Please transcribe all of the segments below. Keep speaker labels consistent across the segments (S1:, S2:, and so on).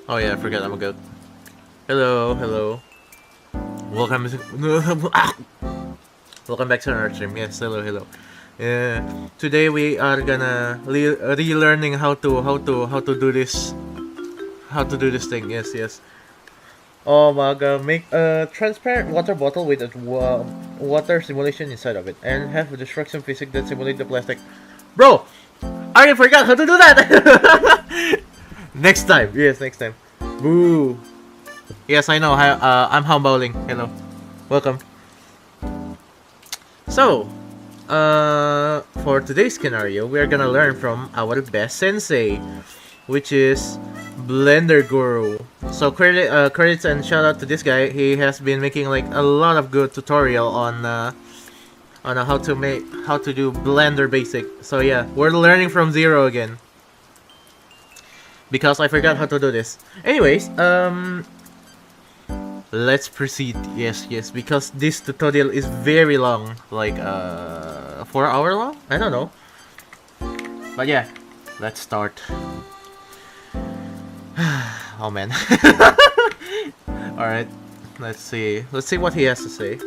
S1: Oh yeah, I forgot I'm a goat. Hello, hello. Welcome. Welcome back to our stream. Yes, hello, hello. Today we are gonna relearning how to do this thing. Yes, yes. Oh my god, make a transparent water bottle with a water simulation inside of it, and have a destruction physics that simulate the plastic. Bro, I already forgot how to do that. Next time, yes, next time. Boo. Yes, I know. I'm humbling. Hello, welcome. So, for today's scenario, we are gonna learn from our best sensei, which is Blender Guru. So credits and shout out to this guy. He has been making like a lot of good tutorial on how to do Blender basic. So yeah, we're learning from zero again because I forgot how to do this. Anyways, let's proceed. Yes, yes, because this tutorial is very long, like 4 hour long. I don't know, but yeah, let's start. Oh man. Alright, let's see what he has to say.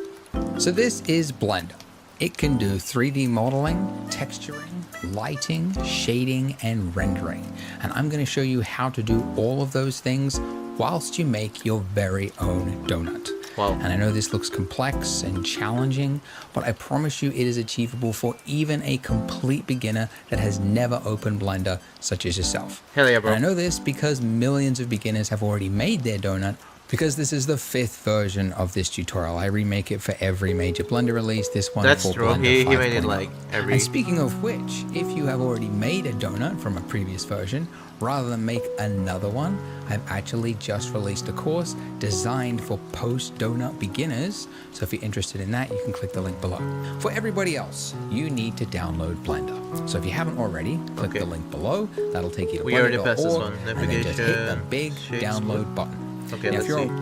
S2: So this is Blender. It can do 3D modeling, texturing, lighting, shading, and rendering. And I'm going to show you how to do all of those things whilst you make your very own donut.
S1: Wow.
S2: And I know this looks complex and challenging, but I promise you it is achievable for even a complete beginner that has never opened Blender, such as yourself.
S1: Hell yeah, bro.
S2: And I know this because millions of beginners have already made their donut, because this is the 5th version of this tutorial. I remake it for every major Blender release. This one
S1: That's
S2: for
S1: true.
S2: Blender
S1: He
S2: 5.0.
S1: made it like every...
S2: And speaking of which, if you have already made a donut from a previous version, rather than make another one, I've actually just released a course designed for post-donut beginners. So if you're interested in that, you can click the link below. For everybody else, you need to download Blender. So if you haven't already, click the link below. That'll take you to blender.org, and then just hit the big download button.
S1: Okay,
S2: now,
S1: let's
S2: if you're
S1: see.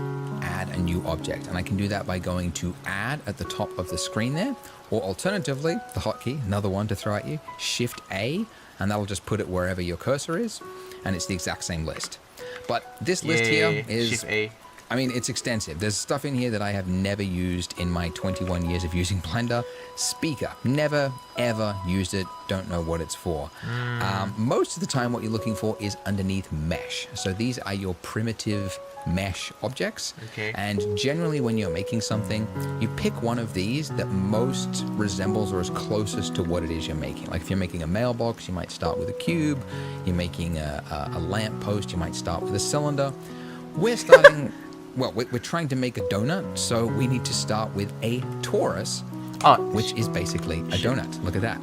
S2: Add a new object, and I can do that by going to add at the top of the screen there, or alternatively, the hotkey, another one to throw at you, Shift A, and that'll just put it wherever your cursor is, and it's the exact same list. But this list here is,
S1: Shift A.
S2: I mean, it's extensive. There's stuff in here that I have never used in my 21 years of using Blender. Speaker, never, ever used it. Don't know what it's for. Most of the time, what you're looking for is underneath mesh. So these are your primitive mesh objects.
S1: Okay.
S2: And generally, when you're making something, you pick one of these that most resembles or is closest to what it is you're making. Like if you're making a mailbox, you might start with a cube. You're making a lamp post, you might start with a cylinder. We're starting... Well, we're trying to make a donut, so we need to start with a torus, which is basically a donut. Look at that.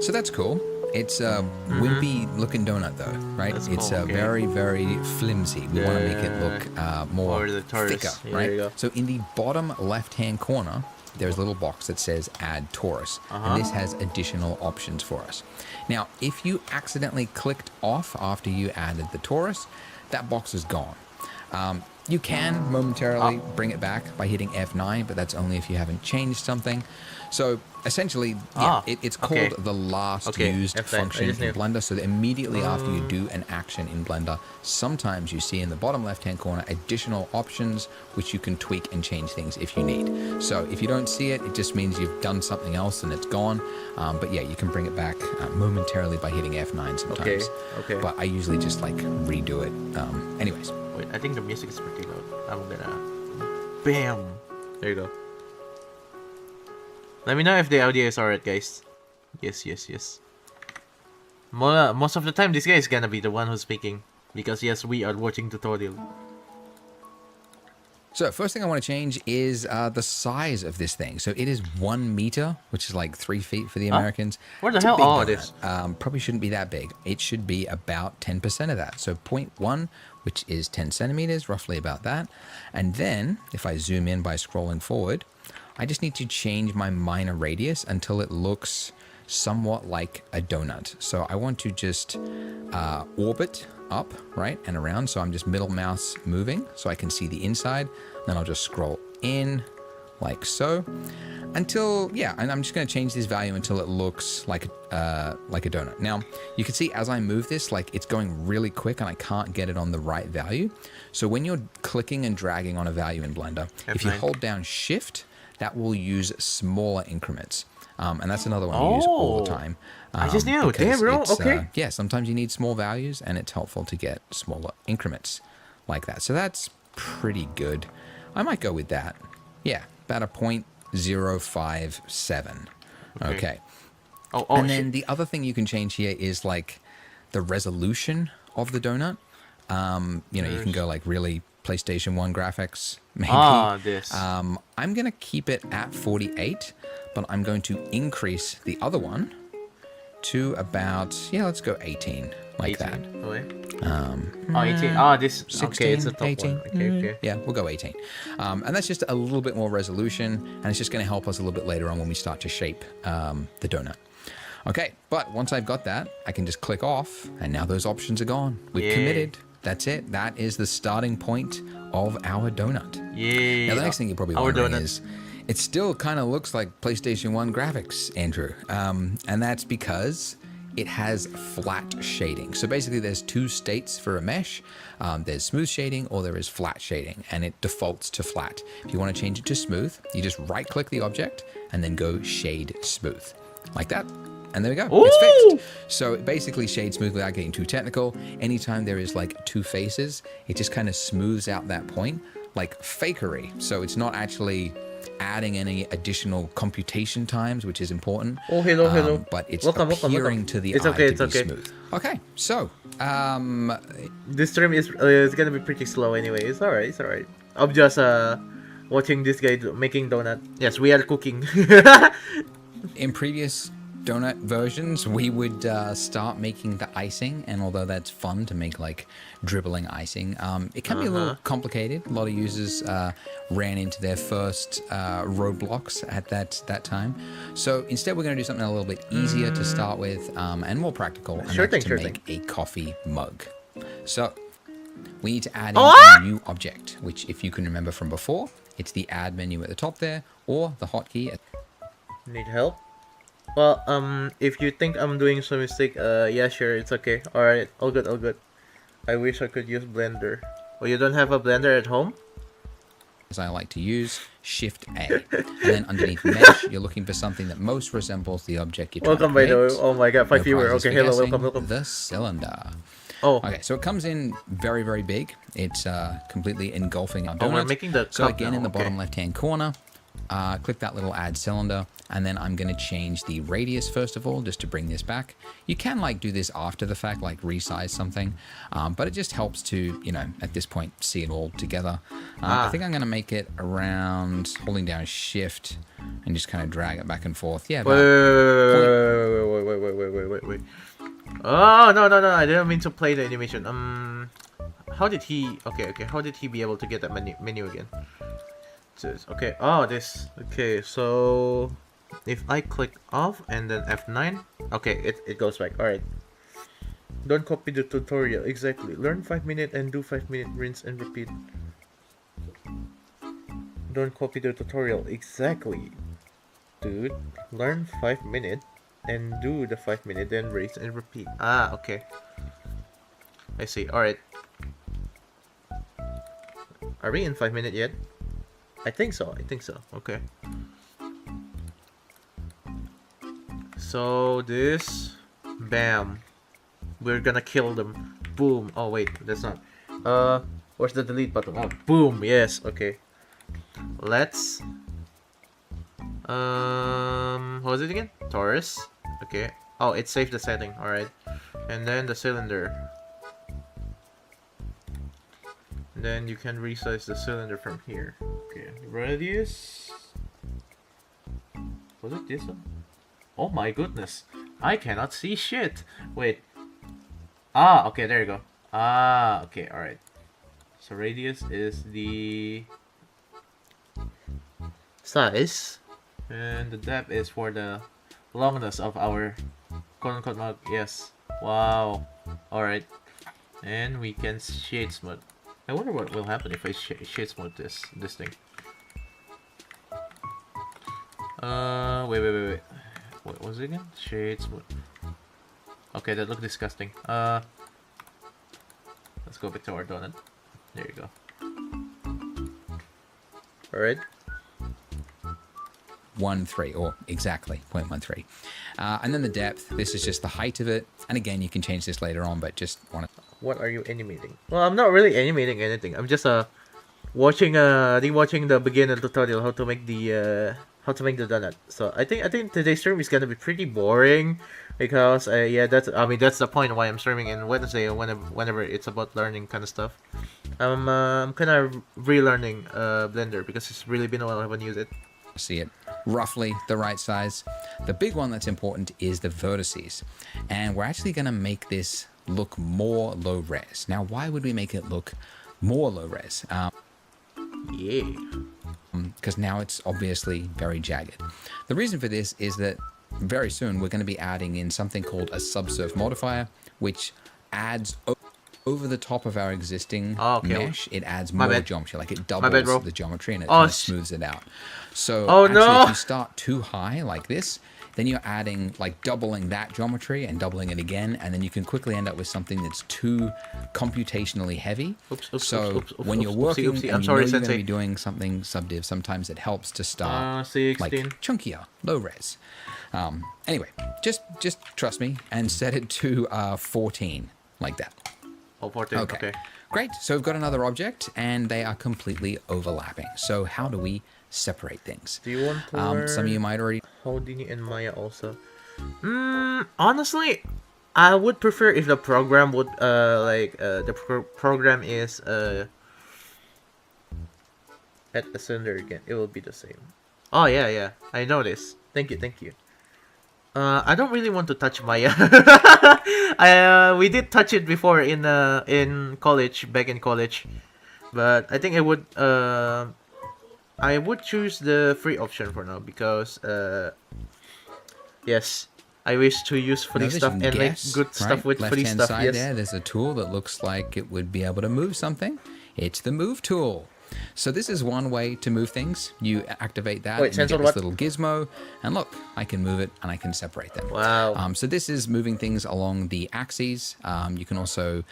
S2: So that's cool. It's a wimpy looking donut though, right?
S1: That's
S2: it's
S1: cool, okay.
S2: very, very flimsy. We want to make it look more thicker,
S1: There you go.
S2: right? So in the bottom left-hand corner, there's a little box that says Add Torus, and this has additional options for us. Now, if you accidentally clicked off after you added the torus, that box is gone. You can momentarily bring it back by hitting F9, but that's only if you haven't changed something. So essentially, yeah, it's called the last used
S1: F9.
S2: function in Blender. So that immediately after you do an action in Blender, sometimes you see in the bottom left-hand corner additional options which you can tweak and change things if you need. So if you don't see it, it just means you've done something else and it's gone. But yeah, you can bring it back momentarily by hitting F9 sometimes.
S1: Okay.
S2: But I usually just like redo it. Anyways.
S1: Wait, I think the music is pretty loud. I'm gonna... Bam! There you go. Let me know if the audio is alright, guys. Yes. Most of the time, this guy is gonna be the one who's speaking. Because yes, we are watching tutorial.
S2: So first thing I want to change is the size of this thing. So it is 1 meter, which is like 3 feet for the Americans.
S1: Where the hell? Oh, it is.
S2: Probably shouldn't be that big. It should be about 10% of that. So 0.1, which is 10 centimeters, roughly about that. And then if I zoom in by scrolling forward, I just need to change my minor radius until it looks somewhat like a donut. So I want to just orbit up, right, and around. So I'm just middle mouse moving so I can see the inside. Then I'll just scroll in, like so. Until, yeah, and I'm just going to change this value until it looks like a donut. Now, you can see as I move this, like it's going really quick and I can't get it on the right value. So when you're clicking and dragging on a value in Blender, if you hold down Shift, that will use smaller increments. And that's another one you use all the time.
S1: I just knew. Damn, bro. Okay.
S2: Yeah, sometimes you need small values and it's helpful to get smaller increments like that. So that's pretty good. I might go with that. Yeah, about a 0.057. Okay. And then the other thing you can change here is like the resolution of the donut. You know, you can go like really PlayStation 1 graphics, maybe.
S1: This.
S2: I'm going to keep it at 48, but I'm going to increase the other one to about, yeah, let's go 18, like 18. That.
S1: Okay. 18. This
S2: 16,
S1: okay, it's a top
S2: 18.
S1: one. Okay.
S2: Yeah, we'll go 18. And that's just a little bit more resolution, and it's just going to help us a little bit later on when we start to shape the donut. Okay, but once I've got that, I can just click off, and now those options are gone. We've committed. That's it. That is the starting point of our donut.
S1: Yeah.
S2: Now, the next thing you're probably wondering is, it still kind of looks like PlayStation 1 graphics, Andrew. And that's because it has flat shading. So basically there's two states for a mesh. There's smooth shading or there is flat shading, and it defaults to flat. If you want to change it to smooth, you just right click the object and then go shade smooth like that. And there we go. Ooh! It's fixed. So it basically shades smooth without getting too technical. Anytime there is like two faces, it just kind of smooths out that point like fakery. So it's not actually adding any additional computation times, which is important.
S1: Oh, hello.
S2: But it's
S1: welcome.
S2: to the eye to be smooth. Okay, so
S1: this stream is gonna be pretty slow anyway. It's alright. I'm just watching this guy making donut. Yes, we are cooking.
S2: In previous donut versions, we would start making the icing, and although that's fun to make like dribbling icing, it can be a little complicated. A lot of users ran into their first roadblocks at that time. So instead, we're going to do something a little bit easier to start with and more practical, and that's to make a coffee mug. So we need to add in a new object, which, if you can remember from before, it's the add menu at the top there, or the hotkey.
S1: Need help? Well, if you think I'm doing some mistake, yeah, sure, it's okay. Alright, all good. I wish I could use Blender. Oh, you don't have a Blender at home?
S2: As I like to use, Shift A. And then underneath Mesh, you're looking for something that most resembles the object you're trying to create.
S1: Welcome, by the way. Oh my god, 5 viewers. Okay, hello, welcome.
S2: The cylinder.
S1: Oh.
S2: Okay, so it comes in very, very big. It's completely engulfing our donut.
S1: Oh, we're making the
S2: so
S1: cup
S2: again,
S1: now.
S2: In the bottom left-hand corner, click that little add cylinder, and then I'm going to change the radius first of all, just to bring this back. You can like do this after the fact, like resize something, but it just helps to, you know, at this point, see it all together. I think I'm going to make it around holding down Shift and just kind of drag it back and forth. Yeah.
S1: Wait. Oh, no, I didn't mean to play the animation. How did he... Okay, how did he be able to get that menu again? Okay, this. Okay, so if I click off and then F9, okay, it goes back. Alright. Don't copy the tutorial. Exactly. Learn 5 minutes and do 5 minute rinse and repeat. Don't copy the tutorial. Exactly. Dude, learn 5 minutes and do the 5 minute, then rinse and repeat. Okay. I see. Alright. Are we in 5 minutes yet? I think so. Okay. So this, bam, we're gonna kill them. Boom. Oh wait, that's not. Where's the delete button? Oh, boom. Yes. Okay. Let's. What was it again? Taurus. Okay. Oh, it saved the setting. All right. And then the cylinder. Then you can resize the cylinder from here. Okay, radius. Was it this one? Oh my goodness, I cannot see shit. Wait. Okay, there you go. Okay, alright. So radius is the size, and the depth is for the longness of our quote-unquote mug. Yes. Wow. Alright. And we can shade smooth. I wonder what will happen if I shade smooth this thing. Wait. What was it again? Shades. Okay, that looked disgusting. Let's go back to our donut. There you go. Alright.
S2: 1.3 or exactly 0.13. And then the depth, this is just the height of it. And again, you can change this later on, but just want to...
S1: What are you animating? Well, I'm not really animating anything. I'm just rewatching the beginner tutorial how to make the donut. So I think today's stream is gonna be pretty boring because yeah, that's the point why I'm streaming in Wednesday or whenever it's about learning kind of stuff. I'm kind of relearning Blender because it's really been a while I haven't used it.
S2: See it roughly the right size. The big one that's important is the vertices, and we're actually going to make this look more low res. Now, why would we make it look more low res?
S1: Yeah,
S2: because now it's obviously very jagged. The reason for this is that very soon we're going to be adding in something called a subsurf modifier, which adds over the top of our existing mesh. It adds more geometry, like it doubles the geometry and it kind of smooths it out. So if you start too high like this, then you're adding, like, doubling that geometry and doubling it again, and then you can quickly end up with something that's too computationally heavy. When you're working and you know you're going to be doing something subdiv, sometimes it helps to start like chunkier, low res. Anyway, just trust me and set it to 14 like that.
S1: Oh, 14. Okay.
S2: Great. So we've got another object, and they are completely overlapping. So how do we separate things?
S1: Do you want to learn
S2: some of you might already...
S1: Houdini and Maya also. Honestly, I would prefer if the program would program is at the center again. It will be the same. Oh yeah. I know this. Thank you. I don't really want to touch Maya. We did touch it before in college, back in college, but I think I would choose the free option for now because yes, I wish to use free stuff and make good stuff with free stuff.
S2: Side there, there's a tool that looks like it would be able to move something. It's the move tool. So this is one way to move things. You activate that, and you get this little gizmo, and look, I can move it and I can separate them.
S1: Wow.
S2: So this is moving things along the axes. You can also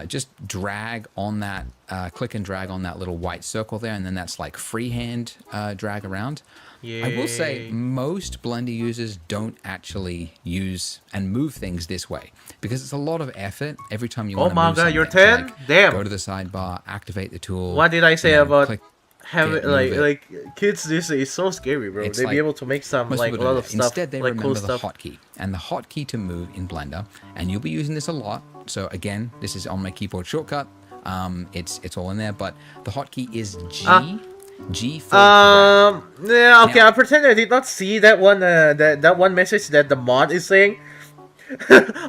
S2: just drag on that, click and drag on that little white circle there, and then that's like freehand drag around.
S1: Yay.
S2: I will say most Blender users don't actually use and move things this way because it's a lot of effort every time you want to move something. Oh my god, you're 10? Like,
S1: damn.
S2: Go to the sidebar, activate the tool.
S1: What did I say about having like kids this is so scary, bro. They'd be able to make some like a lot of stuff.
S2: Instead, they
S1: like
S2: remember
S1: cool
S2: the
S1: stuff.
S2: hotkey. And the hotkey to move in Blender, and you'll be using this a lot. So again, this is on my keyboard shortcut. It's all in there, but the hotkey is G for grab.
S1: Yeah, okay, I pretend I did not see that one that one message that the mod is saying.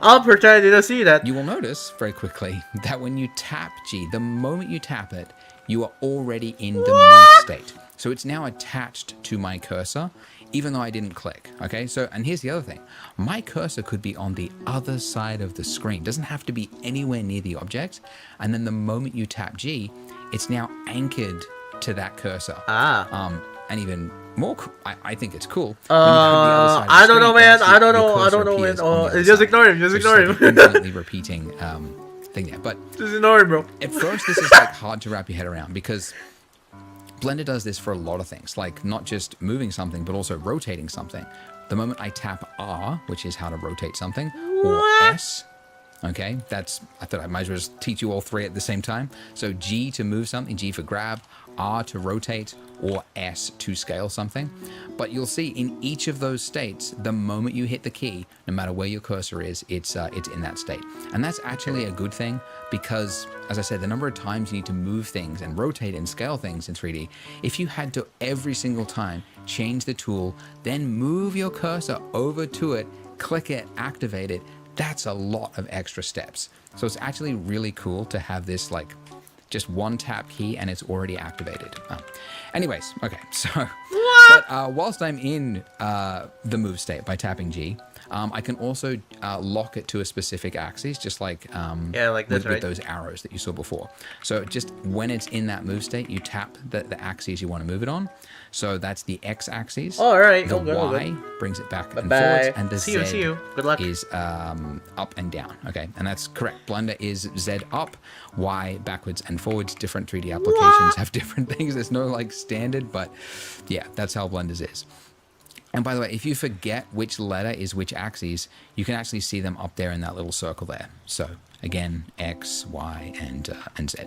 S1: I'll pretend I didn't see that.
S2: You will notice very quickly that when you tap G, the moment you tap it, you are already in the move state. So it's now attached to my cursor, even though I didn't click. Okay, so, and here's the other thing. My cursor could be on the other side of the screen. It doesn't have to be anywhere near the object. And then the moment you tap G, it's now anchored to that cursor. And even more, I think it's cool.
S1: I don't know, man. I don't know, man. Oh, just ignore him. Just ignore him.
S2: Infinitely repeating thing there, but
S1: just ignore him, bro.
S2: At first, this is like hard to wrap your head around because Blender does this for a lot of things, like not just moving something, but also rotating something. The moment I tap R, which is how to rotate something, or S. Okay, I thought I might as well just teach you all three at the same time. So G to move something, G for grab, R to rotate, or S to scale something. But you'll see in each of those states, the moment you hit the key, no matter where your cursor is, it's in that state. And that's actually a good thing because, as I said, the number of times you need to move things and rotate and scale things in 3D, if you had to every single time change the tool, then move your cursor over to it, click it, activate it, that's a lot of extra steps. So it's actually really cool to have this like just one tap key and it's already activated. Anyways, okay, so but, whilst I'm in the move state by tapping G, I can also lock it to a specific axis, just like with those arrows that you saw before. So just when it's in that move state, you tap the axis you want to move it on. So that's the x-axis.
S1: All right.
S2: The
S1: All good. All
S2: y
S1: good.
S2: brings it back
S1: Bye
S2: and
S1: bye.
S2: forwards, and the
S1: See
S2: z
S1: you. See you. Good luck.
S2: is up and down. Okay, and that's correct. Blender is z up, y backwards and forwards. Different 3D applications have different things. There's no like standard, but yeah, that's how Blender's is. And by the way, if you forget which letter is which axis, you can actually see them up there in that little circle there. So again, X, Y, and Z.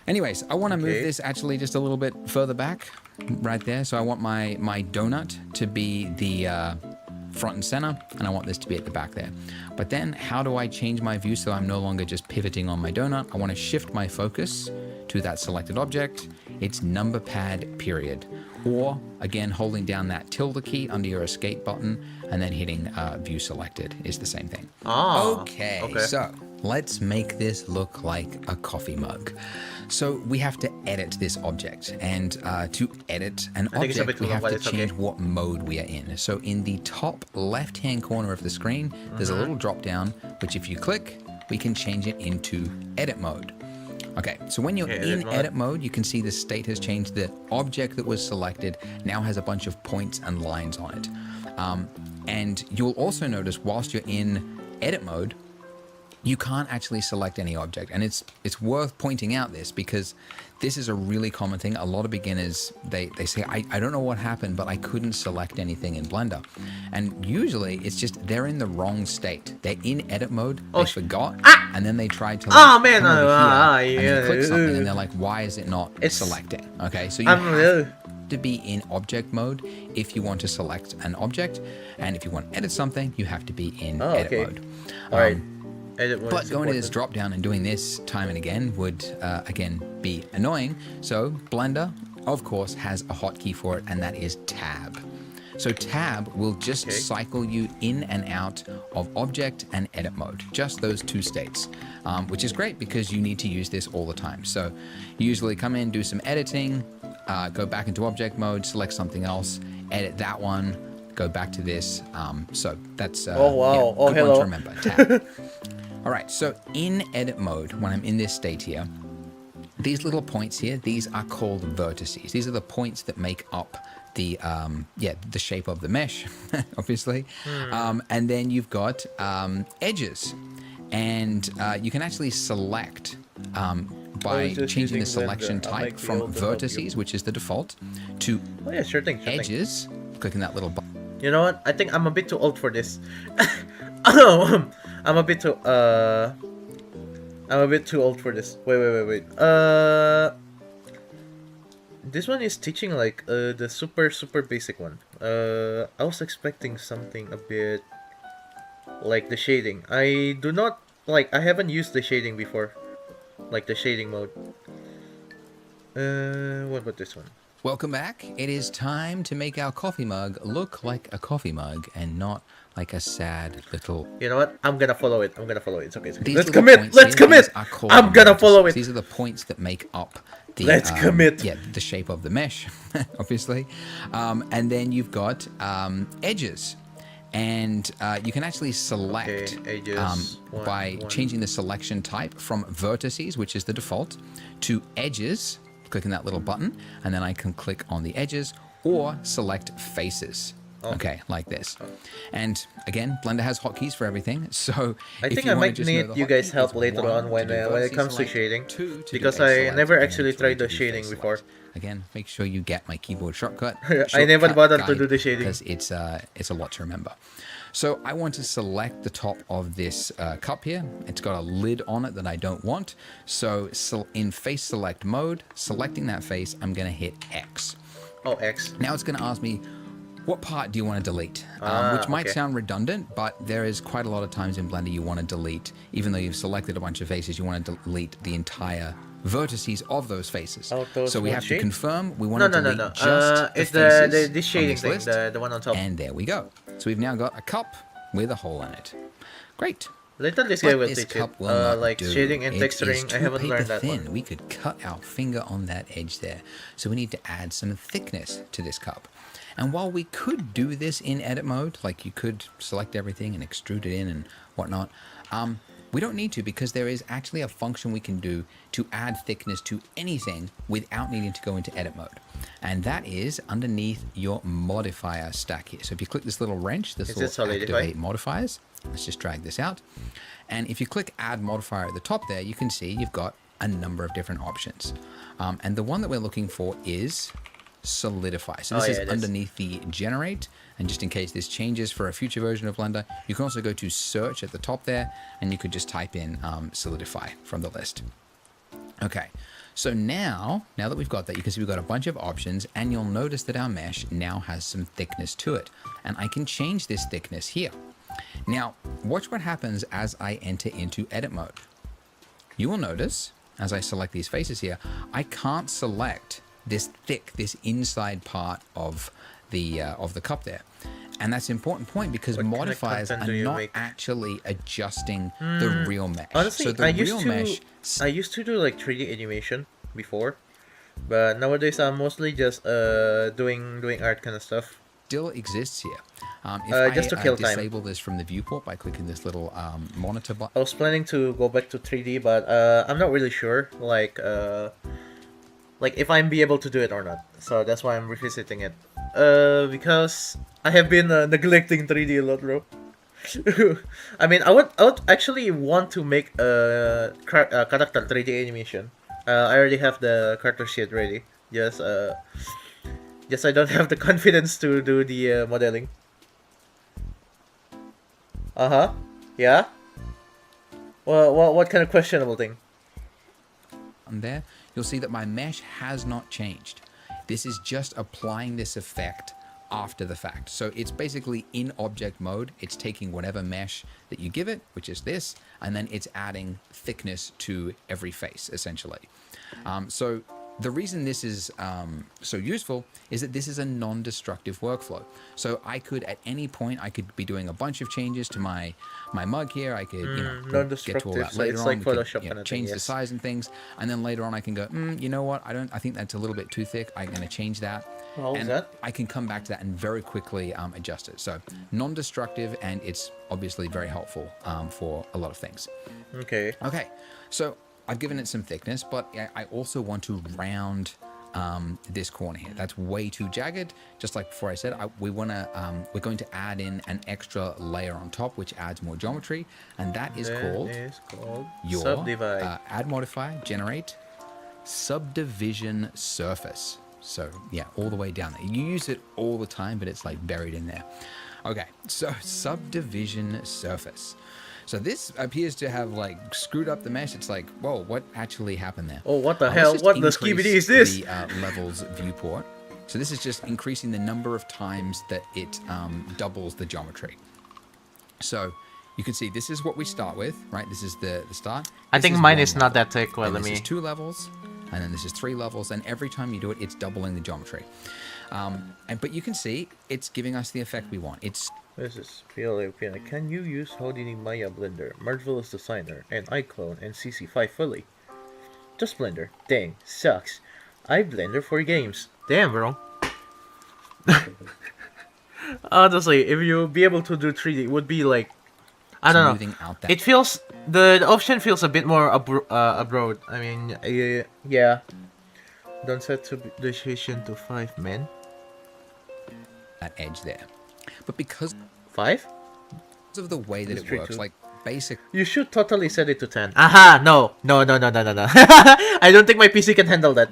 S2: Anyways, I want to move this actually just a little bit further back, right there. So I want my donut to be the front and center, and I want this to be at the back there. But then how do I change my view so I'm no longer just pivoting on my donut? I want to shift my focus to that selected object. It's number pad period. Or again, holding down that tilde key under your escape button and then hitting view selected is the same thing. Okay, so let's make this look like a coffee mug. So we have to edit this object, and to edit an object, we have to change what mode we are in. So in the top left-hand corner of the screen, there's a little drop down, which if you click, we can change it into edit mode. Okay, so when you're in edit mode, you can see the state has changed. The object that was selected now has a bunch of points and lines on it. And you'll also notice whilst you're in edit mode, you can't actually select any object. And it's worth pointing out this because this is a really common thing. A lot of beginners, they say, I don't know what happened, but I couldn't select anything in Blender. And usually it's just they're in the wrong state. They're in edit mode, they forgot, and then they tried to like, and then click something and they're like, why is it not selecting? Okay, so you have to be in object mode if you want to select an object. And if you want to edit something, you have to be in edit mode.
S1: All right.
S2: But going to this drop down and doing this time and again would, again, be annoying. So Blender, of course, has a hotkey for it, and that is Tab. So Tab will just cycle you in and out of object and edit mode, just those two states, which is great because you need to use this all the time. So you usually come in, do some editing, go back into object mode, select something else, edit that one, go back to this. So that's good one to remember, Tab. All right, so in edit mode, when I'm in this state here, these little points here, these are called vertices. These are the points that make up the shape of the mesh, obviously. And then you've got edges, and you can actually select by changing the selection type from vertices, which is the default, to edges, clicking that little button.
S1: You know what? I think I'm a bit too old for this. I'm a bit too old for this. Wait. This one is teaching like the super basic one. I was expecting something a bit like the shading. I haven't used the shading before. Like the shading mode. What about this one?
S2: Welcome back. It is time to make our coffee mug look like a coffee mug and not like a sad little...
S1: You know what? I'm gonna follow it. It's okay.
S2: Let's commit.
S1: I'm gonna follow it.
S2: These are the points that make up the...
S1: Let's commit.
S2: Yeah, the shape of the mesh, obviously. And then you've got edges. And you can actually select by changing the selection type from vertices, which is the default, to edges, clicking that little button, and then I can click on the edges or select faces. Okay, like this. And again, Blender has hotkeys for everything. So
S1: I think I might need you guys' help later on when it comes to shading, because I never actually tried the shading before.
S2: Again, make sure you get my keyboard shortcut.
S1: I never bothered to do the shading
S2: because it's a lot to remember. So I want to select the top of this cup here. It's got a lid on it that I don't want. So in face select mode, selecting that face, I'm going to hit X.
S1: Oh, X.
S2: Now it's going to ask me, what part do you want to delete? Which might sound redundant, but there is quite a lot of times in Blender you want to delete, even though you've selected a bunch of faces, you want to delete the entire vertices of those faces. So we have to confirm we want to delete just the faces
S1: this shading thing,
S2: list,
S1: the one on top.
S2: and there we go. So we've now got a cup with a hole in it. Great.
S1: Later this guy will teach it. Like shading and texturing, I haven't learned that one.
S2: We could cut our finger on that edge there. So we need to add some thickness to this cup. And while we could do this in edit mode, like you could select everything and extrude it in and whatnot, We don't need to, because there is actually a function we can do to add thickness to anything without needing to go into edit mode. And that is underneath your modifier stack here. So if you click this little wrench, this will activate modifiers. Let's just drag this out. And if you click add modifier at the top there, you can see you've got a number of different options. And the one that we're looking for is solidify. So this is underneath the generate. And just in case this changes for a future version of Blender, you can also go to search at the top there, and you could just type in solidify from the list. Okay, so now that we've got that, you can see we've got a bunch of options, and you'll notice that our mesh now has some thickness to it. And I can change this thickness here. Now, watch what happens as I enter into edit mode. You will notice, as I select these faces here, I can't select this inside part of the cup there. And that's an important point, because modifiers are not actually adjusting the real mesh.
S1: Honestly,
S2: so the real mesh...
S1: I used to do like 3D animation before, but nowadays I'm mostly just doing art kind of stuff.
S2: Still exists here.
S1: Just to kill time.
S2: Disable this from the viewport by clicking this little monitor button.
S1: I was planning to go back to 3D, but I'm not really sure, like if I'm be able to do it or not. So that's why I'm revisiting it. Because I have been neglecting 3D a lot, bro. I mean, I would actually want to make a character 3D animation. I already have the character sheet ready. Just I don't have the confidence to do the modeling. Yeah. Well, what kind of questionable thing?
S2: And there, you'll see that my mesh has not changed. This is just applying this effect after the fact. So it's basically in object mode. It's taking whatever mesh that you give it, which is this, and then it's adding thickness to every face, essentially. So the reason this is so useful is that this is a non-destructive workflow. So I could, at any point, I could be doing a bunch of changes to my mug here. I could, get to all that later on.
S1: Like Photoshop
S2: we could, change the size and things, and then later on I can go, you know what? I think that's a little bit too thick. I'm going to change that.
S1: And that?
S2: I can come back to that and very quickly adjust it. So non-destructive, and it's obviously very helpful for a lot of things.
S1: Okay.
S2: Okay. So I've given it some thickness, but I also want to round this corner here. That's way too jagged. Just like before I said, we're going to add in an extra layer on top, which adds more geometry, and that is called your
S1: subdivide.
S2: Add modifier, generate subdivision surface. So yeah, all the way down there. You use it all the time, but it's like buried in there. Okay, so subdivision surface. So this appears to have like screwed up the mesh. It's like, whoa, what actually happened there?
S1: Oh, what the hell? What the skibidi is this?
S2: The levels viewport. So this is just increasing the number of times that it doubles the geometry. So you can see this is what we start with, right? This is the start.
S1: I think mine is not that thick. Well,
S2: this is 2 levels, and then this is 3 levels, and every time you do it, it's doubling the geometry. But you can see it's giving us the effect we want.
S1: This is Filipina. Can you use Houdini Maya Blender, Marvelous Designer, and iClone and CC5 fully? Just Blender. Dang, sucks. I Blender for games. Damn, bro. Honestly, if you be able to do 3D, it would be like, I don't know. It feels the option feels a bit more abroad. I mean, yeah. Don't set to decision to 5 men.
S2: That edge there. But because
S1: 5
S2: of the way that it works, like basic,
S1: you should totally set it to 10. Aha, no. I don't think my PC can handle that.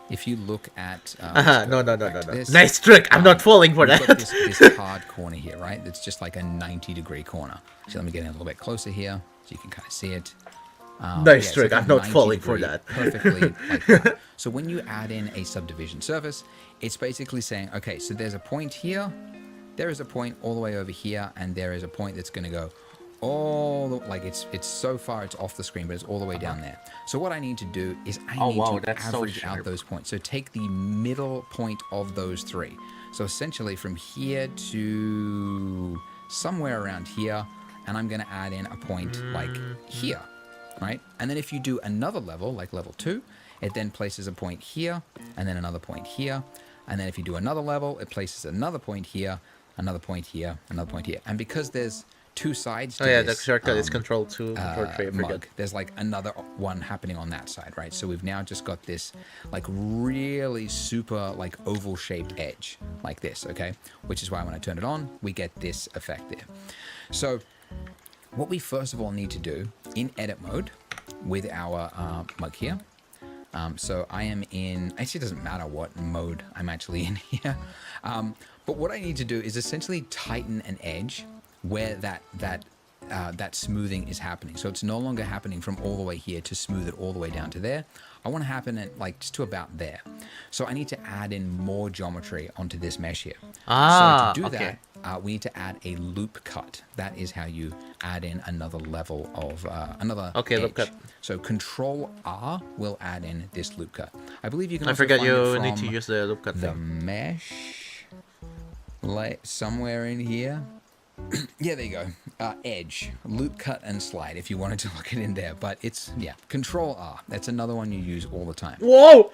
S2: If you look at
S1: no. Nice trick. I'm not falling for that.
S2: This hard corner here, right? It's just like a 90-degree corner. So let me get in a little bit closer here so you can kind of see it.
S1: Nice trick. I'm not falling for that.
S2: Perfectly like that. So when you add in a subdivision surface, it's basically saying, okay, so there's a point here, there is a point all the way over here, and there is a point that's going to go all the, like it's so far it's off the screen, but it's all the way down there. So what I need to do is I need to average out those points. So take the middle point of those 3. So essentially from here to somewhere around here, and I'm going to add in a point like here. Right? And then if you do another level, like level 2, it then places a point here, and then another point here. And then if you do another level, it places another point here, another point here, another point here. And because there's two sides to
S1: Oh yeah, the
S2: this,
S1: shortcut is Control 2, Control 3, I forget.
S2: mug. There's like another one happening on that side, right? So we've now just got this like really super like oval shaped edge like this, okay? Which is why when I turn it on, we get this effect there. So what we first of all need to do in edit mode with our mug here. So I am in, actually it doesn't matter what mode I'm actually in here. But what I need to do is essentially tighten an edge where that smoothing is happening. So it's no longer happening from all the way here to smooth it all the way down to there. I want to happen at like just to about there. So I need to add in more geometry onto this mesh here. So to do that, we need to add a loop cut. That is how you add in another level of another edge.
S1: Loop cut.
S2: So Control R will add in this loop cut. I believe you can.
S1: I
S2: also
S1: forget
S2: find
S1: you
S2: it
S1: need to
S2: from
S1: use the loop cut
S2: the
S1: thing.
S2: mesh, like somewhere in here. Yeah, there you go. Edge, loop cut and slide if you wanted to look it in there. But it's, yeah, Control R. That's another one you use all the time.
S1: Whoa!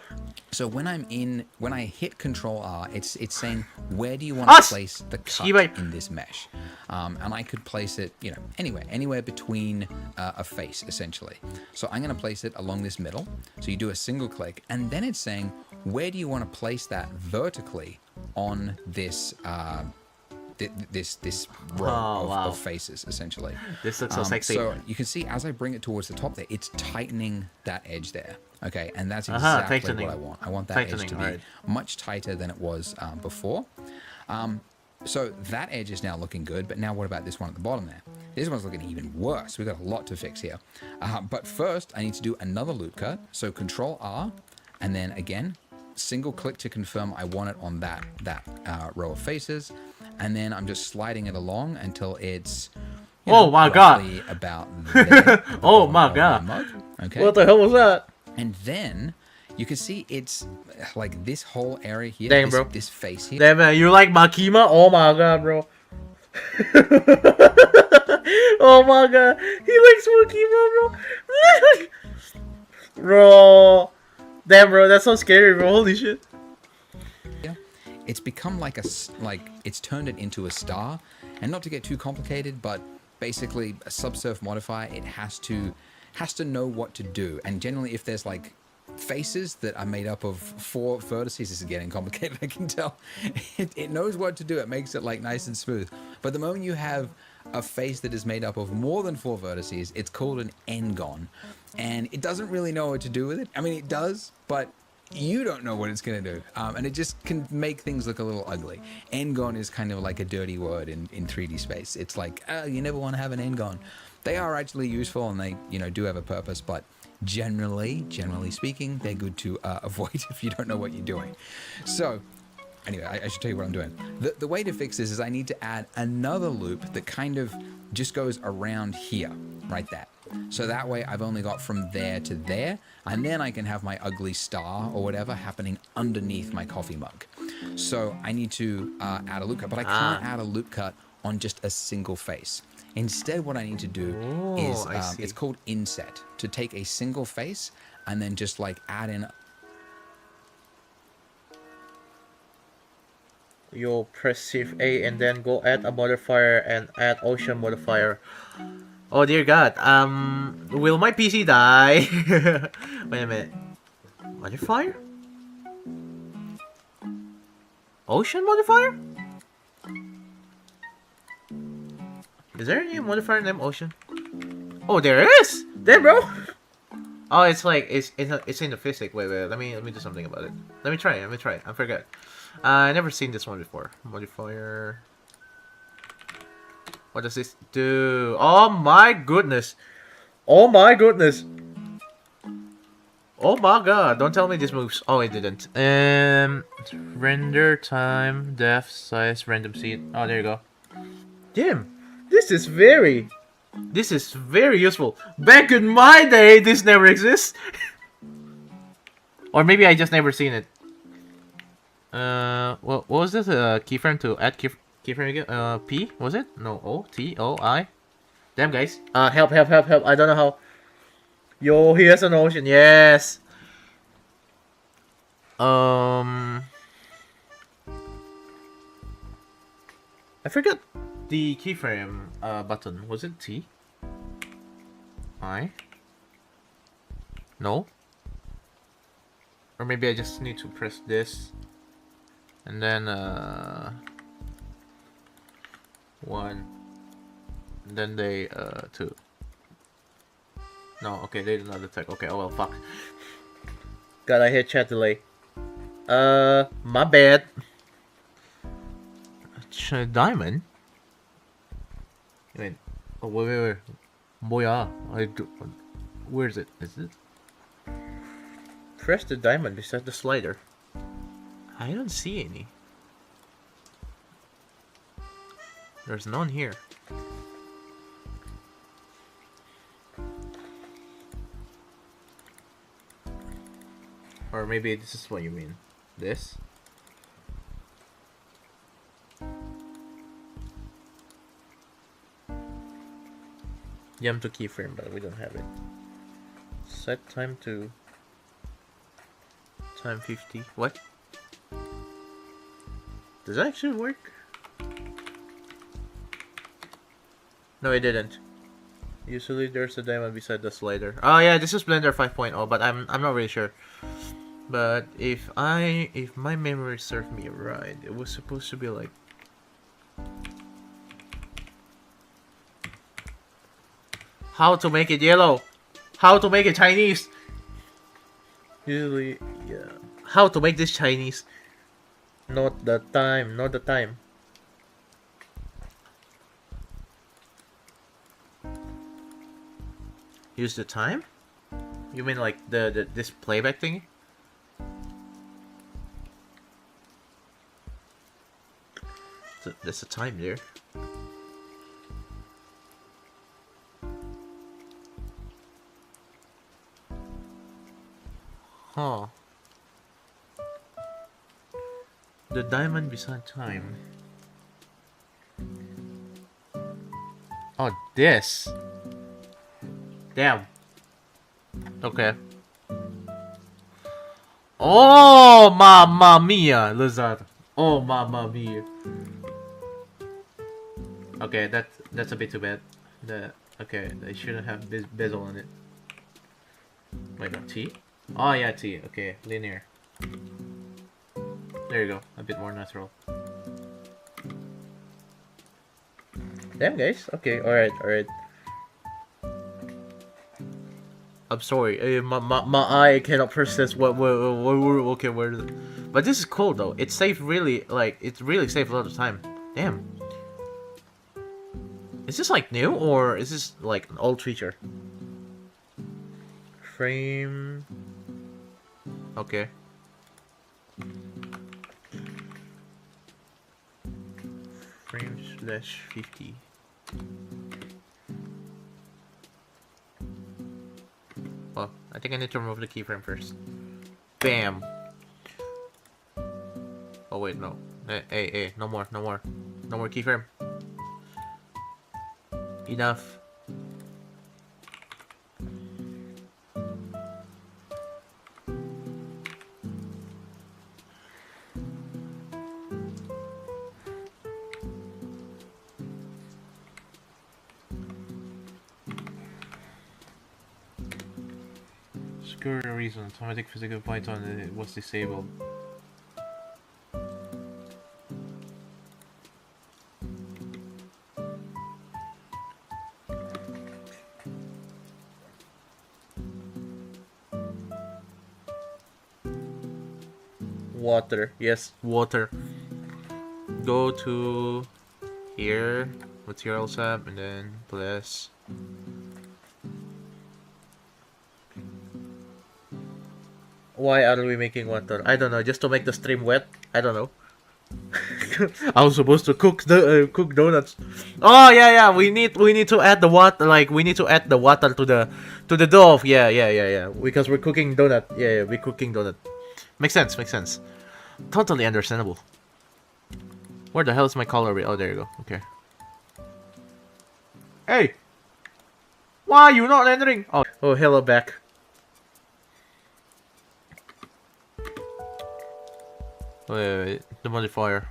S2: So when I hit Control R, it's saying, where do you want to place the cut in this mesh? And I could place it, you know, anywhere between a face, essentially. So I'm going to place it along this middle. So you do a single click, and then it's saying, where do you want to place that vertically on this this row of faces, essentially.
S1: This looks so sexy.
S2: So you can see as I bring it towards the top there, it's tightening that edge there. Okay, and that's exactly what I want. I want that edge to be much tighter than it was before. So that edge is now looking good, but now what about this one at the bottom there? This one's looking even worse. We've got a lot to fix here. But first, I need to do another loop cut. So Control R, and then again, single click to confirm I want it on that row of faces. And then I'm just sliding it along until it's
S1: my god,
S2: about there.
S1: Oh my god.
S2: Mug. Okay.
S1: What the hell was that?
S2: And then you can see it's like this whole area here.
S1: Dang, bro.
S2: This face here.
S1: Damn man, you like Makima? Oh my god, bro. Oh my god, he likes Makima, bro. Bro, damn, bro, that's so scary, bro. Holy shit.
S2: It's become like it's turned it into a star, and not to get too complicated, but basically a subsurf modifier, it has to know what to do. And generally, if there's like faces that are made up of 4 vertices, this is getting complicated, I can tell. It knows what to do. It makes it like nice and smooth. But the moment you have a face that is made up of more than 4 vertices, it's called an n-gon, and it doesn't really know what to do with it. I mean, it does, but you don't know what it's going to do, and it just can make things look a little ugly. N-gon is kind of like a dirty word in 3D space. It's like, you never want to have an n-gon. They are actually useful, and they do have a purpose, but generally speaking, they're good to avoid if you don't know what you're doing. So anyway, I should tell you what I'm doing. The way to fix this is I need to add another loop that kind of just goes around here, right there. So that way I've only got from there to there, and then I can have my ugly star or whatever happening underneath my coffee mug. So I need to add a loop cut, but I can't add a loop cut on just a single face. Instead, what I need to do is, it's called inset, to take a single face and then just like add in.
S1: You'll press Shift A and then go add a modifier and add ocean modifier. Oh dear god, will my PC die? Wait a minute. Modifier? Ocean modifier? Is there any modifier named Ocean? Oh, there is! Damn, bro! Oh, it's like, it's in the physics. Wait, let me do something about it. Let me try it. I forgot. I never seen this one before. Modifier. What does this do? Oh my goodness! Oh my goodness! Oh my god! Don't tell me this moves. Oh, it didn't. Render time, depth, size, random seed. Oh, there you go. Damn! This is very useful. Back in my day, this never exists. Or maybe I just never seen it. What was this? Keyframe to add keyframe again? P was it? No, O T O I. Damn guys. Help! I don't know how. Yo, here's an ocean. Yes. I forgot. the keyframe button? Was it T? I? No? Or maybe I just need to press this and then 1 and then they 2. No, okay, they did not detect. Okay, oh well, fuck. God, I hit chat delay. My bad. Diamond? Wait, oh, wait. 뭐야? Where is it? Is it? Press the diamond beside the slider. I don't see any. There's none here. Or maybe this is what you mean. This? Jump to keyframe, but we don't have it. Set time to time 50. What? Does that actually work? No, it didn't. Usually there's a diamond beside the slider. Oh yeah, this is Blender 5.0, but I'm not really sure. But if my memory serves me right, it was supposed to be like how to make it yellow, how to make it Chinese. Usually, yeah. How to make this Chinese? Not the time. Not the time. Use the time? You mean like the this playback thing? There's a time there. Huh. The diamond beside time. Oh, this. Damn. Okay. Oh, mamma mia, Lizard. Oh, mamma mia. Okay, that's a bit too bad. Okay, they shouldn't have bezel on it. Wait, no, T? Oh yeah, T. Okay, linear. There you go. A bit more natural. Damn, guys. Okay, alright. I'm sorry. My eye cannot process what okay, where is it? But this is cool though. It saved really, like, it really saved a lot of time. Damn. Is this like new or is this like an old feature? Frame. Okay. Frame/50. Well, I think I need to remove the keyframe first. Bam. Oh wait, no. Hey, no more keyframe. Enough. Security reason, automatic physical Python was disabled. Water, yes, water. Go to here, materials app, and then plus. Why are we making water? I don't know, just to make the stream wet. I don't know. I was supposed to cook the cook donuts. Oh yeah, we need to add the water. Like we need to add the water to the dough. Yeah. Because we're cooking donut. Yeah, we're cooking donut. Makes sense. Totally understandable. Where the hell is my color? Oh, there you go. Okay. Hey, why are you not entering? Oh, hello back. Wait, the modifier.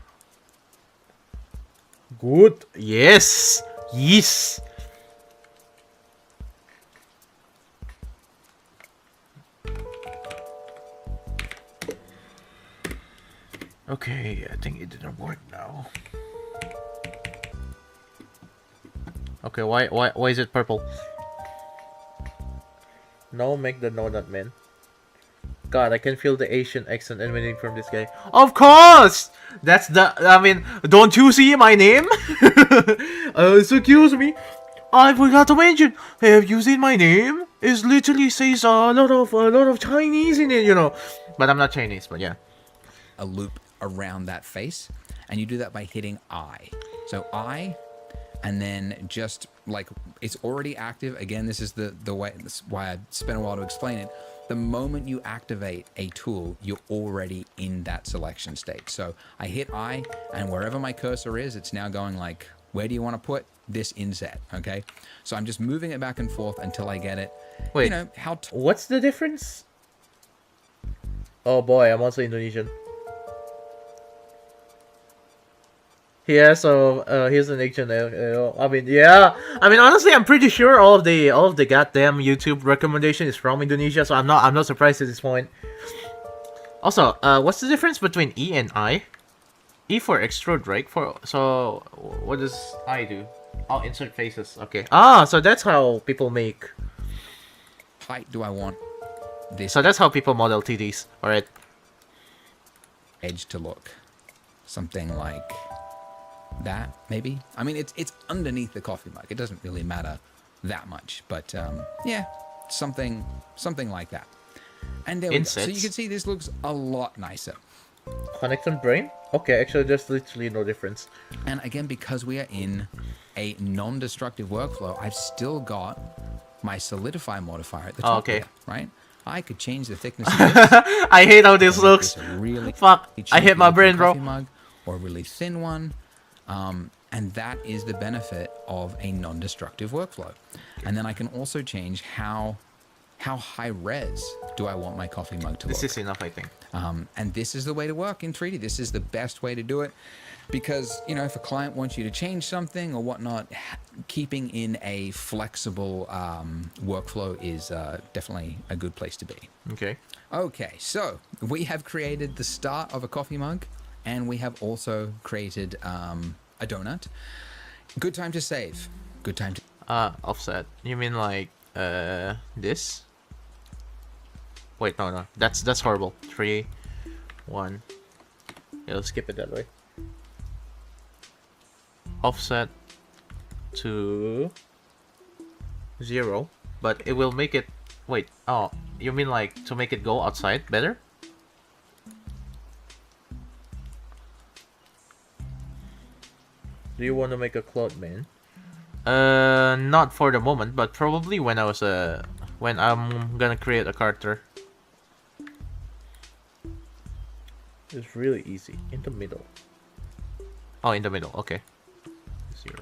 S1: Good. Yes. Yes. Okay, I think it didn't work now. Okay, why is it purple? No, make the donut, man. God, I can feel the Asian accent emanating from this guy. Of course! That's the... I mean, don't you see my name? Excuse me. I forgot to mention. Have you seen my name? It literally says a lot of Chinese in it, you know. But I'm not Chinese, but yeah.
S2: A loop around that face, and you do that by hitting I. So I, and then just like it's already active. Again, this is the way. This is why I spent a while to explain it. The moment you activate a tool, you're already in that selection state. So I hit I, and wherever my cursor is, it's now going like, where do you want to put this inset? Okay, so I'm just moving it back and forth until I get it.
S1: Wait,
S2: you know how?
S1: What's the difference? Oh boy, I'm also Indonesian. Yeah, so here's an action. I mean, yeah. I mean, honestly, I'm pretty sure all of the goddamn YouTube recommendation is from Indonesia, so I'm not surprised at this point. Also, what's the difference between E and I? E for extrude, right? So what does I do? Oh, insert faces. Okay. Ah, so that's how people make.
S2: Height do I want this?
S1: So that's how people model TDs. All right.
S2: Edge to look something like that, maybe. I mean, it's underneath the coffee mug. It doesn't really matter that much, but yeah, something like that. And there we go. So you can see this looks a lot nicer.
S1: Connect on brain? Okay, actually there's literally no difference.
S2: And again, because we are in a non-destructive workflow, I've still got my solidify modifier at the top here, right? I could change the thickness of this.
S1: I hate how this looks.
S2: Really
S1: fuck, I hit my brain, bro.
S2: Mug, or a really thin one. And that is the benefit of a non-destructive workflow. And then I can also change how high res do I want my coffee mug to look.
S1: This is enough, I think.
S2: And this is the way to work in 3D. This is the best way to do it. Because, you know, if a client wants you to change something or whatnot, keeping in a flexible workflow is definitely a good place to be.
S1: Okay.
S2: Okay, so we have created the start of a coffee mug, and we have also created a donut. Good time to save. Good time to...
S1: offset. You mean like, this? Wait, no. That's horrible. 3, 1. Yeah, let's skip it that way. Offset to 0, but it will make it... Wait, oh, you mean like to make it go outside better? Do you want to make a cloud man? Not for the moment, but probably when when I'm gonna create a character. It's really easy. In the middle. Oh, in the middle. Okay. 0.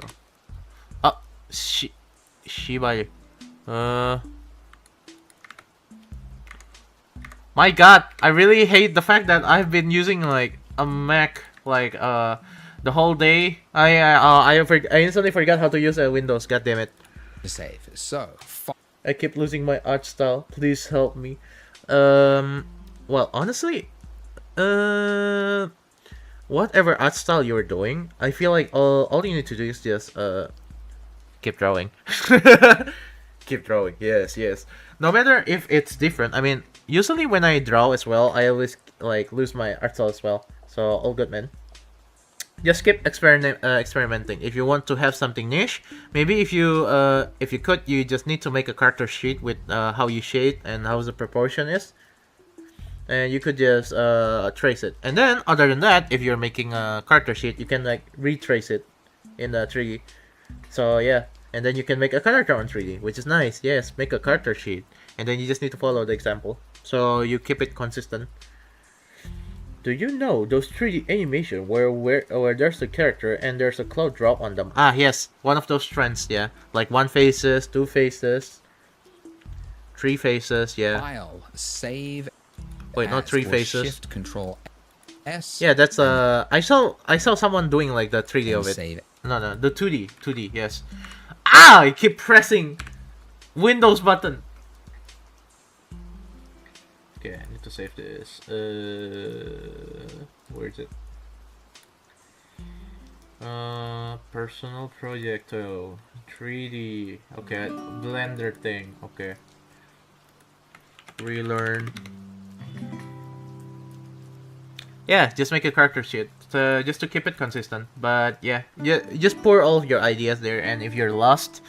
S1: Oh, Shiba. My God, I really hate the fact that I've been using like a Mac like the whole day. I instantly forgot how to use Windows. God damn it.
S2: save. So,
S1: I keep losing my art style. Please help me. Well, honestly, whatever art style you're doing, I feel like all you need to do is just keep drawing. Keep drawing. Yes. No matter if it's different. I mean, usually when I draw as well, I always like lose my art style as well. So all good, man. Just keep experimenting. If you want to have something niche, maybe if you could, you just need to make a character sheet with how you shade and how the proportion is, and you could just trace it. And then, other than that, if you're making a character sheet, you can like retrace it in the 3D. So yeah, and then you can make a character on 3D, which is nice. Yes, make a character sheet, and then you just need to follow the example. So you keep it consistent. Do you know those 3D animation where there's a character and there's a cloud drop on them? Ah, yes, one of those trends, yeah. Like 1 faces, 2 faces, 3 faces, yeah.
S2: File, save.
S1: Wait, not 3 faces.
S2: Shift Control S.
S1: Yeah, that's I saw someone doing like the 3D of it.
S2: Save
S1: No, the 2D, yes. Ah, I keep pressing Windows button. Okay, I need to save this. Where is it? Personal project, 3D. Okay, Blender thing. Okay. Relearn. Yeah, just make a character sheet, just to keep it consistent. But yeah, just pour all of your ideas there, and if you're lost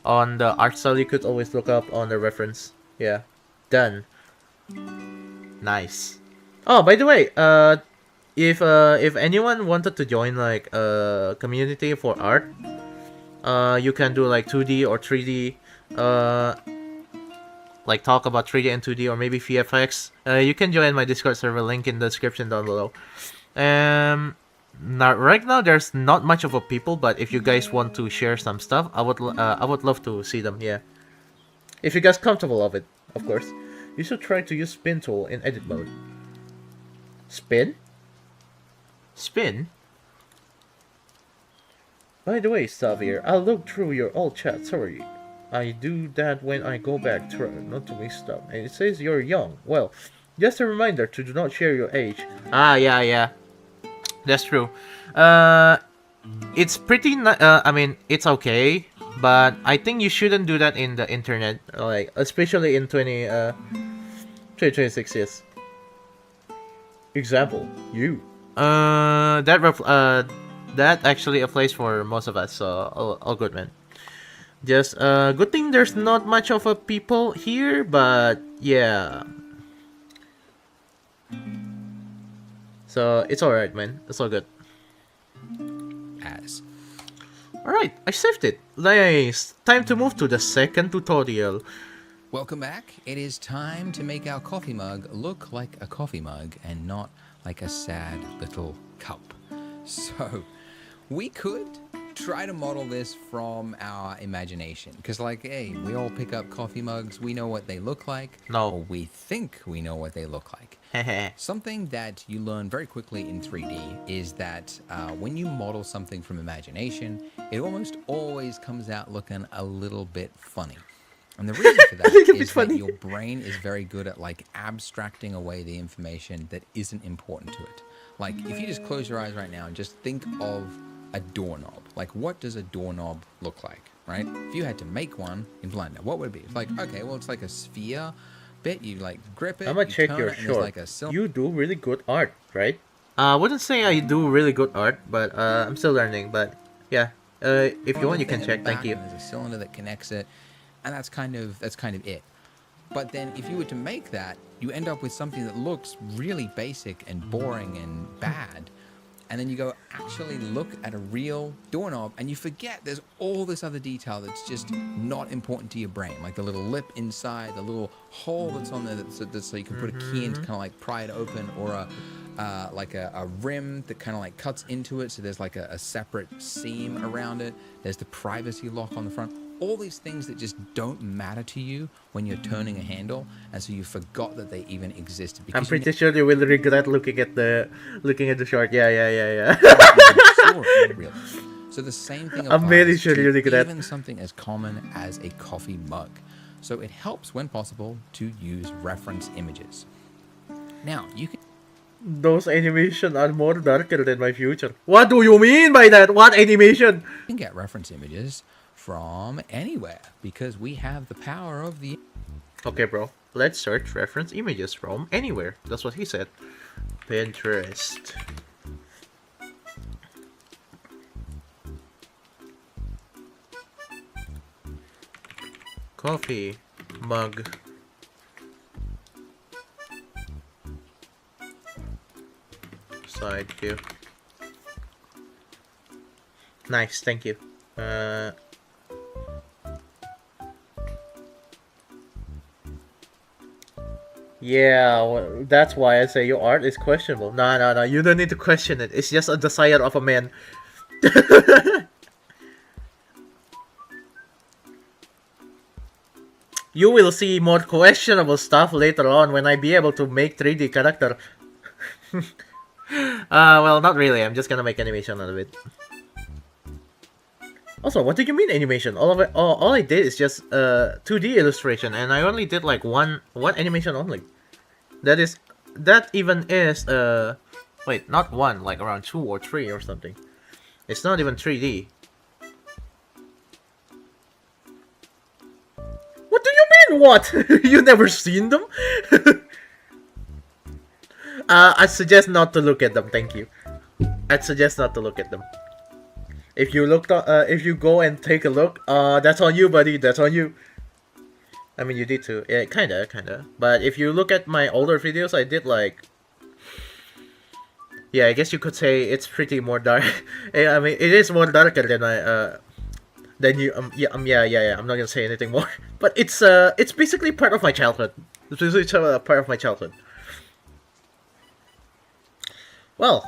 S1: on the art style, you could always look up on the reference. Yeah, done. Nice. Oh, by the way, if anyone wanted to join like a community for art, you can do like 2D or 3D, like talk about 3D and 2D or maybe VFX. You can join my Discord server, link in the description down below. Now right now there's not much of a people, but if you guys want to share some stuff, I would love to see them. Yeah, if you guys comfortable of it, of course. You should try to use spin tool in edit mode. Spin? Spin? By the way, Xavier, I'll look through your old chat. Sorry, I do that when I go back, not to waste stuff. And it says you're young. Well, just a reminder to do not share your age. Ah, yeah. That's true. It's pretty. I mean, it's okay, but I think you shouldn't do that in the internet, like especially in 2026. Yes. Example, you. That actually applies for most of us. So all good, man. Just good thing there's not much of a people here, but yeah. So it's alright, man. It's all good. Alright, I saved it. Nice. Time to move to the second tutorial.
S2: Welcome back. It is time to make our coffee mug look like a coffee mug and not like a sad little cup. So we could try to model this from our imagination, because like, hey, we all pick up coffee mugs, we know what they look like.
S1: No.
S2: Or we think we know what they look like. Something that you learn very quickly in 3D is that when you model something from imagination, it almost always comes out looking a little bit funny. And the reason for that is that your brain is very good at like abstracting away the information that isn't important to it. Like if you just close your eyes right now and just think of a doorknob. Like what does a doorknob look like, right? If you had to make one in Blender, what would it be? It's like, okay, well it's like a sphere bit, you like grip it,
S1: I'm gonna check your short. Like you do really good art, right? I wouldn't say I do really good art, but I'm still learning, but yeah. If you want you can check, thank you.
S2: There's a cylinder that connects it, and that's kind of it. But then if you were to make that, you end up with something that looks really basic and boring and bad. And then you go actually look at a real doorknob and you forget there's all this other detail that's just not important to your brain. Like the little lip inside, the little hole that's on there that's so you can put a key in to kind of like pry it open, or a rim that kind of like cuts into it. So there's like a separate seam around it. There's the privacy lock on the front. All these things that just don't matter to you when you're turning a handle, and so you forgot that they even existed.
S1: I'm pretty sure you will regret looking at the short. Yeah.
S2: So the same thing applies
S1: I'm very sure
S2: to
S1: you regret
S2: even something as common as a coffee mug. So it helps when possible to use reference images. Now you can.
S1: Those animations are more darker than my future. What do you mean by that? What animation?
S2: You can get reference images from anywhere because we have the power of the.
S1: Okay, bro. Let's search reference images from anywhere. That's what he said. Pinterest. Coffee mug. Side view. Nice, thank you. Yeah, well, that's why I say your art is questionable. No, you don't need to question it. It's just a desire of a man. You will see more questionable stuff later on when I be able to make 3D character. Well, not really. I'm just gonna make animation out of it. Also, what do you mean animation? All of it, all I did is just 2D illustration, and I only did like one animation only. That even is wait, not one, like around 2 or 3 or something. It's not even 3D. What do you mean? What? You never seen them? I suggest not to look at them. Thank you. I'd suggest not to look at them. If you go and take a look, that's on you, buddy. That's on you. I mean, you did too. Yeah, kinda. But if you look at my older videos, I did like, yeah, I guess you could say it's pretty more dark. I mean, it is more darker than than you. Yeah. I'm not gonna say anything more. But it's basically part of my childhood. It's basically part of my childhood. Well,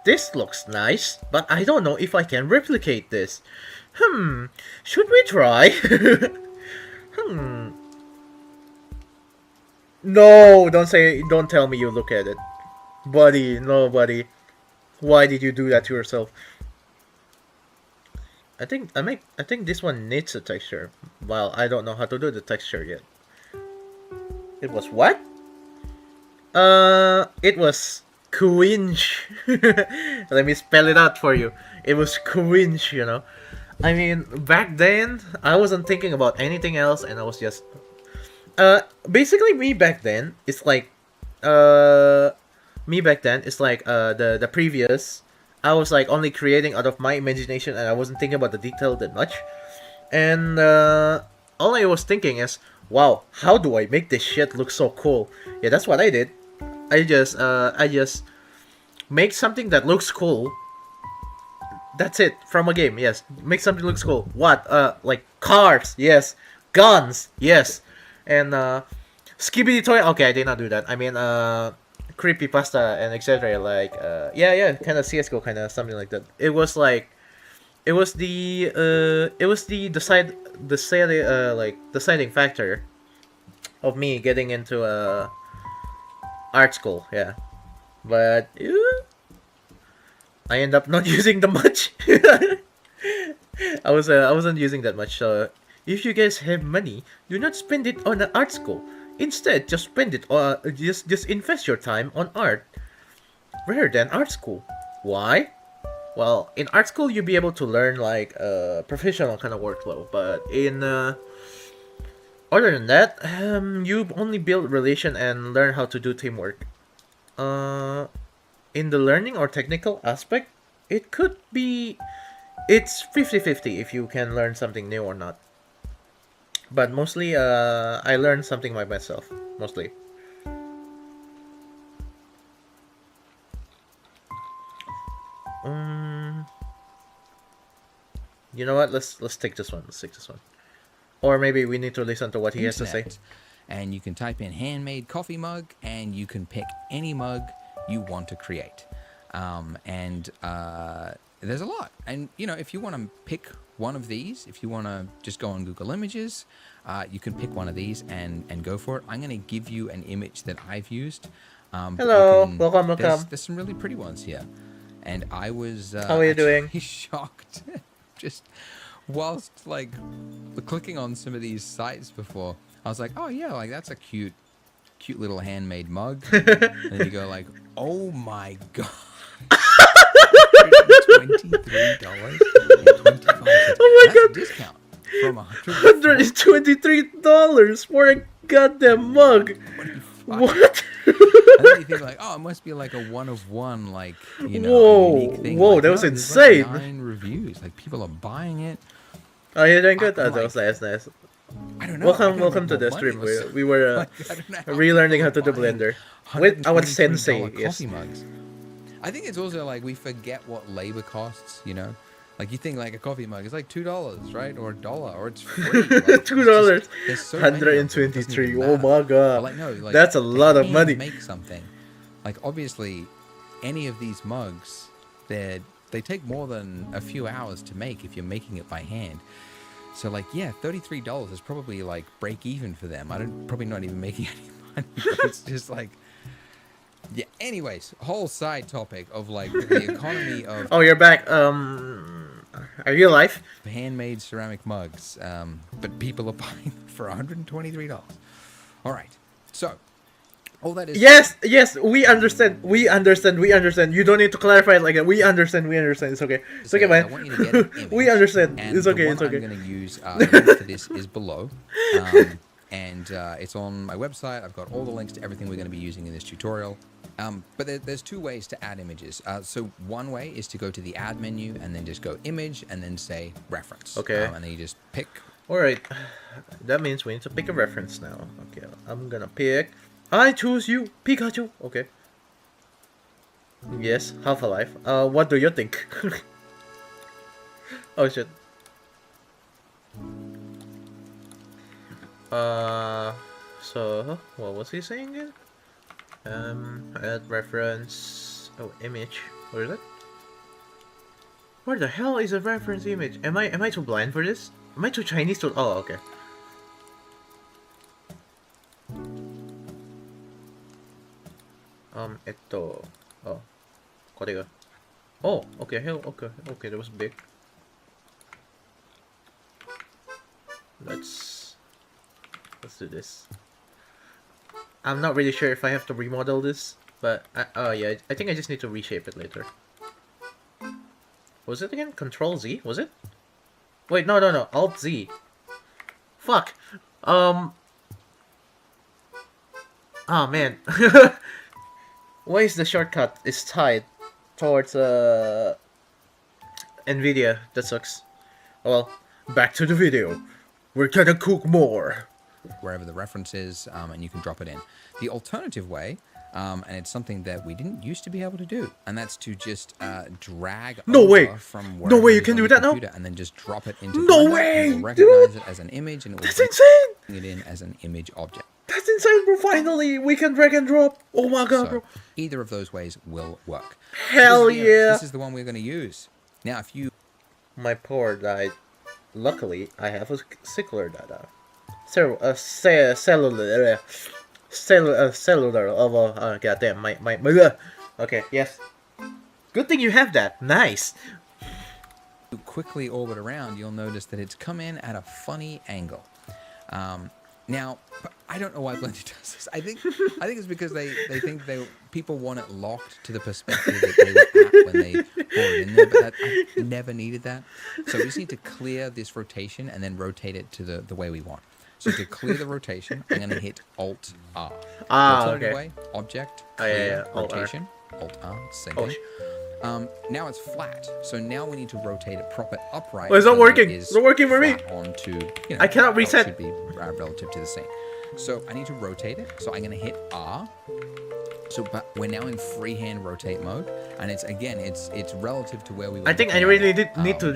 S1: this looks nice, but I don't know if I can replicate this. Should we try? No, don't tell me you look at it. Buddy, no, buddy. Why did you do that to yourself? I think this one needs a texture. Well, I don't know how to do the texture yet. It was what? It was cringe. Let me spell it out for you. It was cringe, you know. I mean, back then, I wasn't thinking about anything else, and I was just... basically, me back then, it's like... the previous... I was like only creating out of my imagination, and I wasn't thinking about the detail that much. And, all I was thinking is, wow, how do I make this shit look so cool? Yeah, that's what I did. I just make something that looks cool. That's it, from a game, yes. Make something looks cool. What? Like cars, yes. Guns, yes. And Skibidi Toy, okay, I did not do that. I mean, creepypasta and etc. Like, yeah, kind of CS:GO, kind of something like that. It was the deciding factor of me getting into art school, yeah. But I end up not using them much. I wasn't using that much. So if you guys have money, do not spend it on an art school. Instead, just spend it on just invest your time on art rather than art school. Why? Well, in art school you'll be able to learn like professional kind of workflow, but in other than that, you only build relation and learn how to do teamwork. In the learning or technical aspect, it could be... It's 50-50 if you can learn something new or not. But mostly, I learned something by myself. Mostly. You know what? Let's take this one. Let's take this one. Or maybe we need to listen to what he has to say.
S2: And you can type in handmade coffee mug, and you can pick any mug you want to create. There's a lot. And, you know, if you want to pick one of these, if you want to just go on Google Images, you can pick one of these and go for it. I'm going to give you an image that I've used.
S1: Hello, welcome.
S2: There's some really pretty ones here. And I was
S1: how are you doing?
S2: Shocked. Just whilst like clicking on some of these sites before, I was like, oh yeah, like that's a cute little handmade mug. And then you go like, oh my god. $123.
S1: Oh my god.
S2: Discount from
S1: $123 for a goddamn mug. What?
S2: And then you think like, oh, it must be like a one of one, like, you know, unique thing.
S1: Whoa,
S2: like,
S1: that was
S2: no,
S1: insane.
S2: Like 9 reviews, like people are buying it.
S1: Oh, you're doing good.
S2: Like,
S1: that was nice.
S2: I don't know.
S1: Welcome to the stream. We were relearning how to do Blender with our sensei. Yes.
S2: Mugs. I think it's also like we forget what labor costs. You know, like you think like a coffee mug is like $2, right, or $1, or it's free. Like,
S1: $2.
S2: So
S1: 123. Oh my god.
S2: Like, no, like,
S1: that's a lot of money.
S2: Make something. Like obviously, any of these mugs, they take more than a few hours to make if you're making it by hand. So like, yeah, $33 is probably like break even for them. Probably not even making any money. But it's just like, yeah. Anyways, whole side topic of like the economy of.
S1: Oh, you're back. Are you alive?
S2: handmade ceramic mugs, but people are buying them for $123. All right, so all that is
S1: Yes, we understand. We understand. We understand. You don't need to clarify it like that. We understand. We understand. It's okay. It's okay,
S2: I
S1: man.
S2: want you to get an image.
S1: We understand.
S2: And
S1: It's okay.
S2: the one
S1: It's okay.
S2: I'm going to use, the link for this is below. And it's on my website. I've got all the links to everything we're going to be using in this tutorial. But there's two ways to add images. So one way is to go to the add menu and then just go image and then say reference.
S1: Okay.
S2: And then you just pick.
S1: All right. That means we need to pick a reference now. Okay. I'm gonna pick. I choose you, Pikachu. Okay. Yes, Half-Life. What do you think? Oh shit. So what was he saying again? Add reference. Oh, image. Where is it? Where the hell is a reference image? Am I too blind for this? Am I too Chinese to? Oh, okay. Oh, これが. Oh, okay. Hell, okay. That was big. Let's do this. I'm not really sure if I have to remodel this, but yeah, I think I just need to reshape it later. Was it again? Control Z? Was it? Wait, no. Alt Z. Fuck. Oh man. Why is the shortcut is tied towards Nvidia? That sucks. Well, back to the video. We're gonna cook more.
S2: Wherever the reference is, and you can drop it in. The alternative way, and it's something that we didn't used to be able to do, and that's to just drag over from wherever
S1: No way, you
S2: it is
S1: can
S2: on
S1: do
S2: your
S1: that now?
S2: computer and then just drop it into
S1: No
S2: Blender,
S1: way,
S2: and it will recognize
S1: dude!
S2: it as an image, and it will
S1: That's insane!
S2: bring it in as an image object.
S1: That's insane, bro. Finally, we can drag and drop. Oh my god,
S2: So
S1: bro.
S2: either of those ways will work.
S1: Hell
S2: This is the image.
S1: yeah.
S2: This is the one we're going to use. Now, if you...
S1: My power died. Luckily, I have a sickler data. Cellular of goddamn my okay, yes. Good thing you have that. Nice.
S2: quickly orbit around, you'll notice that it's come in at a funny angle. Now, I don't know why Blender does this. I think it's because they think people want it locked to the perspective that they were at when they brought it in there, but I never needed that. So we just need to clear this rotation and then rotate it to the way we want. So to clear the rotation, I'm going to hit Alt-R.
S1: Okay.
S2: Way, object,
S1: Yeah,
S2: clear, rotation, Alt-R, same thing. Now it's flat, so now we need to rotate it, prop it upright.
S1: Oh, it's not
S2: so
S1: working.
S2: it is
S1: It's not working for me.
S2: flat onto, you know,
S1: I cannot
S2: how it
S1: reset.
S2: should be relative to the same. So I need to rotate it. So I'm going to hit R. So but we're now in freehand rotate mode, and it's relative to where we were.
S1: I think I
S2: looking
S1: really
S2: at,
S1: need to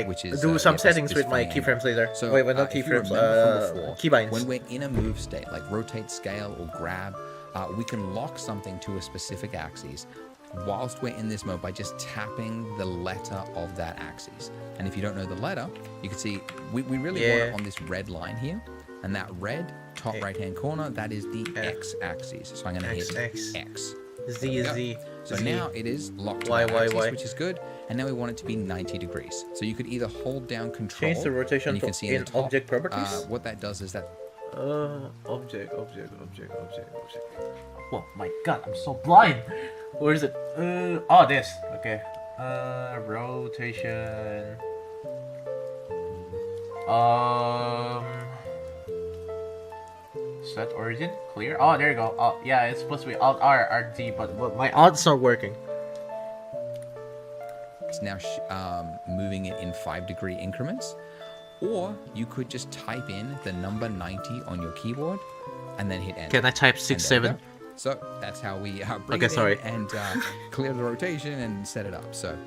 S2: which is,
S1: do some
S2: this
S1: settings with my
S2: freehand.
S1: keyframes later.
S2: So,
S1: Wait, not
S2: if you
S1: keyframes,
S2: remember from before,
S1: keybinds.
S2: When we're in a move state, like rotate, scale, or grab, we can lock something to a specific axis whilst we're in this mode by just tapping the letter of that axis. And if you don't know the letter, you can see we really want it on this red line here. And that red top right-hand corner, that is the x-axis. So I'm going to hit X.
S1: Z.
S2: So now it is locked to
S1: Y,
S2: that
S1: Y,
S2: axis,
S1: Y.
S2: which is good. And now we want it to be 90 degrees. So you could either hold down Control.
S1: Change the rotation
S2: and you can see in the top,
S1: object properties.
S2: what that does is that
S1: Object. Oh my god, I'm so blind. Where is it? This. Okay. Rotation. Set origin clear. Oh, there you go. Oh, yeah, it's supposed to be Alt R, R D, but my Alt's not working.
S2: it's now moving it in 5-degree increments. Or you could just type in the number 90 on your keyboard and then hit enter.
S1: Can I type
S2: And
S1: 6,
S2: there we
S1: 7?
S2: go. So that's how we bring
S1: Okay,
S2: it
S1: sorry.
S2: in and clear the rotation and set it up. So,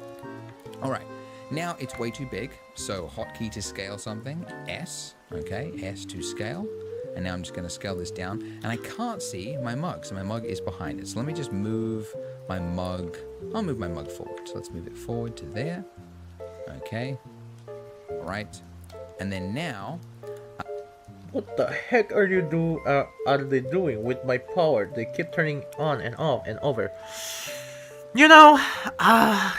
S2: all right. Now it's way too big. So hotkey to scale something, S. Okay, S to scale. And now I'm just going to scale this down. And I can't see my mug. So my mug is behind it. So let me just move my mug. I'll move my mug forward. So let's move it forward to there. Okay. All right. And then now,
S1: What the heck are they doing with my power? They keep turning on and off and over. You know,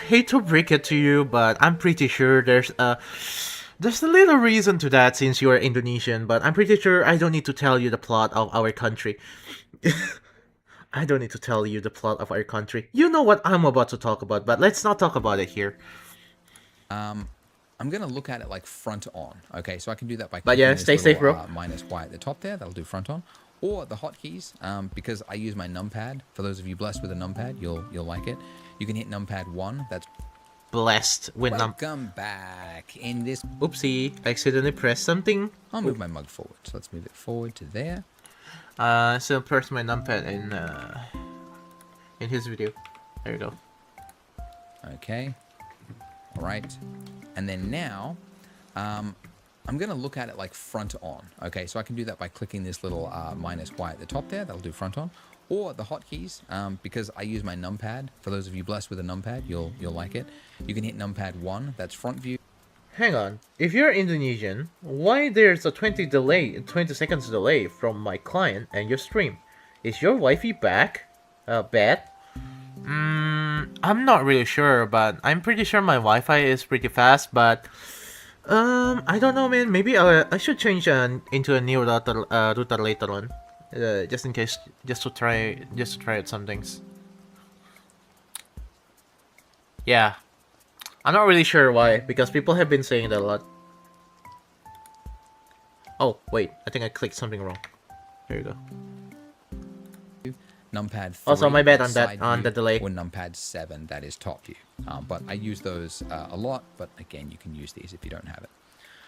S1: hate to break it to you, but I'm pretty sure there's a little reason to that since you are Indonesian, but I'm pretty sure I don't need to tell you the plot of our country. I don't need to tell you the plot of our country. You know what I'm about to talk about, but let's not talk about it here.
S2: I'm going to look at it like front on. Okay, so I can do that by
S1: But
S2: clicking
S1: yeah,
S2: this
S1: stay safe,
S2: little
S1: bro.
S2: minus Y at the top there. That'll do front on. Or the hotkeys, because I use my numpad. For those of you blessed with a numpad, you'll like it. You can hit numpad 1. That's
S1: Blessed with
S2: welcome back. In this,
S1: Oopsie, I accidentally pressed something.
S2: I'll move my mug forward. So let's move it forward to there.
S1: So press my numpad in his video. There you go.
S2: Okay. All right. And then now, I'm going to look at it like front on. Okay, so I can do that by clicking this little minus Y at the top there. That'll do front on. Or the hotkeys, because I use my numpad. For those of you blessed with a numpad, you'll like it. You can hit numpad 1. That's front view.
S1: Hang on. If you're Indonesian, why there's a 20 seconds delay from my client and your stream? Is your Wi-Fi bad? I'm not really sure, but I'm pretty sure my Wi-Fi is pretty fast, but I don't know, man. Maybe I should change into a new router later on, just in case, just to try out some things. Yeah, I'm not really sure why, because people have been saying that a lot. Oh wait, I think I clicked something wrong. There you go.
S2: Numpad 3,
S1: Also, my bad on
S2: side
S1: that, on
S2: view,
S1: the delay.
S2: or numpad 7, that is top view. But I use those a lot, but again, you can use these if you don't have it.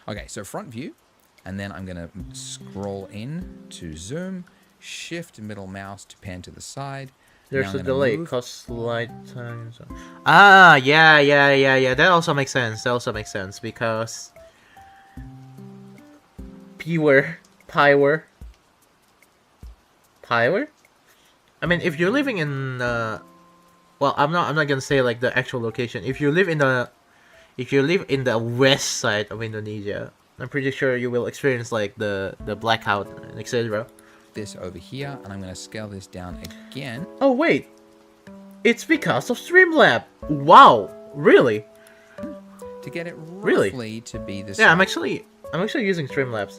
S2: Okay, so front view, and then I'm going to scroll in to zoom, shift middle mouse to pan to the side.
S1: There's
S2: Now
S1: a
S2: I'm gonna
S1: delay,
S2: move.
S1: cause slide times. Ah, yeah. That also makes sense. Because power. I mean, if you're living in well, I'm not gonna say like the actual location. If you live in the west side of Indonesia, I'm pretty sure you will experience like the blackout, etc.
S2: This over here, and I'm going to scale this down again.
S1: Oh wait, it's because of Streamlab. Wow, really?
S2: To get it
S1: Really?
S2: roughly to be the
S1: Yeah, I'm
S2: size
S1: actually using Streamlabs.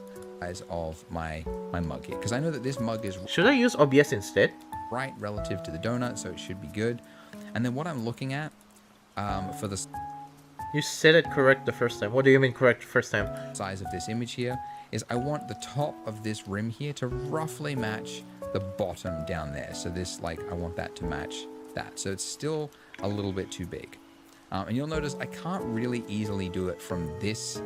S2: of my mug here, because I know that this mug is
S1: Should I use OBS instead?
S2: right relative to the donut, so it should be good. And then what I'm looking at for the
S1: You said it correct the first time. What do you mean correct the first time?
S2: size of this image here is I want the top of this rim here to roughly match the bottom down there. So this, like, I want that to match that. So it's still a little bit too big. And you'll notice I can't really easily do it from this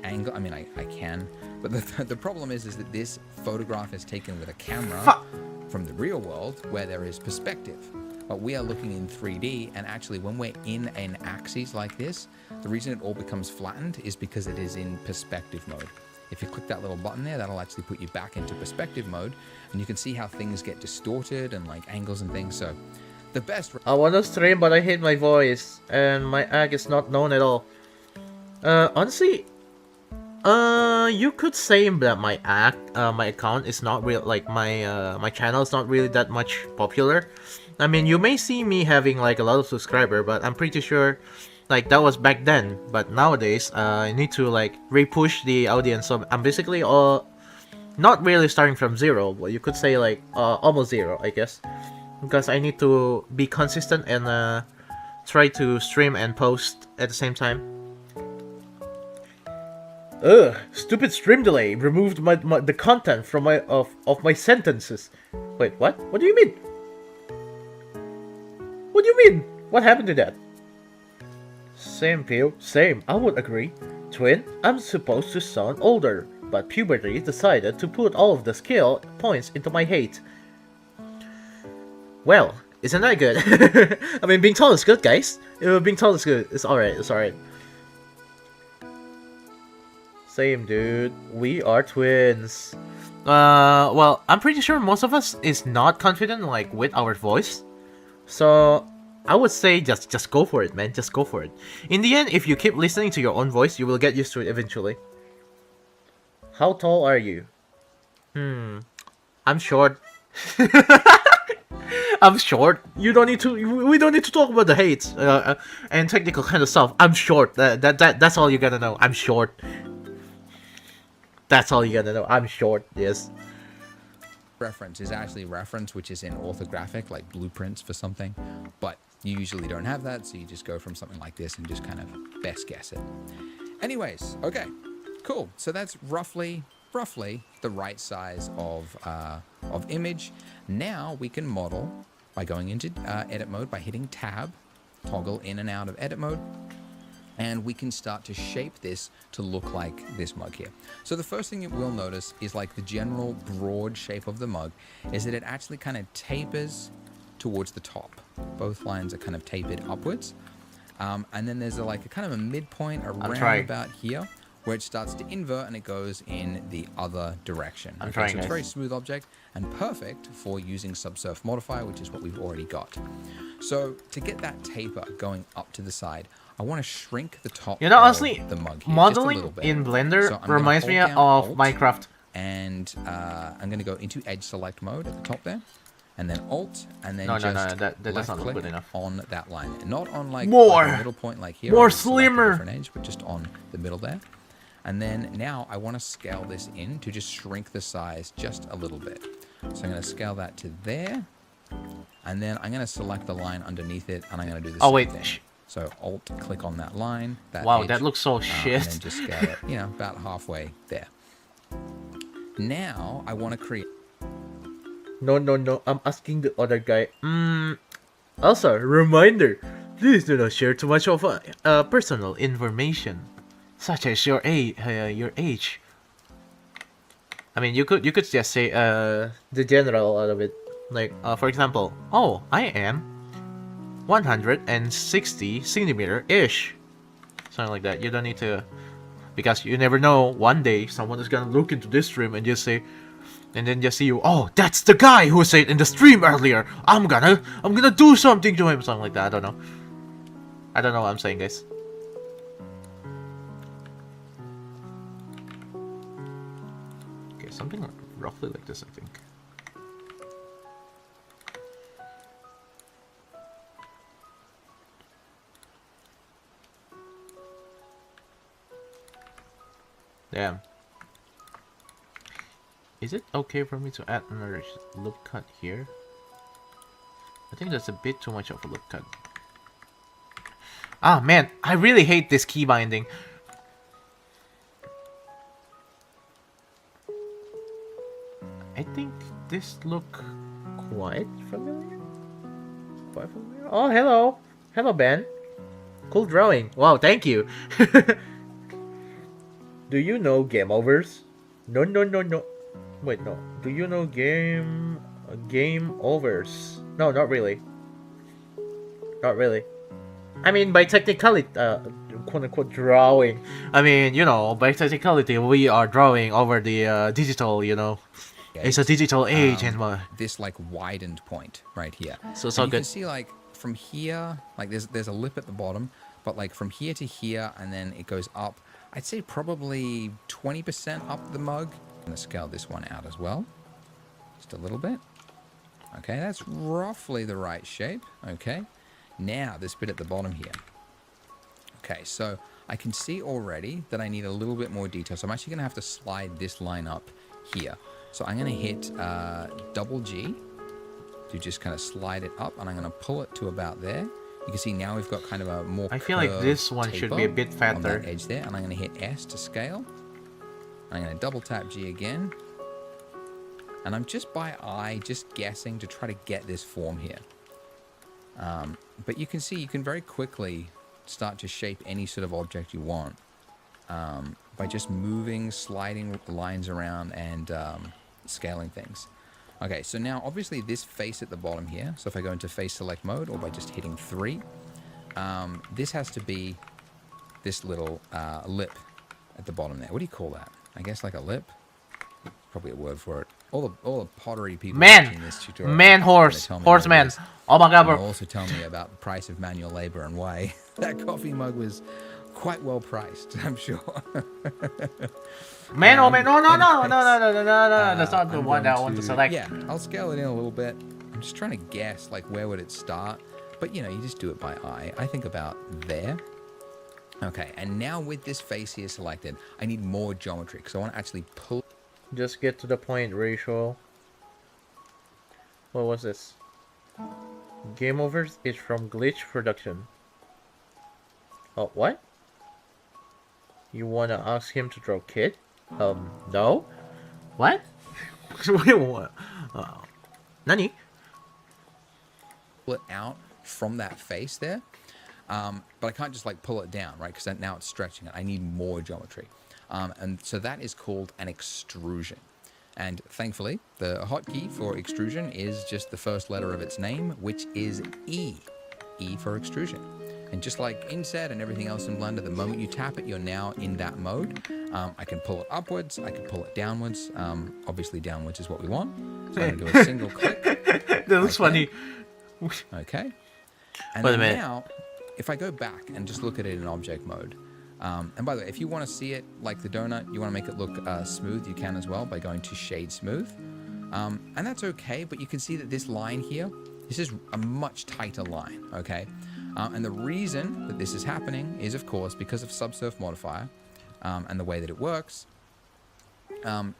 S2: angle. I mean, I can, but the problem is that this photograph is taken with a camera from the real world where there is perspective. But we are looking in 3D, and actually when we're in an axis like this, the reason it all becomes flattened is because it is in perspective mode. If you click that little button there, that'll actually put you back into perspective mode, and you can see how things get distorted and like angles and things. So the best...
S1: I want to stream, but I hate my voice, and my ag is not known at all. Honestly, you could say that my account is not real, like my channel is not really that much popular. I mean, you may see me having like a lot of subscribers, but I'm pretty sure like that was back then. But nowadays, I need to like repush the audience. So I'm basically not really starting from zero, but you could say like almost zero, I guess, because I need to be consistent and try to stream and post at the same time. Ugh, stupid stream delay removed the content from of my sentences. Wait, what? What do you mean? What do you mean? What happened to that? Same, Pio. Same. I would agree. Twin, I'm supposed to sound older, but puberty decided to put all of the skill points into my hate. Well, isn't that good? I mean, being tall is good, guys. Being tall is good. It's alright. It's alright. Same, dude. We are twins. Well, I'm pretty sure most of us is not confident like with our voice. So I would say just go for it, man. Just go for it. In the end, if you keep listening to your own voice, you will get used to it eventually. How tall are you? I'm short. I'm short. You don't need to. We don't need to talk about the hates and technical kind of stuff. I'm short. That's all you gotta know. I'm short. That's all you gotta know. I'm short. Yes.
S2: Reference is actually reference, which is in orthographic, like blueprints for something, but you usually don't have that, so you just go from something like this and just kind of best guess it. Anyways, okay, cool. So that's roughly the right size of image. Now we can model by going into edit mode by hitting tab, toggle in and out of edit mode, and we can start to shape this to look like this mug here. So the first thing you will notice is like the general broad shape of the mug is that it actually kind of tapers towards the top. Both lines are kind of tapered upwards. And then there's like a kind of a midpoint around about here where it starts to invert and it goes in the other direction.
S1: So
S2: it's a very smooth object and perfect for using subsurf modifier, which is what we've already got. So to get that taper going up to the side, I want to shrink the top
S1: honestly,
S2: of the mug here
S1: modeling
S2: just a little bit.
S1: in Blender
S2: So
S1: reminds me of
S2: Alt,
S1: Minecraft.
S2: And I'm going to go into edge select mode at the top there. And then Alt, and then
S1: No,
S2: that
S1: doesn't look good enough.
S2: On that line, not on like a middle point like here,
S1: more slimmer,
S2: different edge, but just on the middle there. And then now I want to scale this in to just shrink the size just a little bit. So I'm going to scale that to there, and then I'm going to select the line underneath it, and I'm going to do the same thing. So Alt, click on that line.
S1: Wow,
S2: edge,
S1: that looks so shit.
S2: And then just scale it, about halfway there. Now I want to create.
S1: No. I'm asking the other guy. Also, reminder: please do not share too much of personal information, such as your age. I mean, you could just say the general out of it, like for example, oh, I am 160 centimeter ish, something like that. You don't need to, because you never know. One day, someone is gonna look into this stream and just say. And then just see you, oh, that's the guy who said in the stream earlier, I'm gonna do something to him, something like that. I don't know what I'm saying, guys. Okay, something roughly like this, I think. Damn. Is it okay for me to add another loop cut here? I think that's a bit too much of a loop cut. Ah, man, I really hate this key binding. I think this look quite familiar. Oh, hello. Hello, Ben. Cool drawing. Wow, thank you. Do you know game overs? No. Wait, no. Do you know game overs? No, not really. Not really. I mean, by technicality, quote-unquote drawing. I mean, by technicality, we are drawing over the digital, It's a digital age and
S2: this like widened point right here.
S1: So
S2: you
S1: good.
S2: can see like from here, like there's a lip at the bottom, but like from here to here, and then it goes up. I'd say probably 20% up the mug. I'm going to scale this one out as well. Just a little bit. Okay, that's roughly the right shape. Okay. Now, this bit at the bottom here. Okay, so I can see already that I need a little bit more detail. So I'm actually going to have to slide this line up here. So I'm going to hit double G to just kind of slide it up, and I'm going to pull it to about there. You can see now we've got kind of a more
S1: I feel like this one should be a bit fatter.
S2: On that edge there, and I'm going to hit S to scale. I'm going to double tap G again. And I'm just by eye, just guessing to try to get this form here. But you can see you can very quickly start to shape any sort of object you want by just moving, sliding lines around, and scaling things. Okay, so now obviously this face at the bottom here, so if I go into face select mode or by just hitting 3, this has to be this little lip at the bottom there. What do you call that? I guess like a lip? Probably a word for it. All the pottery people watching this tutorial.
S1: Horseman. Oh my god, bro.
S2: Also tell me about the price of manual labor and why that coffee mug was quite well priced, I'm sure.
S1: No. That's not the one that I want to select.
S2: Yeah, I'll scale it in a little bit. I'm just trying to guess, like, where would it start? But, you know, you just do it by eye. I think about there. Okay, and now with this face here selected, I need more geometry because I want to actually pull.
S1: Just get to the point, Rachel. What was this? Game over is from Glitch Production. Oh, what? You wanna ask him to draw kid? No? What? Wait, what? Nani?
S2: Pull it out from that face there. But I can't just like pull it down, right? Because now it's stretching it. I need more geometry. And so that is called an extrusion. And thankfully, the hotkey for extrusion is just the first letter of its name, which is E. E for extrusion. And just like inset and everything else in Blender, the moment you tap it, you're now in that mode. I can pull it upwards, I can pull it downwards. Obviously downwards is what we want. So I'm gonna do a single click.
S1: That looks funny.
S2: Okay. And
S1: Wait a
S2: then
S1: minute.
S2: now, if I go back and just look at it in object mode, and by the way, if you want to see it like the donut, you want to make it look smooth, you can as well by going to Shade Smooth. And that's okay, but you can see that this line here, this is a much tighter line, okay? And the reason that this is happening is, of course, because of Subsurf Modifier and the way that it works.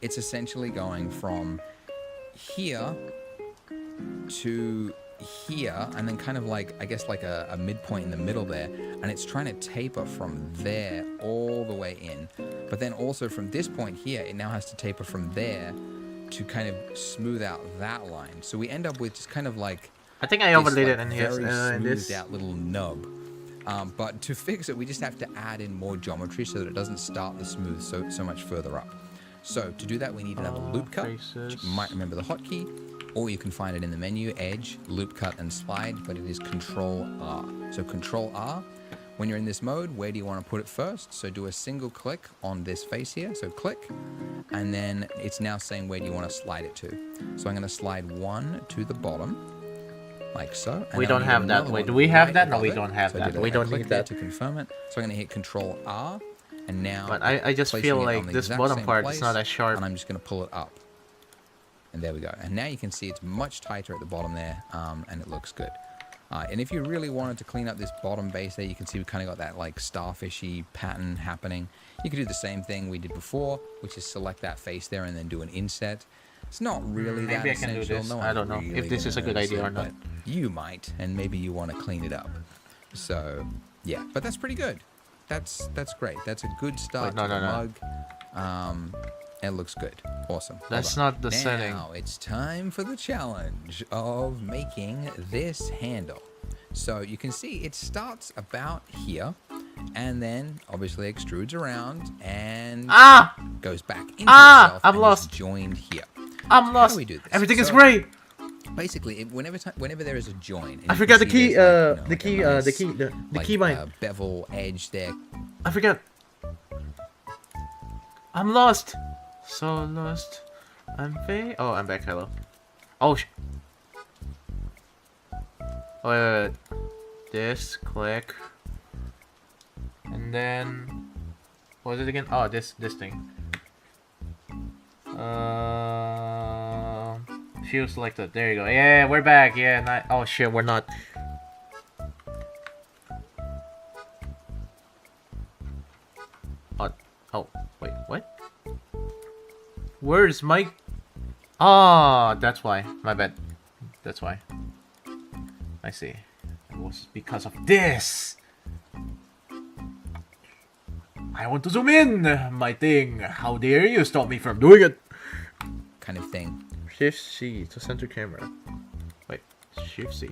S2: It's essentially going from here to here, and then kind of like, I guess, like a midpoint in the middle there, and it's trying to taper from there all the way in. But then also from this point here, it now has to taper from there to kind of smooth out that line. So we end up with just kind of like
S1: I think I
S2: this,
S1: overlaid
S2: like,
S1: it in here.
S2: very
S1: In
S2: smoothed
S1: this.
S2: out little nub. But to fix it, we just have to add in more geometry so that it doesn't start the smooth so much further up. So to do that, we need another loop cut, which you might remember the hotkey, or you can find it in the menu, Edge, Loop Cut, and Slide, but it is Control R. So Control R, when you're in this mode, where do you want to put it first? So do a single click on this face here, so click, and then it's now saying where do you want to slide it to. So I'm going to slide one to the bottom, like so. And
S1: We
S2: then
S1: don't
S2: I need
S1: have that.
S2: another
S1: Wait,
S2: one
S1: do we have
S2: right
S1: that? No,
S2: above
S1: we
S2: it.
S1: don't have
S2: So I
S1: that.
S2: did a
S1: We don't
S2: click
S1: need
S2: there
S1: that.
S2: to confirm it. So I'm going to hit Control R, and now.
S1: But I just
S2: placing
S1: feel
S2: it on
S1: like
S2: the
S1: this
S2: exact
S1: bottom
S2: same
S1: part
S2: place,
S1: is not as sharp.
S2: and I'm just going to pull it up. And there we go. And now you can see it's much tighter at the bottom there, and it looks good. And if you really wanted to clean up this bottom base there, you can see we kind of got that like starfishy pattern happening. You could do the same thing we did before, which is select that face there and then do an inset. It's not really that
S1: Maybe I can do
S2: essential.
S1: this.
S2: No
S1: I don't know
S2: one's
S1: if
S2: really
S1: this is a
S2: gonna
S1: good idea
S2: notice
S1: or
S2: it,
S1: not.
S2: but you might, and maybe you want to clean it up. So yeah, but that's pretty good. That's great. That's a good start
S1: Wait, no,
S2: to the
S1: no.
S2: mug. It looks good. Awesome. Hold
S1: That's
S2: on.
S1: not the
S2: now
S1: setting.
S2: Now it's time for the challenge of making this handle. So you can see it starts about here, and then obviously extrudes around and goes back into itself
S1: I'm
S2: and
S1: lost.
S2: is joined here.
S1: I'm
S2: How
S1: lost.
S2: do we do this?
S1: Everything is
S2: So,
S1: great.
S2: Basically, whenever there is a join, and
S1: I
S2: you
S1: forgot
S2: can
S1: the
S2: see
S1: key.
S2: there's, like,
S1: The
S2: a
S1: key.
S2: nice,
S1: The
S2: like,
S1: key bind.
S2: bevel edge there.
S1: I forgot. I'm lost. So lost. Oh, I'm back. Hello. Oh. Wait. This click. And then. What was it again? Oh, this thing. Few selected. There you go. Yeah, we're back. Yeah. Oh shit, we're not. Oh, wait, what? Where's my... Ah, that's why. My bad. That's why. I see. It was because of this! I want to zoom in! My thing! How dare you stop me from doing it!
S2: Kind of thing.
S1: Shift C to center camera. Wait, Shift C.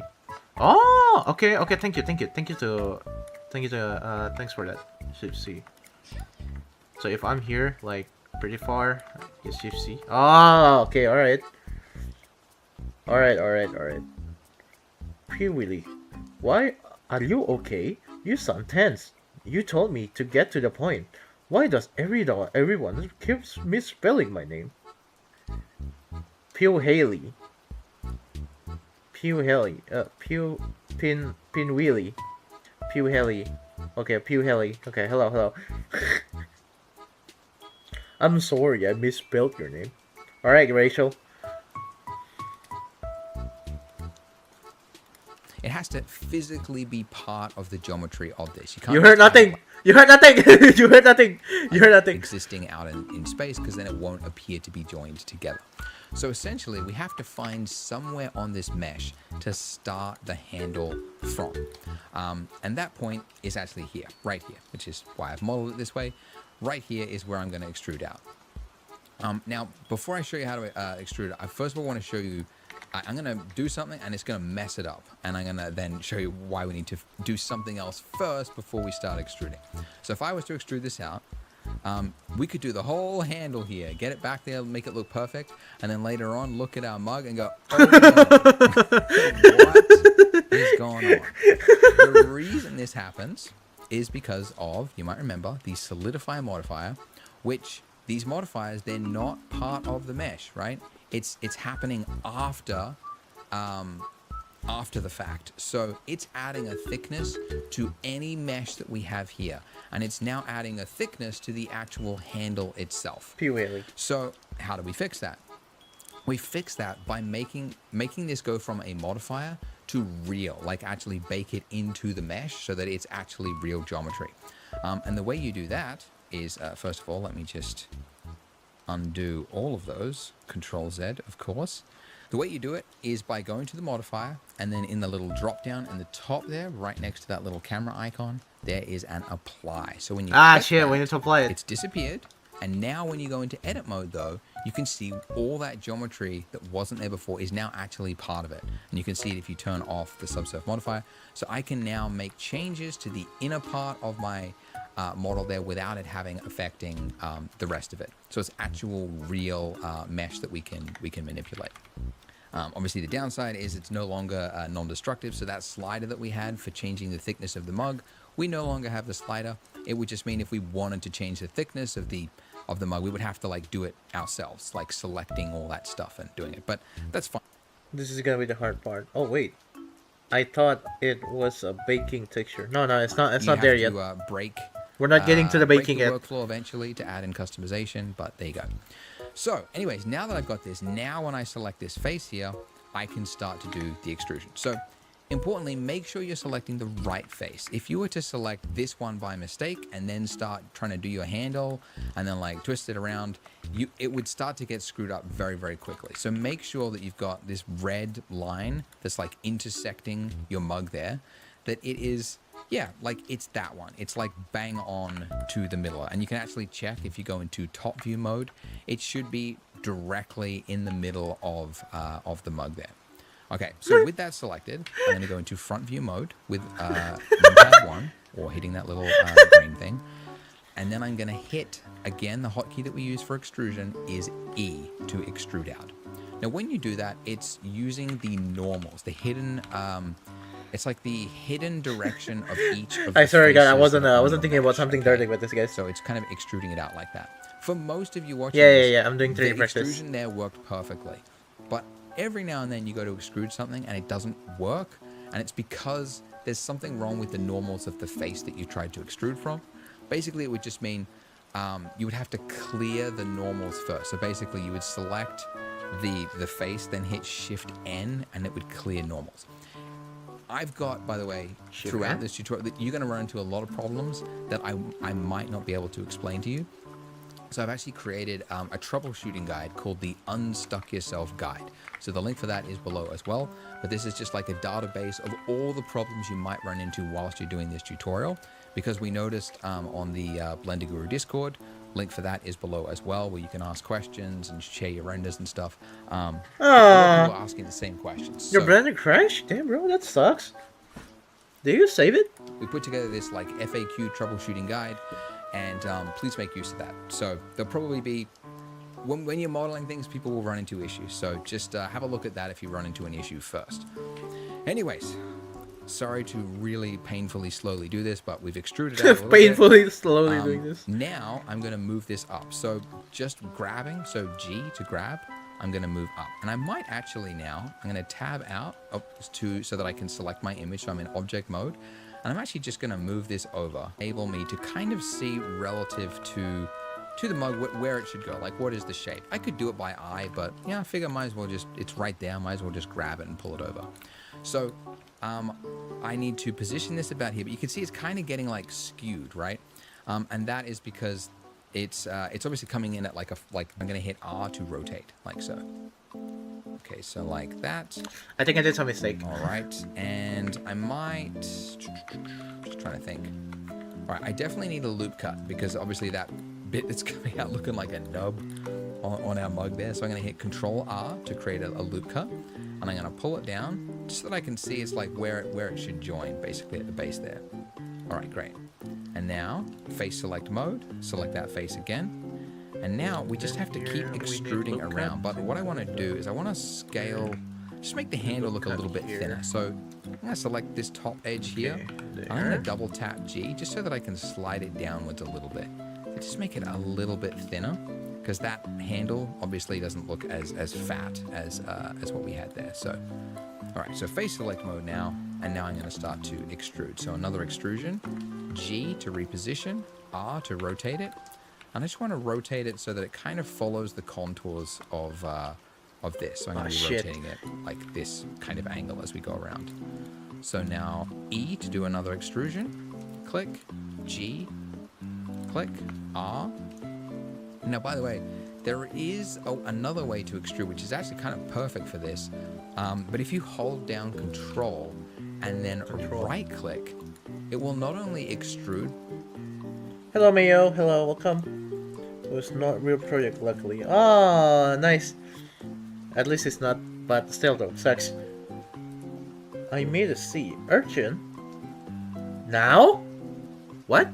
S1: Oh, okay, thank you. Thanks for that. Shift C. So if I'm here, like, pretty far, it's Shift C. Oh, okay, alright. Alright. Willy, why are you okay? You sound tense. You told me to get to the point. Why does everyone keeps misspelling my name? Pew Haley. Pew Haley. Pin Willy. Pew Haley. Okay, Pew Haley. Okay, hello. I'm sorry, I misspelled your name. Alright, Rachel.
S2: to physically be part of the geometry of this.
S1: You heard nothing. You heard nothing. You heard nothing. You heard nothing.
S2: Existing out in space, because then it won't appear to be joined together. So essentially, we have to find somewhere on this mesh to start the handle from. And that point is actually here, right here, which is why I've modeled it this way. Right here is where I'm going to extrude out. Now, before I show you how to extrude it, I first of all want to show you, I'm going to do something and it's going to mess it up. And I'm going to then show you why we need to do something else first before we start extruding. So if I was to extrude this out, we could do the whole handle here, get it back there, make it look perfect, and then later on look at our mug and go, oh no, what is going on? The reason this happens is because of, you might remember, the solidify modifier, which these modifiers, they're not part of the mesh, right? It's happening after the fact. So it's adding a thickness to any mesh that we have here. And it's now adding a thickness to the actual handle itself.
S1: Really.
S2: So how do we fix that? We fix that by making this go from a modifier to real, like actually bake it into the mesh so that it's actually real geometry. And the way you do that is, first of all, let me just undo all of those. Control Z, of course. The way you do it is by going to the modifier, and then in the little drop down in the top there, right next to that little camera icon, there is an apply. So when you
S1: we need to apply it.
S2: It's disappeared. And now when you go into edit mode though, you can see all that geometry that wasn't there before is now actually part of it. And you can see it if you turn off the subsurf modifier. So I can now make changes to the inner part of my model there without it affecting the rest of it. So it's actual real mesh that we can manipulate. Obviously the downside is it's no longer non-destructive. So that slider that we had for changing the thickness of the mug, we no longer have the slider. It would just mean if we wanted to change the thickness of the mug, we would have to like do it ourselves, like selecting all that stuff and doing it. But that's fine.
S1: This is gonna be the hard part. Oh wait, I thought it was a baking texture. No, it's not. It's not there yet. We're not getting to the baking yet.
S2: Workflow eventually to add in customization, but there you go. So anyways, now that I've got this, now when I select this face here, I can start to do the extrusion. So importantly, make sure you're selecting the right face. If you were to select this one by mistake and then start trying to do your handle and then like twist it around, it would start to get screwed up very, very quickly. So make sure that you've got this red line that's like intersecting your mug there, that it is, yeah, like it's that one. It's like bang on to the middle. And you can actually check if you go into top view mode, it should be directly in the middle of the mug there. Okay, so with that selected, I'm going to go into front view mode with tab 1, or hitting that little green thing. And then I'm going to hit, again, the hotkey that we use for extrusion is E to extrude out. Now, when you do that, it's using the normals, the hidden, it's like the hidden direction of each of the
S1: I swear to God, I
S2: faces
S1: wasn't thinking about something dirty with this, guys.
S2: So it's kind of extruding it out like that. For most of you watching
S1: yeah, I'm doing 3D
S2: the
S1: practice.
S2: extrusion there worked perfectly. But every now and then you go to extrude something and it doesn't work, and it's because there's something wrong with the normals of the face that you tried to extrude from. Basically, it would just mean you would have to clear the normals first. So basically, you would select the face, then hit Shift N, and it would clear normals. I've got, by the way, throughout this tutorial, that you're going to run into a lot of problems that I might not be able to explain to you. So I've actually created a troubleshooting guide called the Unstuck Yourself Guide. So the link for that is below as well. But this is just like a database of all the problems you might run into whilst you're doing this tutorial. Because we noticed on the Blender Guru Discord, link for that is below as well, where you can ask questions and share your renders and stuff. A lot of people are asking the same questions.
S1: Your Blender crashed? Damn, bro, that sucks. Did you save it?
S2: We put together this like FAQ troubleshooting guide. And please make use of that. So there'll probably be, when you're modeling things, people will run into issues. So just have a look at that if you run into an issue first. Anyways, sorry to really painfully slowly do this, but we've extruded out a little
S1: painfully slowly doing this.
S2: Now I'm going to move this up. So just grabbing, so G to grab, I'm going to move up. And I might actually now, I'm going to tab out so that I can select my image. So I'm in object mode. And I'm actually just going to move this over, enable me to kind of see relative to to the mug where it should go, like what is the shape. I could do it by eye, but yeah, I figure might as well just, it's right there, might as well just grab it and pull it over. So I need to position this about here, but you can see it's kind of getting like skewed, right? And that is because it's obviously coming in at like I'm gonna hit R to rotate, like so. Okay, so like that.
S1: I think I did some mistake.
S2: All right, and I might, just trying to think. All right, I definitely need a loop cut because obviously that bit that's coming out looking like a nub on our mug there. So I'm gonna hit Control R to create a loop cut, and I'm gonna pull it down just so that I can see it's like where it should join, basically at the base there. All right, great. And now face select mode, select that face again. And now we just have to keep extruding around. But what I want to do is I want to scale, just make the handle look a little bit thinner. So I'm going to select this top edge here. I'm going to double tap G just so that I can slide it downwards a little bit. So just make it a little bit thinner because that handle obviously doesn't look as fat as what we had there. So, all right, so face select mode now. And now I'm going to start to extrude. So another extrusion, G to reposition, R to rotate it. And I just want to rotate it so that it kind of follows the contours of this. So I'm going to be rotating it like this kind of angle as we go around. So now E to do another extrusion, click, G, click, R. Now, by the way, there is another way to extrude, which is actually kind of perfect for this. But if you hold down Control and then right click, it will not only extrude.
S1: Hello, Mayo. Hello, welcome. It was not real project, luckily. Oh, nice. At least it's not, but still though, sucks. I made a sea urchin. Now? What?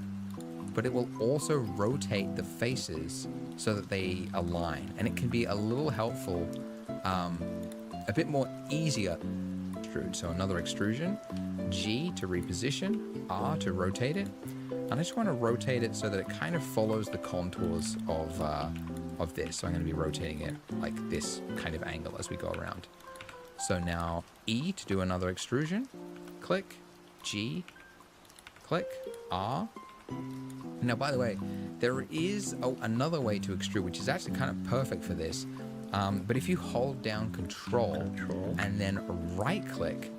S2: But it will also rotate the faces so that they align, and it can be a little helpful, a bit more easier. So another extrusion, G to reposition, R to rotate it. And I just want to rotate it so that it kind of follows the contours of this. So I'm going to be rotating it like this kind of angle as we go around. So now E to do another extrusion, click, G, click, R. Now, by the way, there is another way to extrude, which is actually kind of perfect for this. But if you hold down Control and then right click,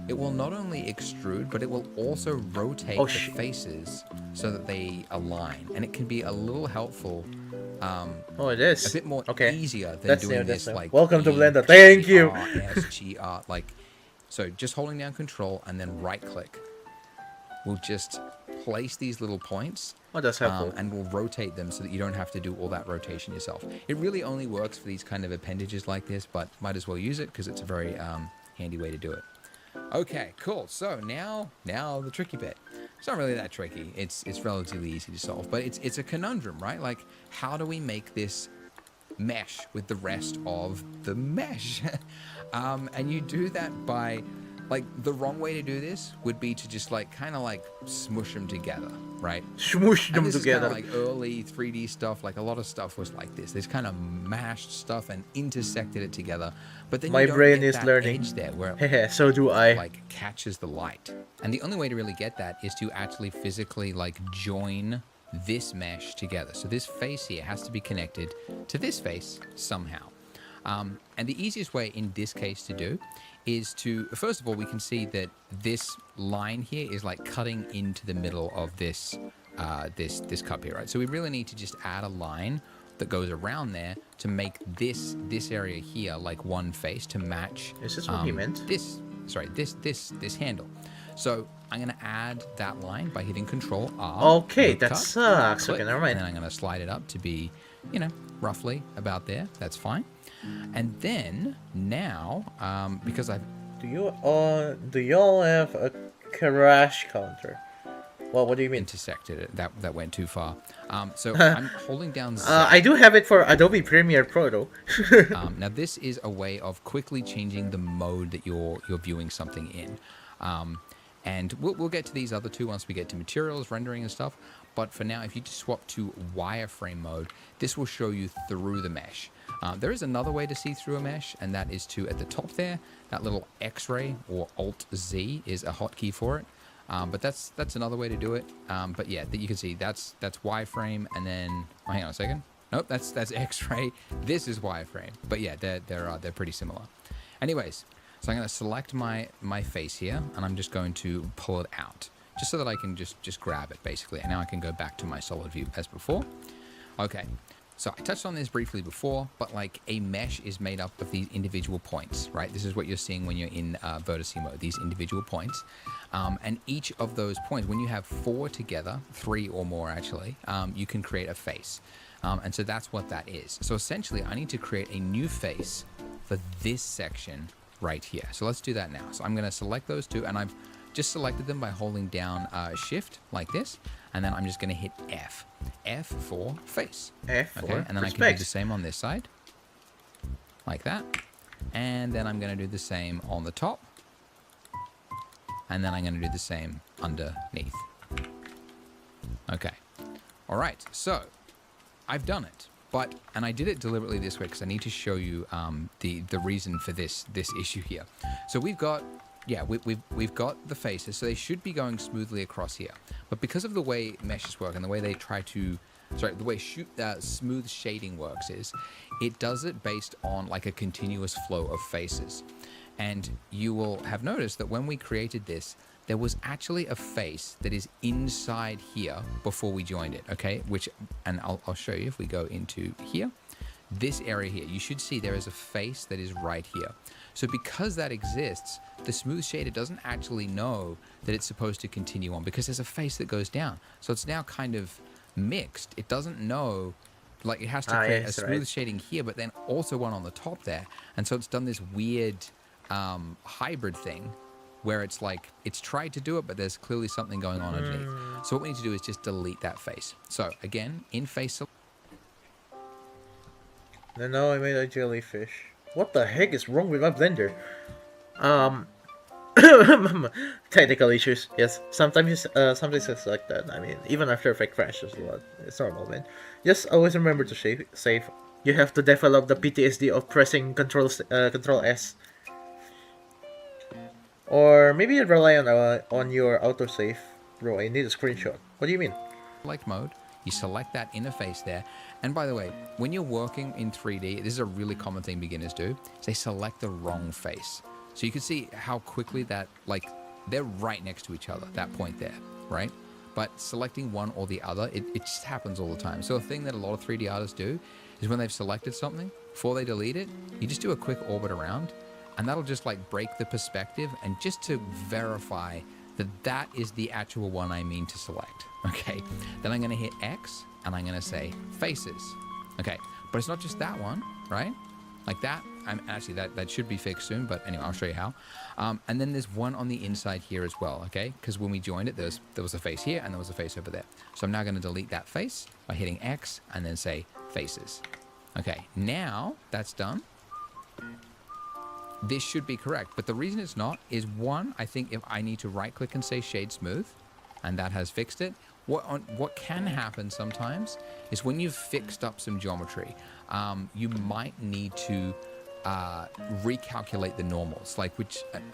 S2: it will not only extrude, but it will also rotate the faces so that they align. And it can be a little helpful.
S1: It is.
S2: A bit more easier than
S1: that's
S2: doing
S1: new,
S2: this
S1: new.
S2: like.
S1: Welcome to Blender. Thank you.
S2: SGR, like, so just holding down Control and then right click will just place these little points.
S1: Oh, that's helpful.
S2: And we'll rotate them so that you don't have to do all that rotation yourself. It really only works for these kind of appendages like this, but might as well use it because it's a very handy way to do it. Okay, cool. So now the tricky bit. It's not really that tricky. It's relatively easy to solve, but it's a conundrum, right? Like, how do we make this mesh with the rest of the mesh? And you do that by, like, the wrong way to do this would be to just like kind of like smush them together, right?
S1: Smoosh them
S2: this
S1: together.
S2: Is like early 3D stuff. Like a lot of stuff was like this. This kind of mashed stuff and intersected it together. But then
S1: my
S2: you don't
S1: brain
S2: get
S1: is
S2: that
S1: learning.
S2: edge there where
S1: So do I.
S2: like catches the light. And the only way to really get that is to actually physically like join this mesh together. So this face here has to be connected to this face somehow. And the easiest way in this case to do is to, first of all, we can see that this line here is like cutting into the middle of this this cup here, right? So we really need to just add a line that goes around there to make this area here like one face to match.
S1: Is this what he meant?
S2: This handle. So I'm gonna add that line by hitting Control R.
S1: Okay, that sucks.
S2: Click,
S1: Okay, never mind.
S2: And then I'm gonna slide it up to be, you know, roughly about there. That's fine. And then now, because I've
S1: Do you all have a crash counter? Well, what do you mean?
S2: intersected it, that went too far. So I'm holding down Z.
S1: I do have it for Adobe Premiere Pro though.
S2: Now this is a way of quickly changing the mode that you're viewing something in. And we'll get to these other two once we get to materials, rendering and stuff. But for now, if you just swap to wireframe mode, this will show you through the mesh. There is another way to see through a mesh, and that is to, at the top there, that little X-ray or Alt-Z is a hotkey for it. But that's another way to do it. But yeah, you can see that's wireframe, and then hang on a second. Nope, that's X-ray. This is wireframe. But yeah, they're pretty similar. Anyways, so I'm going to select my face here, and I'm just going to pull it out, just so that I can just grab it basically. And now I can go back to my solid view as before. Okay. So I touched on this briefly before, but like a mesh is made up of these individual points, right? This is what you're seeing when you're in verticing mode, these individual points. And each of those points, when you have 4 together, 3 or more actually, you can create a face. And so that's what that is. So essentially I need to create a new face for this section right here. So let's do that now. So I'm going to select those two, and I've just selected them by holding down shift like this. And then I'm just going to hit F. F for face.
S1: F for
S2: okay, and then I can do the same on this side. Like that. And then I'm going to do the same on the top. And then I'm going to do the same underneath. Okay. All right. So I've done it. And I did it deliberately this way because I need to show you the reason for this issue here. So we've got the faces, so they should be going smoothly across here. But because of the way meshes work and the way they try to, the way smooth shading works is, it does it based on like a continuous flow of faces. And you will have noticed that when we created this, there was actually a face that is inside here before we joined it, okay? And I'll show you if we go into here. This area here, you should see there is a face that is right here. So because that exists, the smooth shader doesn't actually know that it's supposed to continue on because there's a face that goes down. So it's now kind of mixed. It doesn't know, like it has to create a smooth shading here, but then also one on the top there. And so it's done this weird hybrid thing where it's like, it's tried to do it, but there's clearly something going on underneath. So what we need to do is just delete that face. So again, in face.
S1: And now I made a jellyfish. What the heck is wrong with my blender? Technical issues. Yes, sometimes it's like that. I mean, even After Effects crashes a lot. It's normal, man. Just always remember to save. You have to develop the PTSD of pressing Control S. Or maybe you rely on your autosave. Bro, I need a screenshot. What do you mean?
S2: Select mode. You select that interface there. And by the way, when you're working in 3D, this is a really common thing beginners do, is they select the wrong face. So you can see how quickly that, like, they're right next to each other, that point there, right? But selecting one or the other, it just happens all the time. So a thing that a lot of 3D artists do is when they've selected something, before they delete it, you just do a quick orbit around, and that'll just like break the perspective, and just to verify that that is the actual one I mean to select. Okay, then I'm going to hit X and I'm going to say faces. Okay, but it's not just that one, right? Like that. Actually, that should be fixed soon, but anyway, I'll show you how. And then there's one on the inside here as well, okay? Because when we joined it, there was a face here and there was a face over there. So I'm now going to delete that face by hitting X and then say faces. Okay, now that's done. This should be correct, but the reason it's not is, one, I think if I need to right click and say shade smooth, and that has fixed it. What can happen sometimes is when you've fixed up some geometry, you might need to recalculate the normals,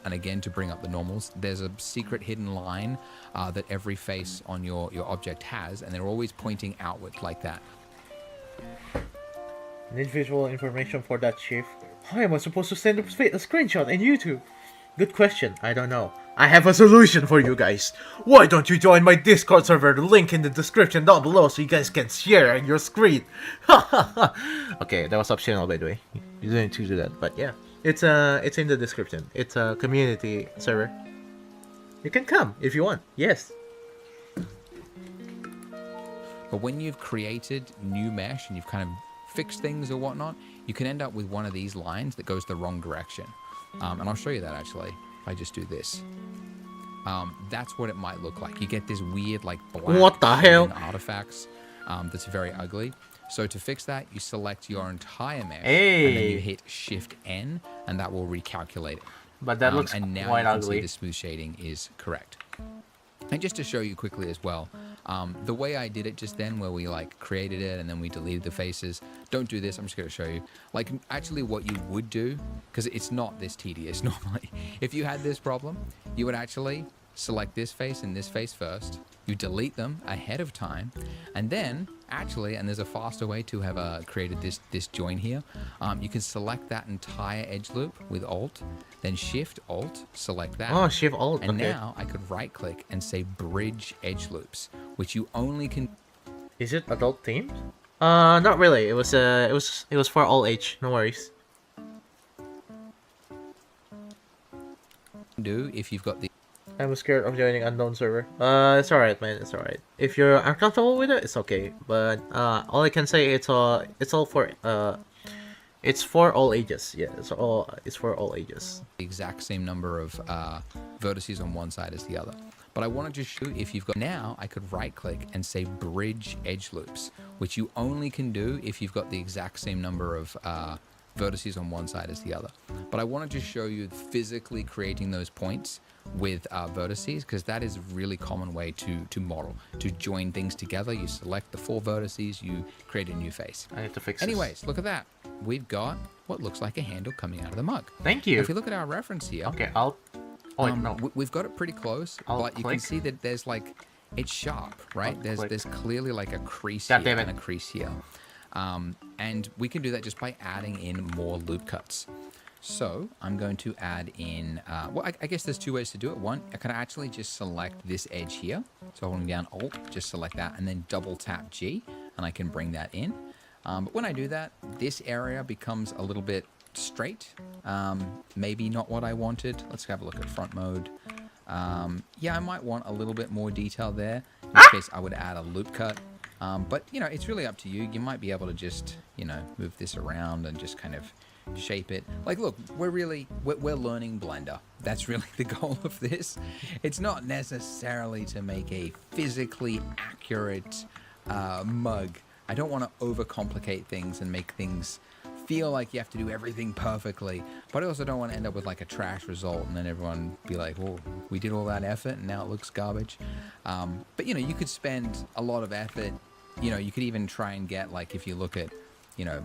S2: and again, to bring up the normals, there's a secret hidden line that every face on your object has, and they're always pointing outward like that.
S1: Need visual information for that, Chief. How am I supposed to send a screenshot in YouTube? Good question, I don't know. I have a solution for you guys. Why don't you join my Discord server? The link in the description down below so you guys can share on your screen. Okay, that was optional by the way. You didn't need to do that, but yeah. It's in the description. It's a community server. You can come if you want, yes.
S2: But when you've created new mesh and you've kind of fixed things or whatnot, you can end up with one of these lines that goes the wrong direction. And I'll show you that actually. If I just do this, that's what it might look like. You get this weird like black
S1: what the hell
S2: artifacts that's very ugly. So to fix that, you select your entire mesh,
S1: hey.
S2: And then you hit Shift N, and that will recalculate it.
S1: But that looks
S2: and now
S1: quite
S2: you can
S1: ugly.
S2: see the smooth shading is correct. And just to show you quickly as well, the way I did it just then, where we like created it and then we deleted the faces, don't do this. I'm just going to show you like actually what you would do, because it's not this tedious normally. If you had this problem, you would actually select this face and this face first. You delete them ahead of time, and then actually, and there's a faster way to have created this join here. You can select that entire edge loop with Alt, then Shift Alt, select that.
S1: Oh, Shift Alt.
S2: And
S1: okay.
S2: now I could right click and say Bridge Edge Loops, which you only can
S1: Is it adult themed? Not really. It was for all age. No worries.
S2: do if you've got the
S1: I'm scared of joining unknown server. It's alright, man. It's alright. If you're uncomfortable with it, it's okay. But all I can say it's all for it's for all ages. Yeah, it's for all ages.
S2: exact same number of vertices on one side as the other. But I wanted to show you if you've got, now I could right click and say Bridge Edge Loops, which you only can do if you've got the exact same number of vertices on one side as the other. But I wanted to show you physically creating those points with vertices, because that is a really common way to model, to join things together. You select the 4 vertices, you create a new face.
S1: I need to fix
S2: Anyways, look at that. We've got what looks like a handle coming out of the mug.
S1: Thank you.
S2: If you look at our reference here,
S1: Okay, I'll... Oh, wait, no.
S2: we've got it pretty close,
S1: I'll
S2: but you can
S1: click.
S2: see that there's like, it's sharp, right?
S1: I'll
S2: There's
S1: click.
S2: there's clearly like a crease
S1: God
S2: here
S1: damn
S2: and
S1: it.
S2: a crease here. And we can do that just by adding in more loop cuts. So I'm going to add in, well, I guess there's 2 ways to do it. One, I can actually just select this edge here. So holding down Alt, just select that and then double tap G and I can bring that in. But when I do that, this area becomes a little bit straight. Maybe not what I wanted. Let's have a look at front mode. Yeah, I might want a little bit more detail there. In this case, I would add a loop cut. But, you know, it's really up to you. You might be able to just, you know, move this around and just kind of shape it. Like, look, we're learning Blender. That's really the goal of this. It's not necessarily to make a physically accurate mug. I don't want to overcomplicate things and make things feel like you have to do everything perfectly, but I also don't want to end up with like a trash result and then everyone be like, well, we did all that effort and now it looks garbage. But you know, you could spend a lot of effort. You know, you could even try and get, like, if you look at, you know,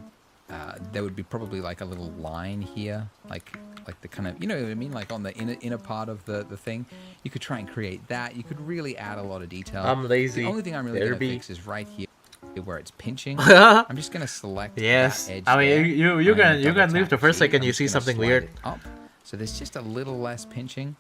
S2: there would be probably like a little line here, like the kind of, you know what I mean, like on the inner part of the thing. You could try and create that. You could really add a lot of detail.
S1: I'm lazy.
S2: The only thing I'm really
S1: There
S2: going to
S1: be.
S2: fix is right here where it's pinching. I'm just going to select
S1: Yes.
S2: that edge
S1: I mean,
S2: there,
S1: you
S2: and
S1: can
S2: double
S1: leave the
S2: tap
S1: first
S2: G.
S1: second
S2: I'm
S1: you
S2: just
S1: see
S2: gonna
S1: something
S2: slide
S1: weird.
S2: it up. So there's just a little less pinching.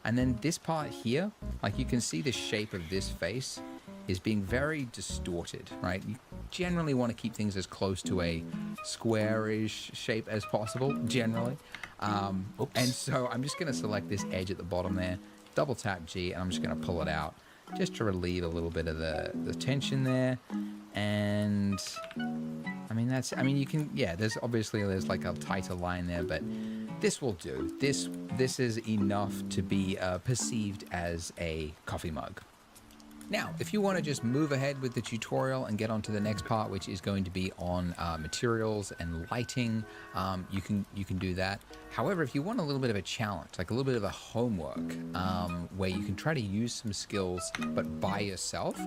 S2: And then this part here, like you can see the shape of this face is being very distorted, right? You generally want to keep things as close to a squarish shape as possible, generally. And so I'm just going to select this edge at the bottom there, double tap G, and I'm just going to pull it out just to relieve a little bit of the tension there. And I mean, you can, yeah, there's like a tighter line there, but this will do. This is enough to be perceived as a coffee mug. Now, if you want to just move ahead with the tutorial and get on to the next part, which is going to be on materials and lighting, you can do that. However, if you want a little bit of a challenge, like a little bit of a homework, where you can try to use some skills, but by yourself,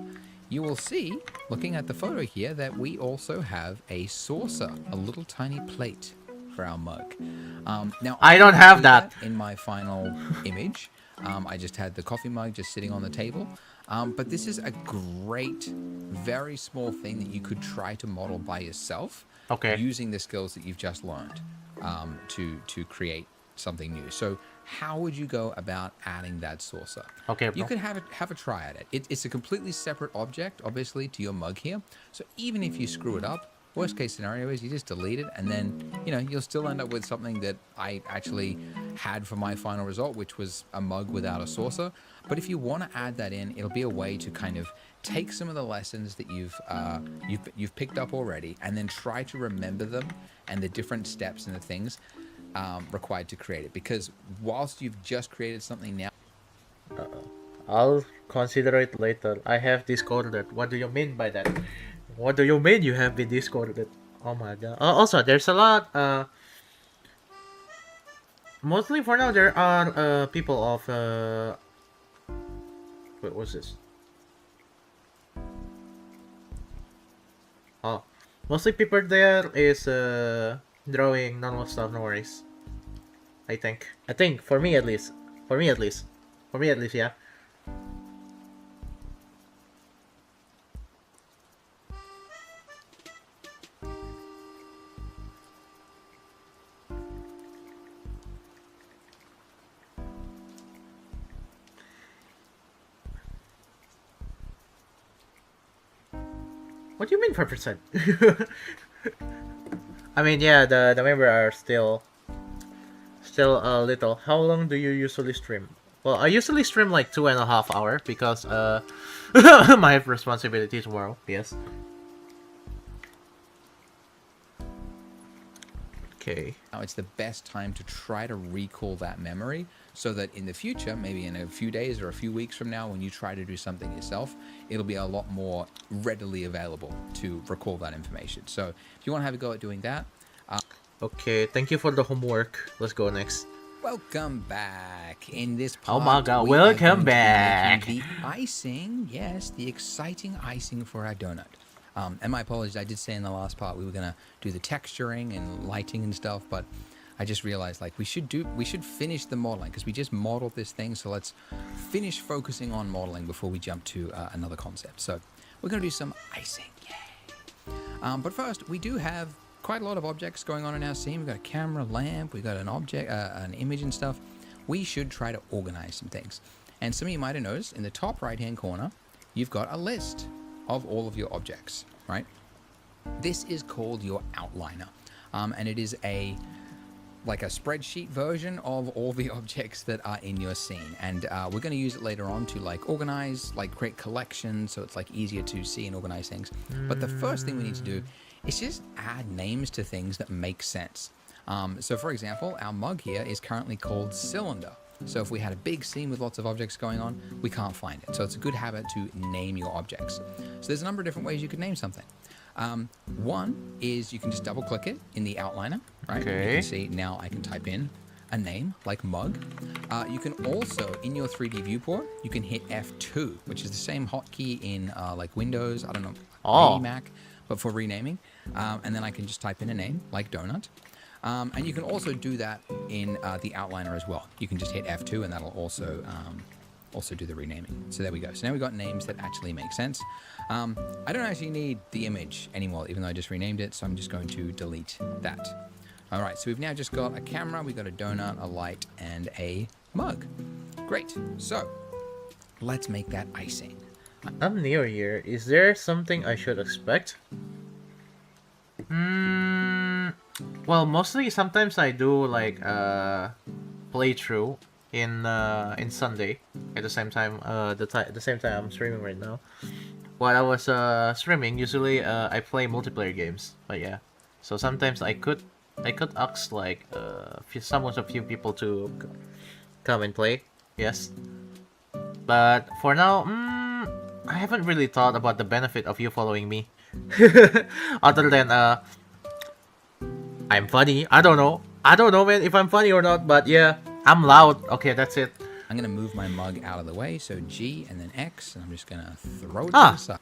S2: you will see, looking at the photo here, that we also have a saucer, a little tiny plate for our mug. Now,
S1: I don't
S2: didn't
S1: have
S2: do
S1: that.
S2: in my final image. I just had the coffee mug just sitting on the table. But this is a great, very small thing that you could try to model by yourself,
S1: Okay.
S2: using the skills that you've just learned to create something new. So how would you go about adding that saucer?
S1: Okay, bro.
S2: You could have a try at it. It's a completely separate object, obviously, to your mug here. So even if you screw it up, worst case scenario is you just delete it, and then, you know, you'll still end up with something that I actually had for my final result, which was a mug without a saucer. But if you want to add that in, it'll be a way to kind of take some of the lessons that you've picked up already, and then try to remember them and the different steps and the things required to create it. Because whilst you've just created something now,
S1: I'll consider it later. I have discorded. What do you mean by that? What do you mean you have been discorded? Oh my god. Also, there's a lot. Mostly for now, there are people of. Wait, what's this? Oh, mostly people there is drawing normal stuff. No worries. I think for me at least. Yeah. What do you mean 5%? I mean, yeah, the members are still a little. How long do you usually stream? Well, I usually stream like 2.5 hours because my responsibility tomorrow. Yes. Okay.
S2: Now it's the best time to try to recall that memory so that in the future, maybe in a few days or a few weeks from now, when you try to do something yourself, it'll be a lot more readily available to recall that information. So if you want to have a go at doing that,
S1: Okay, thank you for the homework. Let's go next.
S2: welcome back. In this
S1: Oh
S2: part,
S1: my god,
S2: we are
S1: welcome
S2: going to be
S1: back.
S2: making the icing, yes, the exciting icing for our donut. And my apologies, I did say in the last part we were gonna do the texturing and lighting and stuff, but I just realized like we should finish the modeling because we just modeled this thing. So let's finish focusing on modeling before we jump to another concept. So we're gonna do some icing, yay! But first, we do have quite a lot of objects going on in our scene. We've got a camera, lamp, we've got an object, an image and stuff. We should try to organize some things. And some of you might have noticed in the top right-hand corner, you've got a list of all of your objects, right? This is called your outliner. And it is like a spreadsheet version of all the objects that are in your scene. And we're gonna use it later on to like organize, like create collections, so it's like easier to see and organize things. But the first thing we need to do is just add names to things that make sense. So for example, our mug here is currently called Cylinder. So if we had a big scene with lots of objects going on, we can't find it. So it's a good habit to name your objects. So there's a number of different ways you could name something. One is you can just double click it in the outliner, right?
S1: Okay.
S2: You can see now I can type in a name like mug. You can also, in your 3D viewport, you can hit F2, which is the same hotkey in like Windows, I don't know, maybe Mac, but for renaming. And then I can just type in a name like donut. And you can also do that in the outliner as well. You can just hit F2 and that'll also do the renaming. So there we go. So now we've got names that actually make sense. I don't actually need the image anymore, even though I just renamed it. So I'm just going to delete that. All right, so we've now just got a camera, we've got a donut, a light, and a mug. Great. So let's make that icing.
S1: I'm new here. Is there something I should expect? Well, mostly sometimes I do like playthrough in Sunday at the same time the same time I'm streaming right now. While I was streaming, usually I play multiplayer games. But yeah, so sometimes I could ask like a few people to come and play. Yes, but for now, I haven't really thought about the benefit of you following me. Other than I'm funny. I don't know, man, if I'm funny or not, but yeah, I'm loud. Okay, that's it.
S2: I'm gonna move my mug out of the way, so G and then X, and I'm just gonna throw it to the side.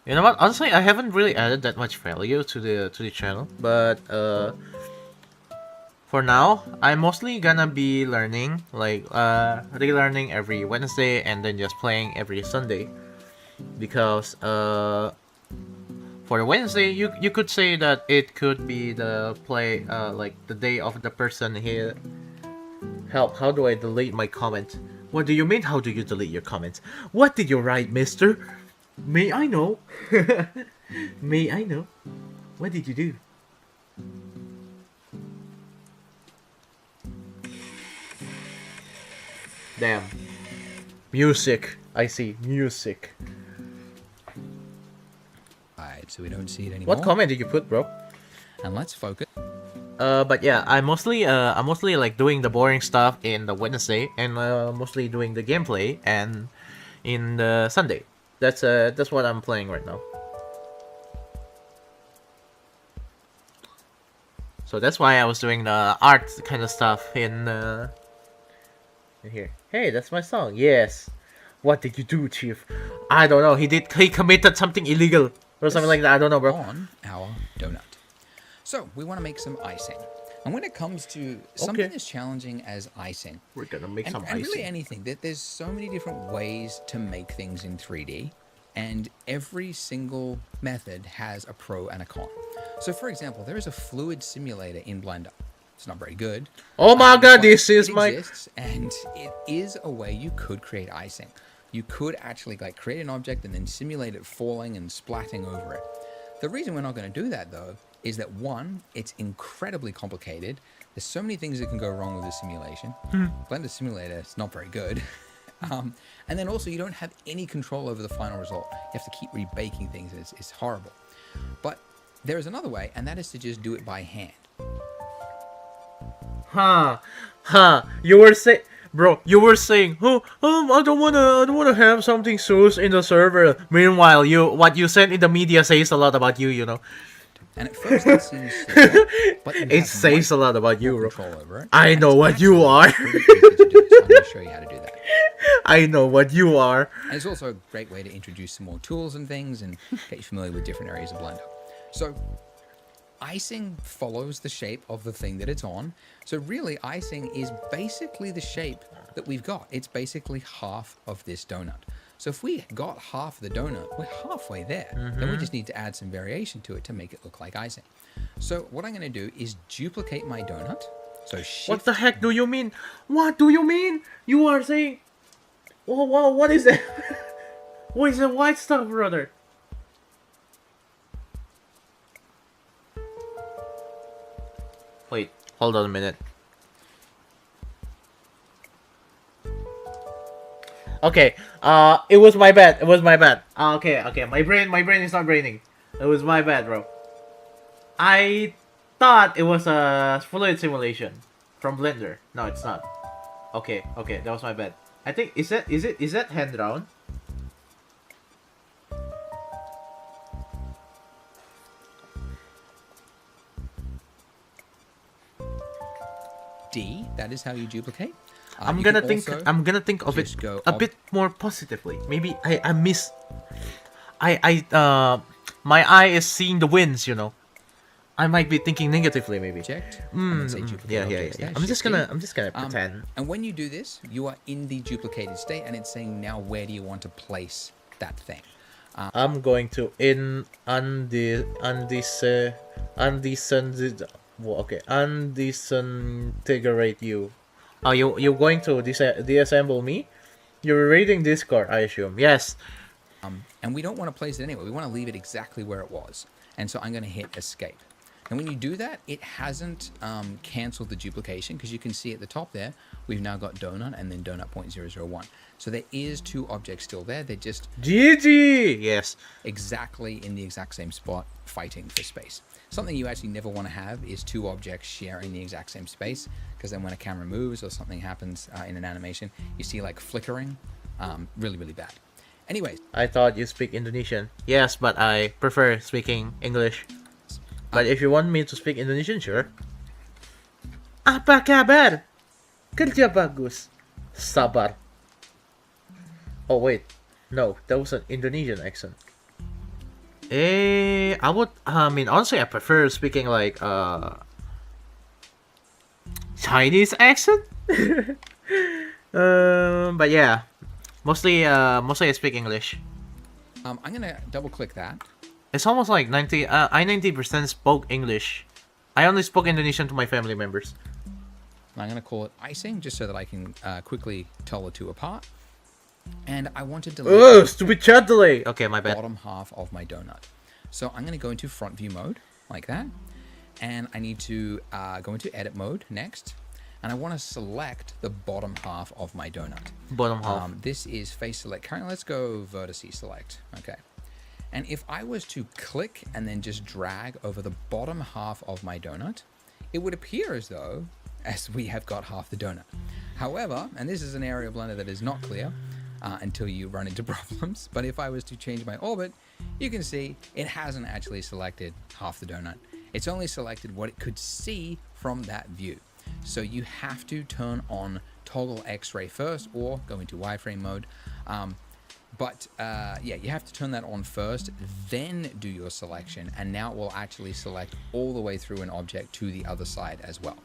S1: You know what? Honestly, I haven't really added that much value to the channel, but for now, I'm mostly gonna be learning, like relearning every Wednesday and then just playing every Sunday, because for the Wednesday, you could say that it could be the play like the day of the person here. Help, how do I delete my comment? What do you mean, how do you delete your comments? What did you write, mister? May I know? May I know? What did you do? Damn. Music. I see. Music.
S2: Alright, so we don't see it anymore.
S1: What comment did you put, bro?
S2: And let's focus.
S1: But yeah, I'm mostly like doing the boring stuff in the Wednesday, and mostly doing the gameplay and in the Sunday. That's what I'm playing right now. So that's why I was doing the art kind of stuff in here. Hey, that's my song. Yes. What did you do, Chief? I don't know. He committed something illegal or something like that. I don't know, bro.
S2: On our donut. So we want to make some icing. And when it comes to something as challenging as icing,
S1: we're gonna make some
S2: and
S1: icing.
S2: really anything, there's so many different ways to make things in 3D, and every single method has a pro and a con. So for example, there is a fluid simulator in Blender. It's not very good.
S1: Oh my god, this is
S2: it
S1: my...
S2: exists, and it is a way you could create icing. you could actually like create an object and then simulate it falling and splatting over it. The reason we're not going to do that though is that one, it's incredibly complicated. There's so many things that can go wrong with the simulation. Blender Simulator is not very good. And then also you don't have any control over the final result. You have to keep rebaking things. It's horrible. But there is another way, and that is to just do it by hand.
S1: You were saying, bro, you were saying, I don't wanna have something source in the server. Meanwhile, what you sent in the media says a lot about you, you know.
S2: And at first it seems slow, but you
S1: It says a lot about you,
S2: more
S1: bro.
S2: control over it.
S1: I know what you are.
S2: Pretty easy to do, so I'm going to show you how to do that.
S1: I know what you are.
S2: And it's also a great way to introduce some more tools and things and get you familiar with different areas of Blender. So icing follows the shape of the thing that it's on. So really icing is basically the shape that we've got. It's basically half of this donut. So if we got half the donut, we're halfway there. Then we just need to add some variation to it to make it look like icing. So what I'm going to do is duplicate my donut. So shift.
S1: What the heck do you mean? What do you mean? You are saying... what is that? What is the white stuff, brother? Wait, hold on a minute. Okay, it was my bad. It was my bad. Okay. My brain is not braining. It was my bad, bro. I thought it was a fluid simulation from Blender. No, it's not. Okay, that was my bad. I think is that hand drawn?
S2: D, that is how you duplicate.
S1: I'm
S2: You
S1: gonna
S2: can
S1: think.
S2: also
S1: I'm gonna think of it
S2: just go
S1: a bit more positively. Maybe I miss. My eye is seeing the winds. You know, I might be thinking negatively. Maybe.
S2: object, and then say duplicate objects
S1: Yeah.
S2: there,
S1: I'm just
S2: Shift D.
S1: gonna pretend.
S2: And when you do this, you are in the duplicated state, and it's saying now where do you want to place that thing.
S1: I'm going to undisintegrate you. Oh, you're going to deassemble me? You're reading Discord, I assume. Yes.
S2: And we don't want to place it anywhere. We want to leave it exactly where it was. And so I'm going to hit escape. And when you do that, it hasn't canceled the duplication, because you can see at the top there, we've now got donut and then donut 0.001. So there is two objects still there. They're just
S1: GG! Yes.
S2: exactly in the exact same spot, fighting for space. Something you actually never want to have is two objects sharing the exact same space, because then when a camera moves or something happens in an animation, you see like flickering. Really, really bad. Anyways,
S1: I thought you speak Indonesian. Yes, but I prefer speaking English. But if you want me to speak Indonesian, sure. Apa kabar? Kerja bagus. Sabar. Oh wait, no, that was an Indonesian accent. I mean, honestly, I prefer speaking like Chinese accent. But yeah, mostly I speak English.
S2: I'm gonna double click that.
S1: It's almost like 90% spoke English. I only spoke Indonesian to my family members.
S2: I'm gonna call it icing just so that I can quickly tell the two apart. And I want to delete
S1: Oh, stupid chat delay. Okay, my
S2: the
S1: bad.
S2: bottom half of my donut. So I'm gonna go into front view mode like that. And I need to go into edit mode next. And I want to select the bottom half of my donut.
S1: Bottom half.
S2: This is face select. Currently, let's go vertice select. Okay. And if I was to click and then just drag over the bottom half of my donut, it would appear as though as we have got half the donut. However, and this is an area of Blender that is not clear until you run into problems, but if I was to change my orbit, you can see it hasn't actually selected half the donut. It's only selected what it could see from that view. So you have to turn on toggle X-ray first or go into wireframe mode. Yeah, you have to turn that on first, then do your selection, and now it will actually select all the way through an object to the other side as well.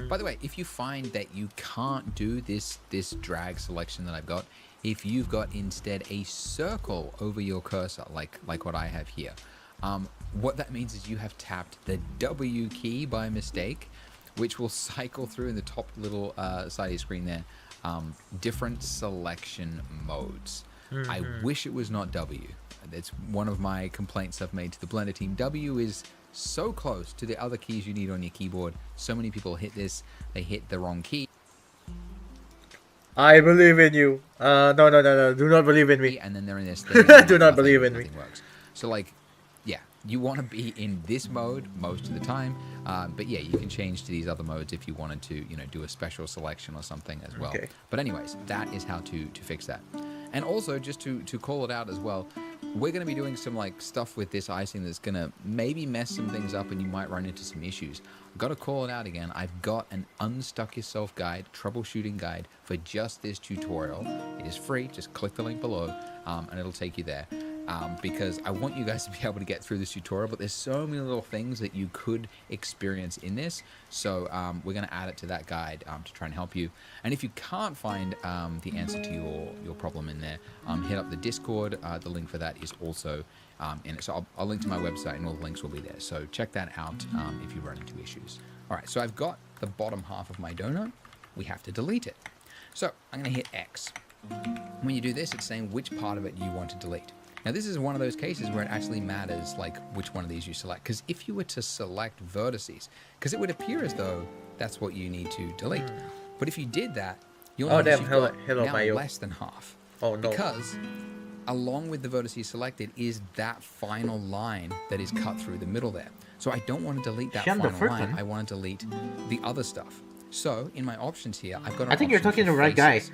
S2: By the way, if you find that you can't do this drag selection that I've got, if you've got instead a circle over your cursor, like what I have here, what that means is you have tapped the W key by mistake, which will cycle through in the top little side of your screen there, different selection modes. I wish it was not W. That's one of my complaints I've made to the Blender team. W is so close to the other keys you need on your keyboard. So many people hit this, they hit the wrong key.
S1: I believe in you. No. Do not believe in me.
S2: And then they're in this thing.
S1: Do not believe in me.
S2: Nothing works. So like, yeah, you want to be in this mode most of the time. But yeah, you can change to these other modes if you wanted to, you know, do a special selection or something as well.
S1: Okay.
S2: But anyways, that is how to fix that. And also, just to call it out as well, we're going to be doing some like stuff with this icing that's going to maybe mess some things up and you might run into some issues. I've got to call it out again. I've got an Unstuck Yourself guide, troubleshooting guide for just this tutorial. It is free. Just click the link below and it'll take you there. Because I want you guys to be able to get through this tutorial, but there's so many little things that you could experience in this. So we're going to add it to that guide to try and help you. And if you can't find the answer to your problem in there, hit up the Discord. The link for that is also in it. So I'll link to my website and all the links will be there. So check that out if you run into issues. All right, so I've got the bottom half of my donut. We have to delete it. So I'm going to hit X. When you do this, it's saying which part of it you want to delete. Now this is one of those cases where it actually matters like which one of these you select, because if you were to select vertices, because it would appear as though that's what you need to delete, but if you did that, you'll notice you've got now less than half.
S1: Oh no.
S2: Because along with the vertices selected is that final line that is cut through the middle there. So I don't want to delete that final line, I want to delete the other stuff. So in my options here, I've got an
S1: I think you're
S2: option
S1: talking to
S2: for
S1: the right guy.
S2: faces,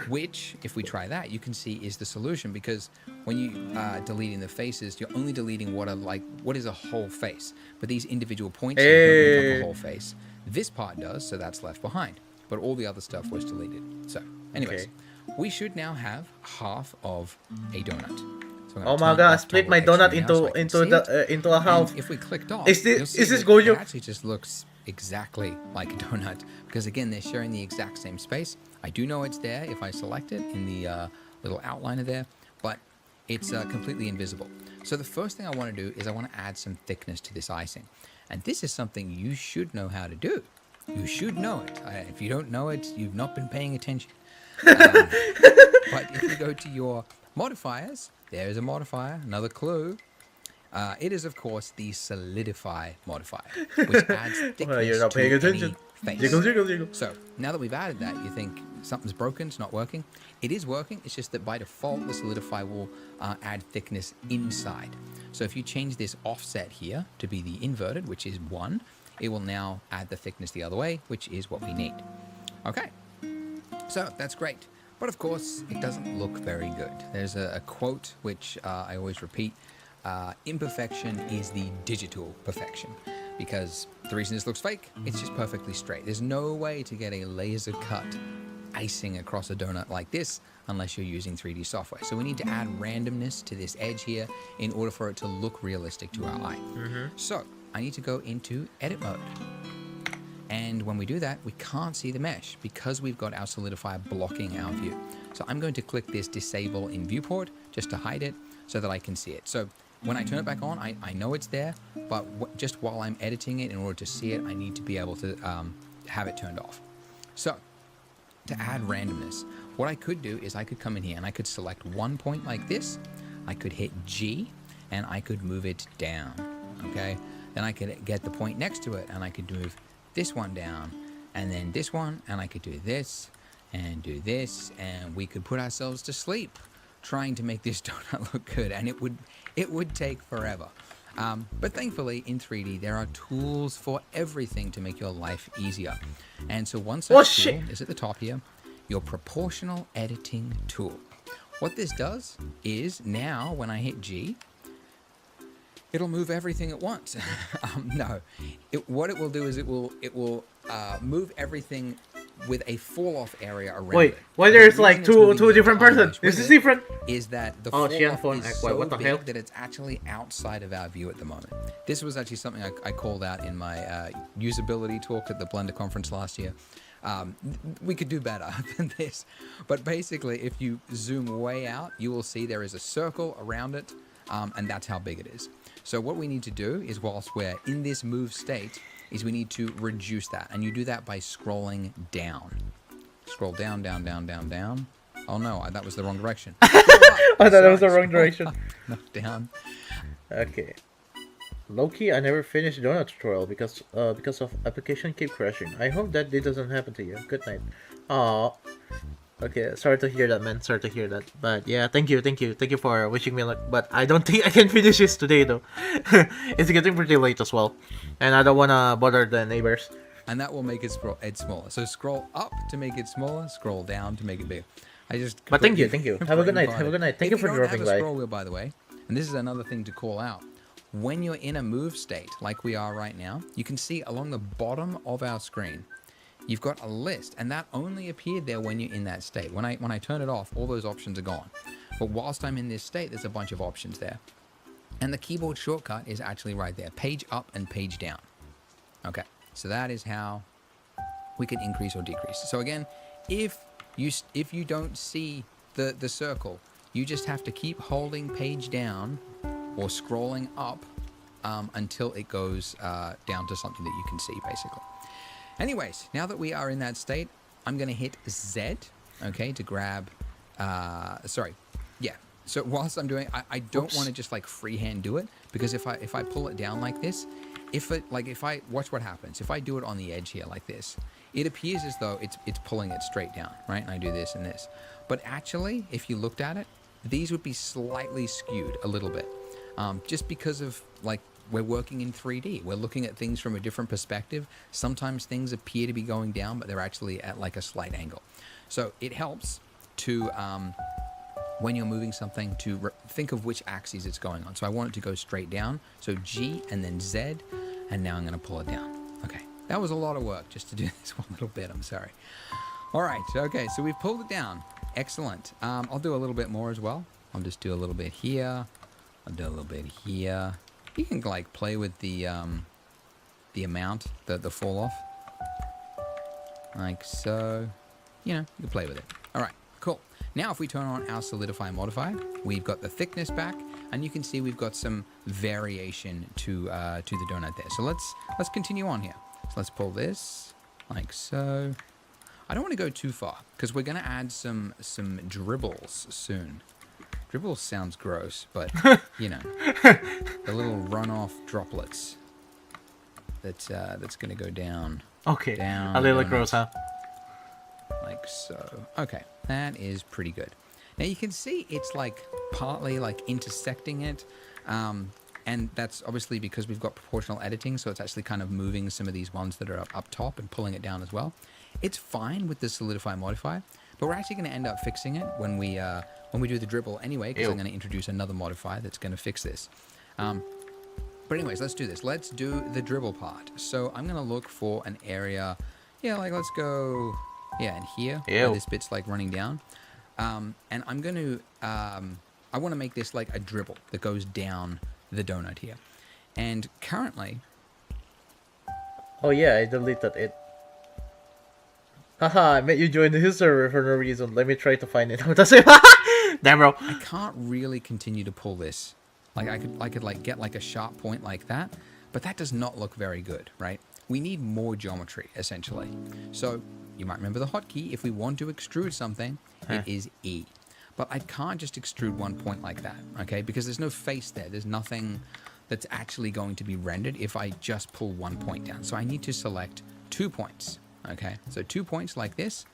S2: which, if we try that, you can see is the solution, because when you are deleting the faces, you're only deleting what is a whole face. But these individual points here don't make up a whole face. This part does, so that's left behind. But all the other stuff was deleted. So, anyways, we should now have half of a donut. So
S1: oh my god! Split my donut into a half.
S2: And if we clicked off,
S1: is this going
S2: it actually just looks exactly like a donut, because again they're sharing the exact same space. I do know it's there if I select it in the little outliner there, but it's completely invisible. So the first thing I want to do is I want to add some thickness to this icing, and this is something you should know how to do. You should know it. If you don't know it, you've not been paying attention. But if you go to your modifiers, there's a modifier, another clue. It is, of course, the solidify modifier, which adds thickness
S1: you're not paying attention.
S2: Face.
S1: Jiggle.
S2: So now that we've added that, you think something's broken, it's not working. It is working, it's just that by default, the solidify will add thickness inside. So if you change this offset here to be the inverted, which is 1, it will now add the thickness the other way, which is what we need. Okay, so that's great. But of course, it doesn't look very good. There's a quote which I always repeat. Imperfection is the digital perfection, because the reason this looks fake, it's just perfectly straight. There's no way to get a laser cut icing across a donut like this unless you're using 3D software. So we need to add randomness to this edge here in order for it to look realistic to our eye. So I need to go into edit mode. And when we do that, we can't see the mesh because we've got our solidifier blocking our view. So I'm going to click this disable in viewport just to hide it so that I can see it. So when I turn it back on, I know it's there, but just while I'm editing it, in order to see it, I need to be able to have it turned off. So to add randomness, what I could do is I could come in here and I could select one point like this. I could hit G and I could move it down, okay? Then I could get the point next to it and I could move this one down and then this one, and I could do this and do this, and we could put ourselves to sleep trying to make this donut look good, and it would take forever. But thankfully in 3D there are tools for everything to make your life easier. And so one such tool is at the top here, your proportional editing tool. What this does is now when I hit G, it'll move everything at once. What it will do is it will move everything with a fall-off area around it.
S1: Wait, why there's like two different persons? This is different.
S2: Is that the fall-off is so big that it's actually outside of our view at the moment. This was actually something I called out in my usability talk at the Blender conference last year. We could do better than this. But basically, if you zoom way out, you will see there is a circle around it, and that's how big it is. So what we need to do is, whilst we're in this move state, is we need to reduce that. And you do that by scrolling down. Scroll down, down, down, down, down. Oh no, that was the wrong direction.
S1: I thought that was the wrong direction.
S2: Knock down.
S1: Okay. Low-key, I never finished donut tutorial because of application keep crashing. I hope that this doesn't happen to you. Good night. Aw. Okay, sorry to hear that, man. Sorry to hear that. But yeah, thank you for wishing me luck. But I don't think I can finish this today though. It's getting pretty late as well, and I don't wanna bother the neighbors.
S2: And that will make it smaller. So scroll up to make it smaller. Scroll down to make it bigger.
S1: But thank you. Have a good night. Have a good night. Thank you for dropping by.
S2: If you don't have a scroll wheel, by the way, and this is another thing to call out. When you're in a move state, like we are right now, you can see along the bottom of our screen, you've got a list, and that only appeared there when you're in that state. When I turn it off, all those options are gone. But whilst I'm in this state, there's a bunch of options there. And the keyboard shortcut is actually right there, page up and page down. Okay, so that is how we can increase or decrease. So again, if you don't see the circle, you just have to keep holding page down or scrolling up until it goes down to something that you can see, basically. Anyways, now that we are in that state, I'm going to hit Z, okay, to grab, So whilst I'm doing, I don't want to just like freehand do it, because if I pull it down like this, watch what happens. If I do it on the edge here like this, it appears as though it's pulling it straight down, right? And I do this and this. But actually, if you looked at it, these would be slightly skewed a little bit. Just because of like, we're working in 3D. We're looking at things from a different perspective. Sometimes things appear to be going down, but they're actually at like a slight angle. So it helps to, when you're moving something, to think of which axes it's going on. So I want it to go straight down. So G and then Z, and now I'm going to pull it down. Okay, that was a lot of work just to do this one little bit. I'm sorry. All right, okay, so we've pulled it down. Excellent. I'll do a little bit more as well. I'll just do a little bit here. I'll do a little bit here. You can like play with the amount, the fall off, like so. You know, you can play with it. All right, cool. Now if we turn on our solidify modifier, we've got the thickness back, and you can see we've got some variation to the donut there. So let's continue on here. So let's pull this like so. I don't want to go too far because we're going to add some dribbles soon. Dribbles sounds gross, but you know, the little runoff droplets that's going to go down.
S1: Okay.
S2: Down.
S1: A little gross, huh?
S2: Like so. Okay, that is pretty good. Now you can see it's like partly like intersecting it, and that's obviously because we've got proportional editing, so it's actually kind of moving some of these ones that are up top and pulling it down as well. It's fine with the solidify modifier, but we're actually going to end up fixing it when we do the dribble anyway, because I'm going to introduce another modifier that's going to fix this. But anyways, let's do this. Let's do the dribble part. So I'm going to look for an area. Yeah, like let's go. Yeah, and here, where this bit's like running down. And I'm going to, I want to make this like a dribble that goes down the donut here. And currently.
S1: Oh yeah, I deleted it. Haha, I met you join his server for no reason. Let me try to find it. Damn, bro.
S2: I can't really continue to pull this. Like I could like get like a sharp point like that, but that does not look very good, right? We need more geometry, essentially. So you might remember the hotkey. If we want to extrude something, it is E. But I can't just extrude one point like that, okay? Because there's no face there. There's nothing that's actually going to be rendered if I just pull one point down. So I need to select 2 points, okay? So 2 points like this.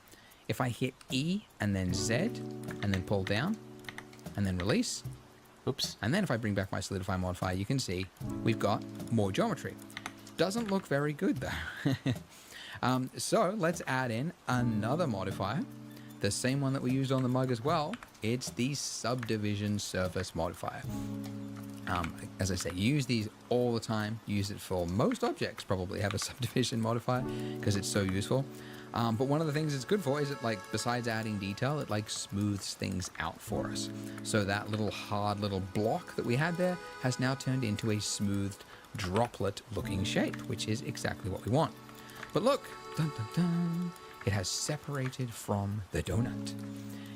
S2: If I hit E and then Z and then pull down and then release.
S1: Oops.
S2: And then if I bring back my solidify modifier, you can see we've got more geometry. Doesn't look very good though. So let's add in another modifier, the same one that we used on the mug as well. It's the subdivision surface modifier. As I say, use these all the time. Use it for most objects, probably have a subdivision modifier because it's so useful. But one of the things it's good for is it, like, besides adding detail, it like smooths things out for us. So that little hard little block that we had there has now turned into a smoothed droplet looking shape, which is exactly what we want. But look, dun, dun, dun, it has separated from the donut.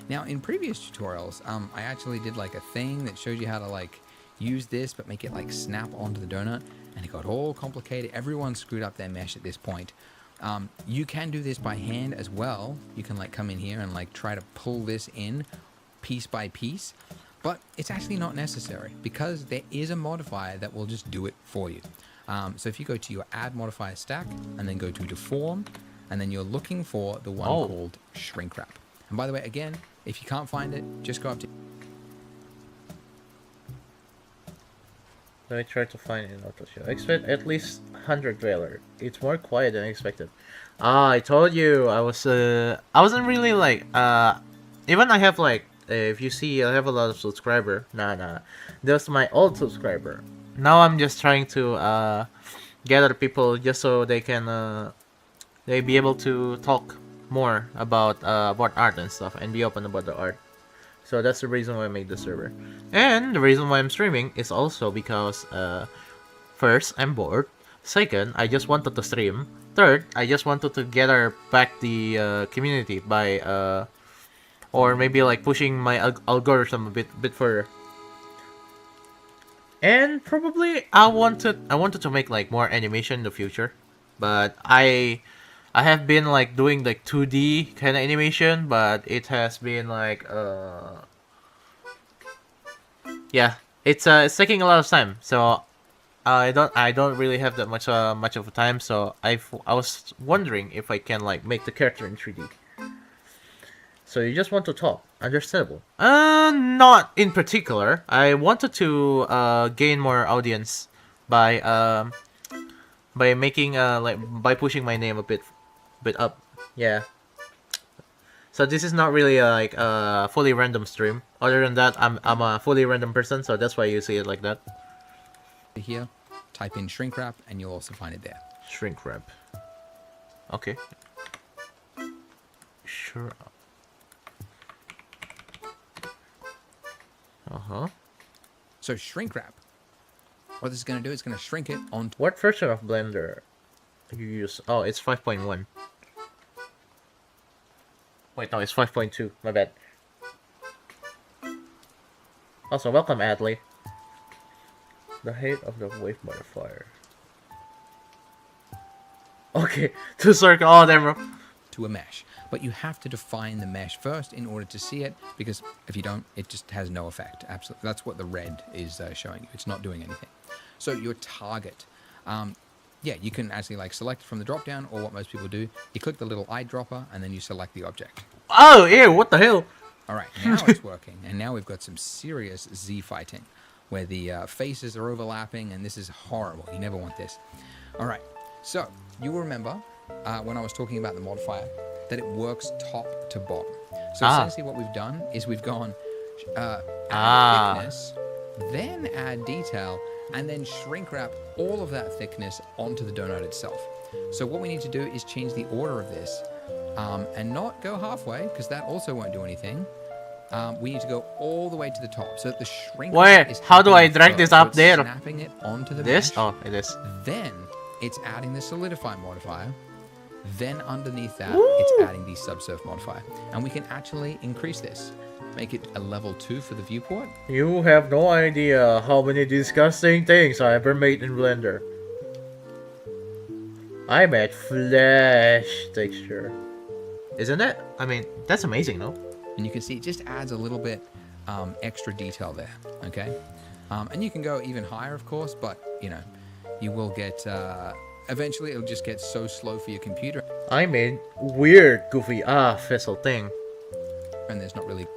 S2: Now in previous tutorials, I actually did like a thing that shows you how to like use this but make it like snap onto the donut, and it got all complicated. Everyone screwed up their mesh at this point. You can do this by hand as well. You can like come in here and like try to pull this in piece by piece, but it's actually not necessary because there is a modifier that will just do it for you. So if you go to your add modifier stack and then go to deform, and then you're looking for the one called shrink wrap. And by the way, again, if you can't find it, just go up to...
S1: Let me try to find it in auto show. Expect at least 100 trailer. It's more quiet than expected. Ah, I told you I wasn't really like even I have like if you see I have a lot of subscriber. Nah. That's my old subscriber. Now I'm just trying to gather people just so they can they be able to talk more about art and stuff and be open about the art. So that's the reason why I made the server. And the reason why I'm streaming is also because first, I'm bored. Second, I just wanted to stream. Third, I just wanted to gather back the community by or maybe like pushing my algorithm a bit further. And probably I wanted to make like more animation in the future, but I have been like doing like 2D kind of animation, but it has been like yeah, it's taking a lot of time. So I don't really have that much of a time. So I was wondering if I can like make the character in 3D. So you just want to talk, understandable. Not in particular. I wanted to gain more audience by making like by pushing my name a bit up. Yeah. So this is not really like a fully random stream. Other than that, I'm a fully random person, so that's why you see it like that.
S2: Here, type in shrink wrap, and you'll also find it there.
S1: Shrink wrap. Okay. Sure.
S2: So shrink wrap. What this is going to do is going to shrink it onto...
S1: What version of Blender you use? Oh, it's 5.1. Wait, no, it's 5.2. My bad. Also, welcome, Adley. The height of the wave modifier. Okay, to circle all them.
S2: To a mesh. But you have to define the mesh first in order to see it, because if you don't, it just has no effect. Absolutely. That's what the red is showing you. It's not doing anything. So your target. Yeah, you can actually like select from the drop down, or what most people do, you click the little eyedropper and then you select the object.
S1: Oh, ew, what the hell?
S2: All right, now it's working. And now we've got some serious Z fighting where the faces are overlapping, and this is horrible. You never want this. All right, so you will remember when I was talking about the modifier that it works top to bottom. So essentially what we've done is we've gone add thickness, then add detail, and then shrink wrap all of that thickness onto the donut itself. So what we need to do is change the order of this and not go halfway, because that also won't do anything. We need to go all the way to the top so that the shrink wrap is
S1: how do I drag this up there?
S2: Snapping it onto the
S1: this?
S2: mesh.
S1: Oh, it is.
S2: Then it's adding the solidify modifier. Then underneath that, it's adding the subsurf modifier. And we can actually increase this. Make it a level 2 for the viewport.
S1: You have no idea how many disgusting things I ever made in Blender. I made flesh texture. Isn't it? I mean, that's amazing, no?
S2: And you can see it just adds a little bit extra detail there, okay? And you can go even higher, of course, but, you know, you will get... eventually, it'll just get so slow for your computer.
S1: I made weird, goofy, vessel thing.
S2: And there's not really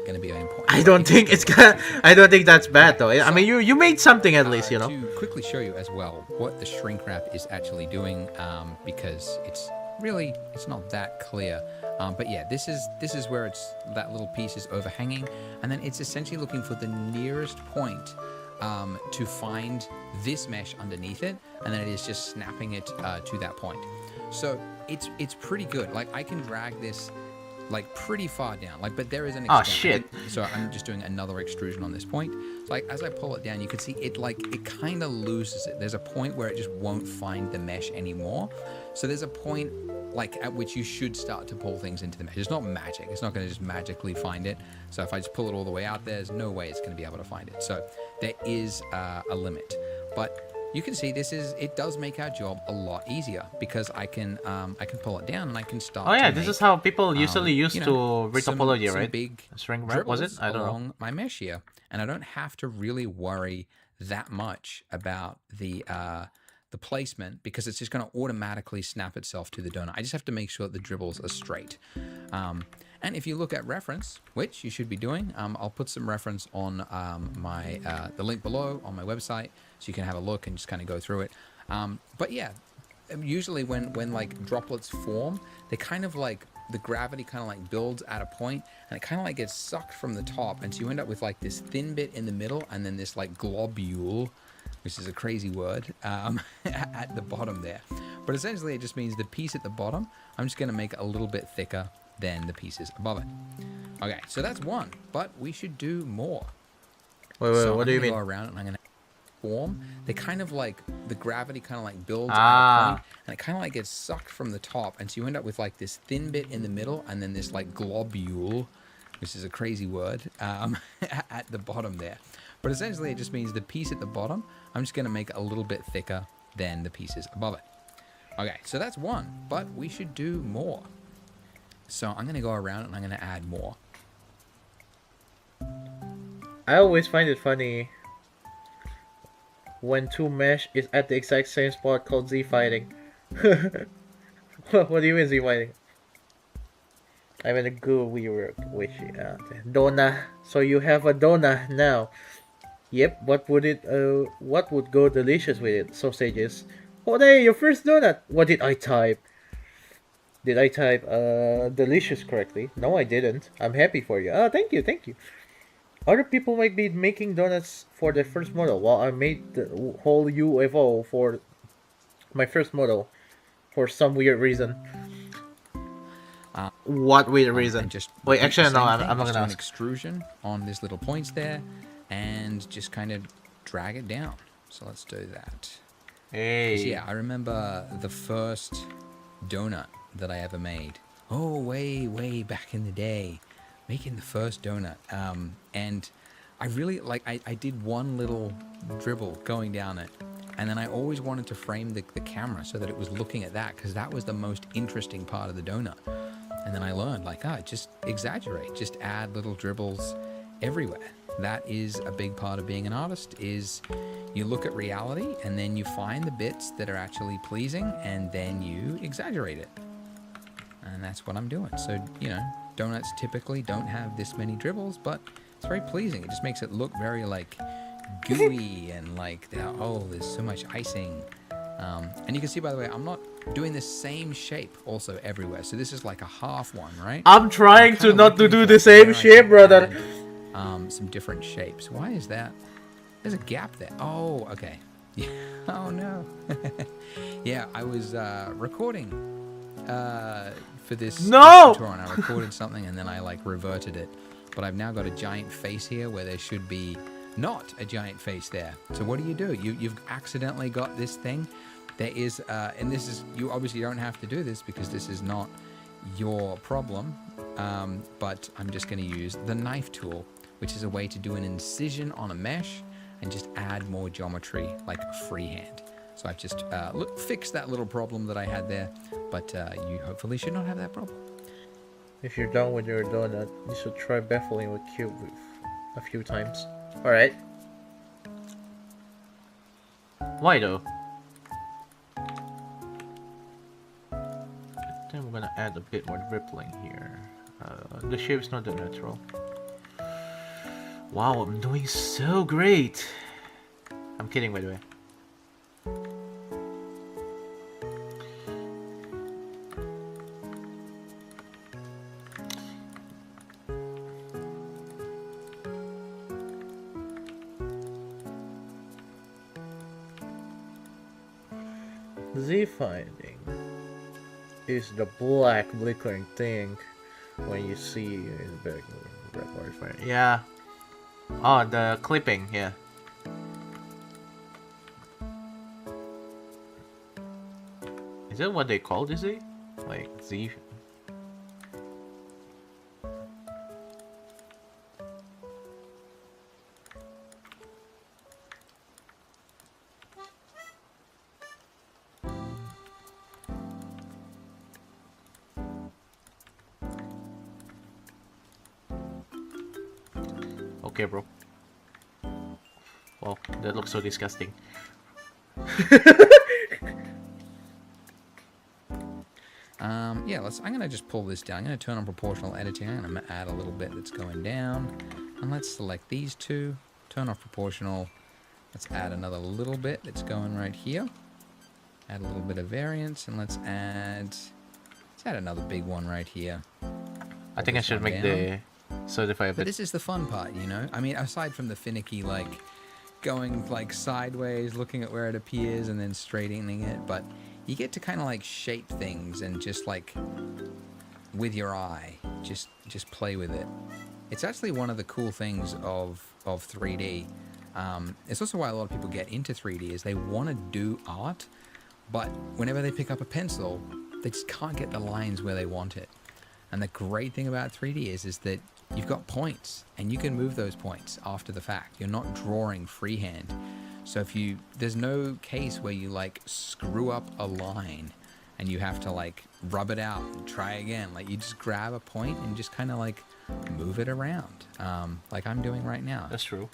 S2: gonna be any point.
S1: I don't think it's gonna. I don't think that's bad though. I mean, you made something at least, you know.
S2: To quickly show you as well what the shrink wrap is actually doing, because it's not that clear. But yeah, this is where it's that little piece is overhanging, and then it's essentially looking for the nearest point to find this mesh underneath it, and then it is just snapping it to that point. So it's pretty good. Like I can drag this like pretty far down, like, but there is an extent.
S1: Oh shit.
S2: So I'm just doing another extrusion on this point. So like as I pull it down, you can see it kind of loses it. There's a point where it just won't find the mesh anymore. So there's a point like at which you should start to pull things into the mesh. It's not magic. It's not going to just magically find it. So if I just pull it all the way out, there's no way it's going to be able to find it. So there is a limit, but you can see it does make our job a lot easier because I can pull it down and I can start.
S1: Oh yeah,
S2: to
S1: this
S2: make,
S1: is how people usually used to read
S2: some
S1: topology, right?
S2: big
S1: String wrap, was it?
S2: dribbles
S1: I don't know.
S2: along my mesh here, and I don't have to really worry that much about the placement because it's just going to automatically snap itself to the donut. I just have to make sure that the dribbles are straight. And if you look at reference, which you should be doing, I'll put some reference on my the link below on my website, so you can have a look and just kind of go through it. But yeah, usually when like droplets form, they kind of like the gravity kind of like builds at a point, and it kind of like gets sucked from the top, and so you end up with like this thin bit in the middle, and then this like globule, which is a crazy word, at the bottom there. But essentially, it just means the piece at the bottom, I'm just going to make a little bit thicker than the pieces above it. Okay, so that's one, but we should do more.
S1: Wait,
S2: So
S1: what do you
S2: I'm gonna
S1: mean?
S2: go around and I'm gonna form. They kind of like the gravity kind of like builds at a point, and it kind of like gets sucked from the top, and so you end up with like this thin bit in the middle, and then this like globule, which is a crazy word, at the bottom there. But essentially, it just means the piece at the bottom, I'm just gonna make a little bit thicker than the pieces above it. Okay, so that's one, but we should do more. So I'm gonna go around and I'm gonna add more.
S1: I always find it funny when two mesh is at the exact same spot called Z fighting. What do you mean Z fighting? I'm in a good rework wishy Dona. So you have a Dona now. Yep, what would go delicious with it? Sausages. Oh hey, your first donut! What did I type? Did I type delicious correctly? No I didn't. I'm happy for you. Oh thank you, thank you. Other people might be making donuts for their first model, while I made the whole UFO for my first model for some weird reason. What weird reason?
S2: And just
S1: Wait,
S2: repeat
S1: actually,
S2: the
S1: no,
S2: same
S1: I'm
S2: thing,
S1: not
S2: just
S1: gonna
S2: do an
S1: ask.
S2: extrusion on these little points there, and just kind of drag it down. So let's do that.
S1: Hey.
S2: So yeah, I remember the first donut that I ever made. Oh, way back in the day, making the first donut. And I really like. I did one little dribble going down it, and then I always wanted to frame the camera so that it was looking at that, because that was the most interesting part of the donut. And then I learned, like, just exaggerate, just add little dribbles everywhere. That is a big part of being an artist, is you look at reality and then you find the bits that are actually pleasing and then you exaggerate it. And that's what I'm doing. So, donuts typically don't have this many dribbles, but it's very pleasing. It just makes it look very, like, gooey and like, there's so much icing. And you can see, by the way, I'm not doing the same shape also everywhere. So this is like a half one, right?
S1: I'm trying to not to do the same shape, brother.
S2: Some different shapes. Why is that? There's a gap there. Oh, okay. Oh, no. Yeah, I was recording for this tutorial, and I recorded something and then I like reverted it. But I've now got a giant face here where there should be not a giant face there. So what do? You've accidentally got this thing. There is, and this is, you obviously don't have to do this because this is not your problem, but I'm just going to use the knife tool, which is a way to do an incision on a mesh and just add more geometry like freehand. So I've just fixed that little problem that I had there, but you hopefully should not have that problem.
S1: If you're done with your donut, you should try beveling with cube a few times. Alright. Why though? Then we're gonna add a bit more rippling here. The shape's not that natural. Wow, I'm doing so great! I'm kidding, by the way. Z-finding is the black flickering thing when you see in the back. Yeah. Oh, the clipping, yeah. Is that what they call this? Like Z? Okay, bro. Wow, that looks so disgusting.
S2: Yeah, I'm gonna just pull this down. I'm gonna turn on proportional editing, and I'm gonna add a little bit that's going down. And let's select these two, turn off proportional. Let's add another little bit that's going right here. Add a little bit of variance, and let's add another big one right here.
S1: I think I should make the certify a
S2: But
S1: bit.
S2: this is the fun part, you know? I mean, aside from the finicky, like, going, like, sideways, looking at where it appears, and then straightening it, but you get to kind of, like, shape things and just, like, with your eye, just play with it. It's actually one of the cool things of 3D. It's also why a lot of people get into 3D, is they want to do art, but whenever they pick up a pencil, they just can't get the lines where they want it. And the great thing about 3D is that you've got points, and you can move those points after the fact. You're not drawing freehand. So there's no case where you like screw up a line and you have to like rub it out and try again. Like, you just grab a point and just kind of like move it around, like I'm doing right now.
S1: That's true.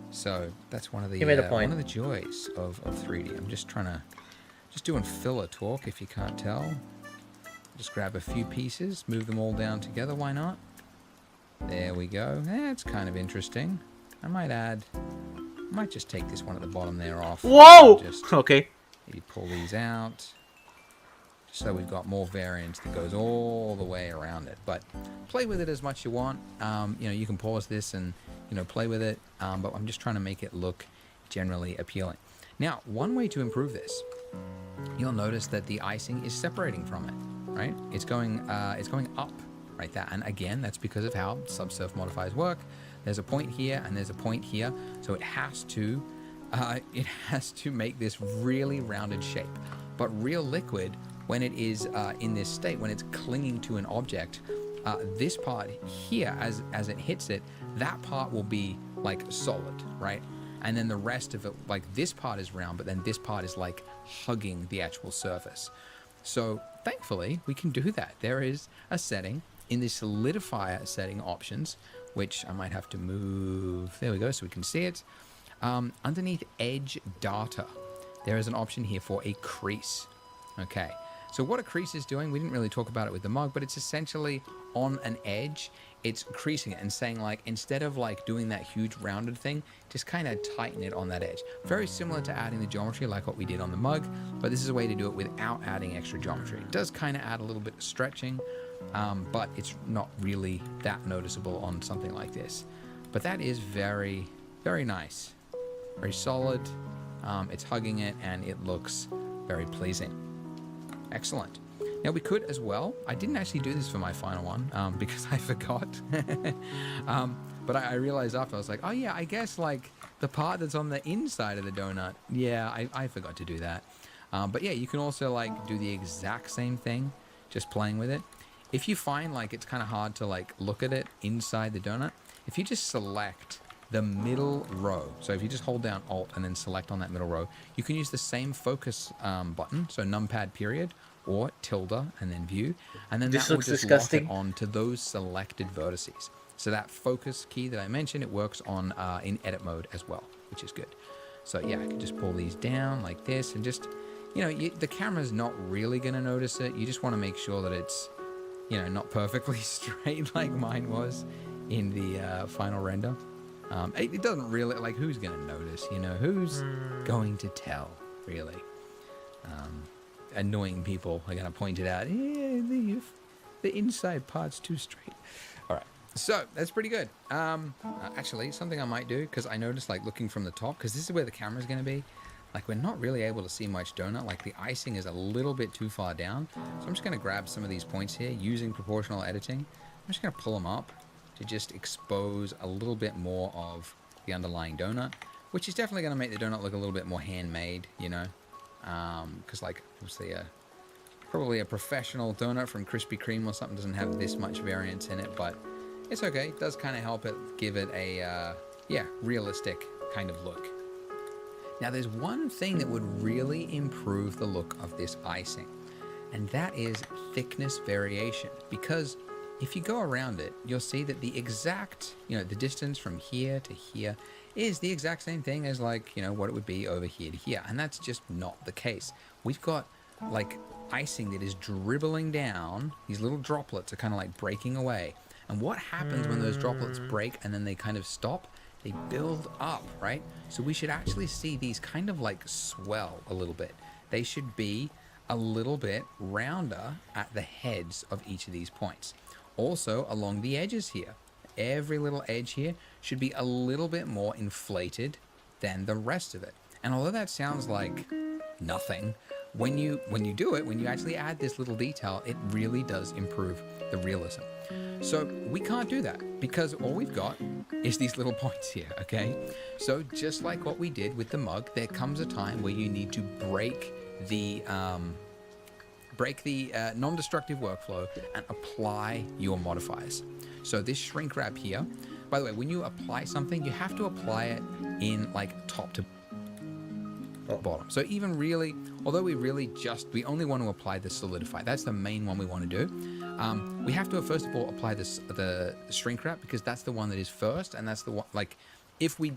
S2: So that's one of the
S1: point.
S2: one of the joys of 3D. I'm just doing filler talk, if you can't tell. Just grab a few pieces, move them all down together. Why not? There we go. That's kind of interesting. I might just take this one at the bottom there off.
S1: Whoa!
S2: Just
S1: Okay.
S2: maybe pull these out, just so we've got more variance that goes all the way around it. But play with it as much as you want. You know, you can pause this and, you know, play with it. But I'm just trying to make it look generally appealing. Now, one way to improve this, you'll notice that the icing is separating from it, right? It's going up right there. And again, that's because of how subsurf modifiers work. There's a point here and there's a point here. So it has to make this really rounded shape. But real liquid, when it is in this state, when it's clinging to an object, this part here, as it hits it, that part will be like solid, right? And then the rest of it, like this part is round, but then this part is like hugging the actual surface. So thankfully, we can do that. There is a setting in the solidifier setting options, which I might have to move. There we go, so we can see it. Underneath edge data, there is an option here for a crease. Okay, so what a crease is doing, we didn't really talk about it with the mug, but it's essentially on an edge, it's creasing it and saying, like, instead of like doing that huge rounded thing, just kind of tighten it on that edge. Very similar to adding the geometry like what we did on the mug, but this is a way to do it without adding extra geometry. It does kind of add a little bit of stretching, but it's not really that noticeable on something like this. But that is very, very nice. Very solid. It's hugging it and it looks very pleasing. Excellent. Now we could as well, I didn't actually do this for my final one because I forgot. But I realized after, I was like, oh yeah, I guess like the part that's on the inside of the donut, yeah, I forgot to do that. But yeah, you can also like do the exact same thing, just playing with it. If you find like it's kind of hard to like look at it inside the donut, if you just select the middle row, so if you just hold down Alt and then select on that middle row, you can use the same focus button, so numpad period or tilde and then view, and then
S1: This
S2: that will
S1: looks
S2: just
S1: disgusting.
S2: lock it onto those selected vertices. So that focus key that I mentioned, it works on in edit mode as well, which is good. So yeah, I can just pull these down like this and just, you know, the camera's not really going to notice it. You just want to make sure that it's, you know, not perfectly straight like mine was in the final render. It doesn't really, like, who's going to notice, you know, who's going to tell, really? Annoying people are going to point it out. Yeah, the inside part's too straight. All right, so that's pretty good. Actually, something I might do, because I noticed, like, looking from the top, because this is where the camera's going to be, like, we're not really able to see much donut. Like, the icing is a little bit too far down. So I'm just going to grab some of these points here using proportional editing. I'm just going to pull them up to just expose a little bit more of the underlying donut, which is definitely going to make the donut look a little bit more handmade, you know, because like obviously probably a professional donut from Krispy Kreme or something doesn't have this much variance in it, but it's okay. It does kind of help it give it a realistic kind of look. Now there's one thing that would really improve the look of this icing, and that is thickness variation, because if you go around it, you'll see that the exact, the distance from here to here is the exact same thing as like, what it would be over here to here. And that's just not the case. We've got like icing that is dribbling down. These little droplets are kind of like breaking away. And what happens when those droplets break and then they kind of stop? They build up, right? So we should actually see these kind of like swell a little bit. They should be a little bit rounder at the heads of each of these points. Also along the edges here, every little edge here should be a little bit more inflated than the rest of it. And although that sounds like nothing, when you do it, when you actually add this little detail, it really does improve the realism. So we can't do that because all we've got is these little points here, okay? So just like what we did with the mug, there comes a time where you need to break the non-destructive workflow and apply your modifiers. So this shrink wrap here, by the way, when you apply something, you have to apply it in like top to bottom. So even really, although we only want to apply the solidify, that's the main one we want to do. We have to first of all apply the shrink wrap because that's the one that is first, and that's the one, like if we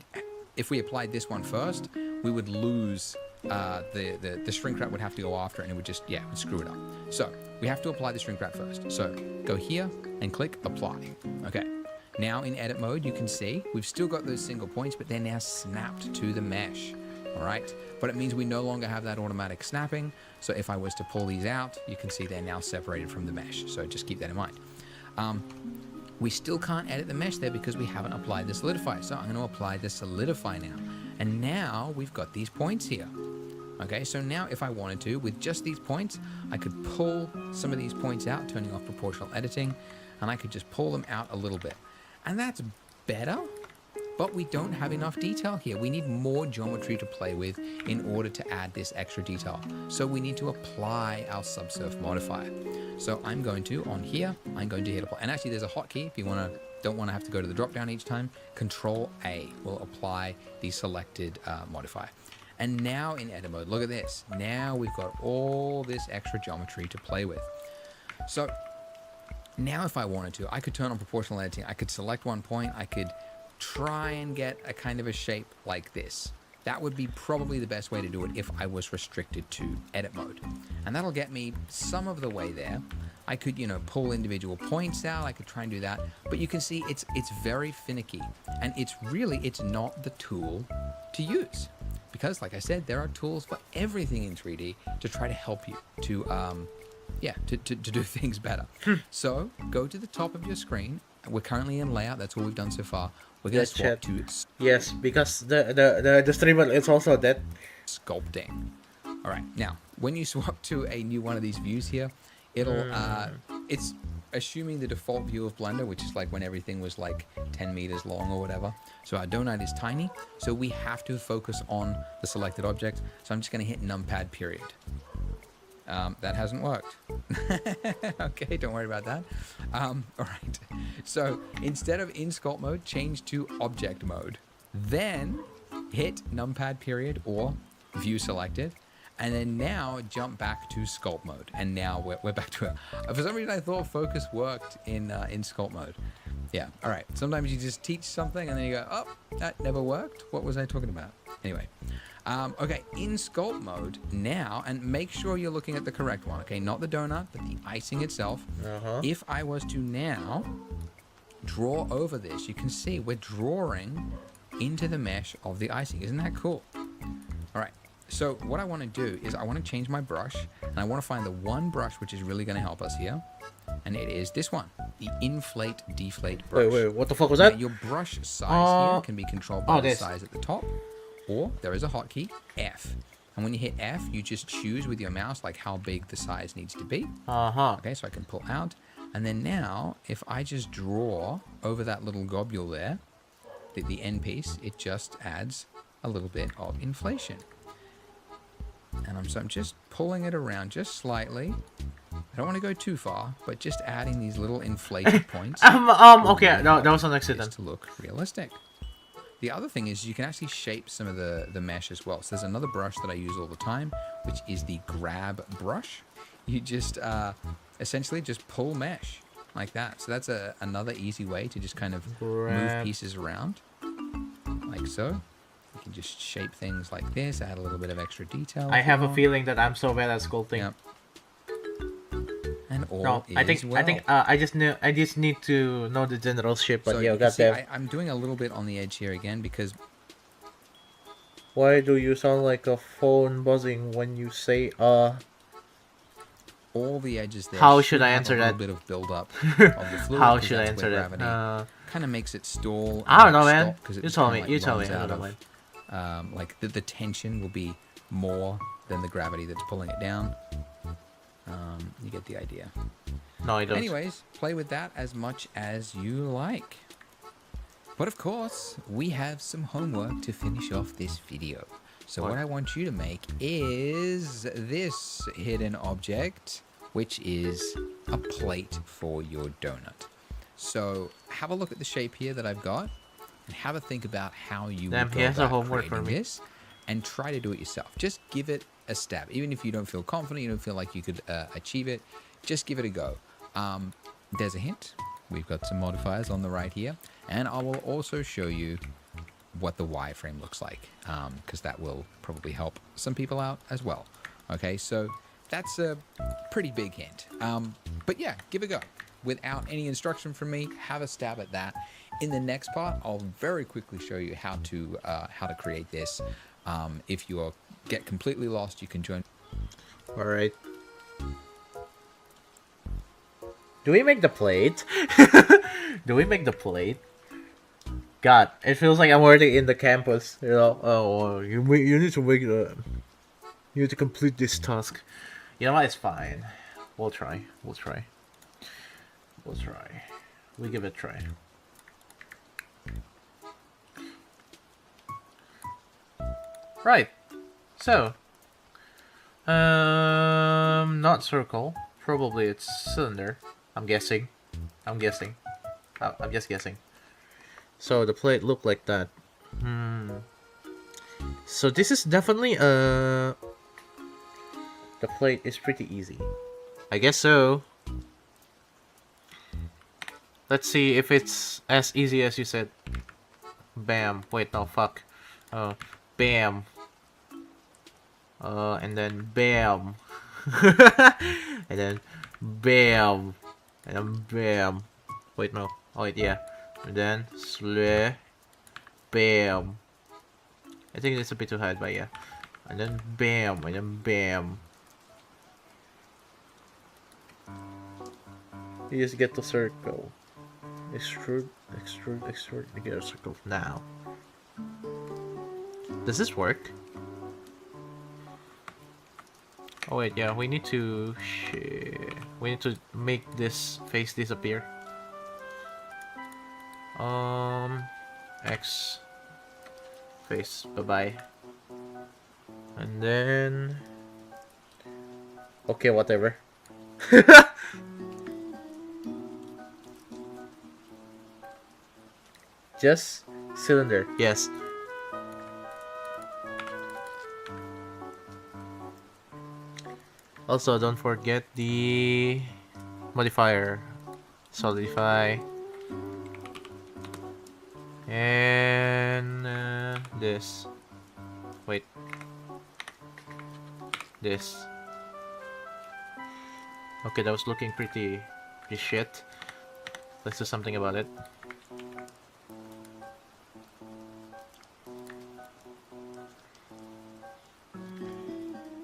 S2: applied this one first, we would lose the shrink wrap would have to go after it, and it would just, it would screw it up. So we have to apply the shrink wrap first. So go here and click apply. Okay. Now in edit mode, you can see we've still got those single points, but they're now snapped to the mesh. All right. But it means we no longer have that automatic snapping. So if I was to pull these out, you can see they're now separated from the mesh. So just keep that in mind. We still can't edit the mesh there because we haven't applied the solidify. So I'm going to apply the solidify now. And now we've got these points here. Okay, so now if I wanted to, with just these points, I could pull some of these points out, turning off proportional editing, and I could just pull them out a little bit. And that's better, but we don't have enough detail here. We need more geometry to play with in order to add this extra detail. So we need to apply our subsurf modifier. So I'm going to, on here, I'm going to hit apply. And actually there's a hotkey if you don't want to have to go to the drop down each time. Control A will apply the selected modifier. And now in edit mode, look at this. Now we've got all this extra geometry to play with. So now if I wanted to, I could turn on proportional editing. I could select one point. I could try and get a kind of a shape like this. That would be probably the best way to do it if I was restricted to edit mode. And that'll get me some of the way there. I could, pull individual points out. I could try and do that. But you can see it's very finicky. And it's not the tool to use. Because, like I said, there are tools for everything in 3D to try to help you to do things better. So go to the top of your screen. We're currently in layout. That's all we've done so far. We're going to swap to
S1: yes, because the streamer is also dead.
S2: Sculpting. All right. Now, when you swap to a new one of these views here, it'll it's assuming the default view of Blender, which is like when everything was like 10 meters long or whatever. So our donut is tiny, so we have to focus on the selected object. So I'm just going to hit numpad period. That hasn't worked. Okay, don't worry about that. All right. So instead of in sculpt mode, change to object mode. Then hit numpad period or view selected. And then now jump back to sculpt mode. And now we're back to it. For some reason, I thought focus worked in sculpt mode. Yeah, all right. Sometimes you just teach something and then you go, oh, that never worked. What was I talking about? Anyway. Okay, in sculpt mode now, and make sure you're looking at the correct one, okay? Not the donut, but the icing itself. If I was to now draw over this, you can see we're drawing into the mesh of the icing. Isn't that cool? All right. So what I want to do is I want to change my brush, and I want to find the one brush which is really going to help us here, and it is this one, the inflate deflate brush.
S1: Wait, what the fuck was that?
S2: Now, your brush size here can be controlled by the size at the top, or there is a hotkey, F. And when you hit F, you just choose with your mouse like how big the size needs to be. Okay, so I can pull out, and then now if I just draw over that little globule there, the end piece, it just adds a little bit of inflation. And I'm just pulling it around just slightly. I don't want to go too far, but just adding these little inflated points.
S1: Okay, no, that was an accident.
S2: To look realistic. The other thing is you can actually shape some of the mesh as well. So there's another brush that I use all the time, which is the grab brush. You just essentially just pull mesh. like that. So that's another easy way to just kind of move
S1: Grab.
S2: pieces around, like so. You can just shape things like this, add a little bit of extra detail.
S1: I
S2: if you
S1: have a
S2: want.
S1: feeling that I'm so bad at sculpting.
S2: Yep. And all
S1: No,
S2: is
S1: I think I just need to know the general shape. But
S2: So
S1: yeah,
S2: you can see
S1: goddamn.
S2: I'm doing a little bit on the edge here again because
S1: Why do you sound like a phone buzzing when you say
S2: all the edges there
S1: How should I
S2: have
S1: answer
S2: a little
S1: that?
S2: bit of buildup of the fluid.
S1: How
S2: 'Cause
S1: should I
S2: that's
S1: answer
S2: where
S1: that?
S2: gravity kind of makes it stall.
S1: I don't
S2: and
S1: know,
S2: like
S1: man.
S2: stop, 'cause it
S1: You
S2: just
S1: tell
S2: kinda,
S1: me.
S2: like,
S1: You tell me.
S2: runs
S1: I
S2: out
S1: don't know,
S2: of,
S1: man.
S2: like the tension will be more than the gravity that's pulling it down. You get the idea.
S1: No, I don't.
S2: Anyways, play with that as much as you like. But of course, we have some homework to finish off this video. So what I want you to make is this hidden object, which is a plate for your donut. So have a look at the shape here that I've got and have a think about how you
S1: Damn,
S2: would
S1: he
S2: go
S1: has a
S2: about
S1: homework for
S2: creating
S1: me.
S2: this and try to do it yourself. Just give it a stab. Even if you don't feel confident, you don't feel like you could achieve it, just give it a go. There's a hint. We've got some modifiers on the right here. And I will also show you what the wireframe looks like, because that will probably help some people out as well. Okay, so that's a pretty big hint. But yeah, give it a go. Without any instruction from me, have a stab at that. In the next part, I'll very quickly show you how to create this. If you get completely lost, you can join.
S1: All right. Do we make the plate? Do we make the plate? God, it feels like I'm already in the campus. You know, you need to make the, you need to complete this task. You know what? It's fine. We'll try. We'll try. We'll try. We give it a try. Right. So, not circle. Probably it's cylinder. I'm guessing. I'm guessing. I'm just guessing. So the plate looked like that. So this is definitely the plate is pretty easy. I guess so. Let's see if it's as easy as you said. Bam. Wait, no, fuck. Bam. And then bam. And then bam. And then bam. Wait, no. Oh, wait, yeah. And then slay. Bam. I think it's a bit too hard, but yeah. And then bam. And then bam. You just get the circle. Extrude, extrude, extrude. You get a circle now. Does this work? Oh wait, yeah, we need to make this face disappear. X face, bye-bye. And then okay, whatever. Just cylinder, yes. Also, don't forget the modifier. Solidify. And this. Wait. This. Okay, that was looking pretty shit. Let's do something about it.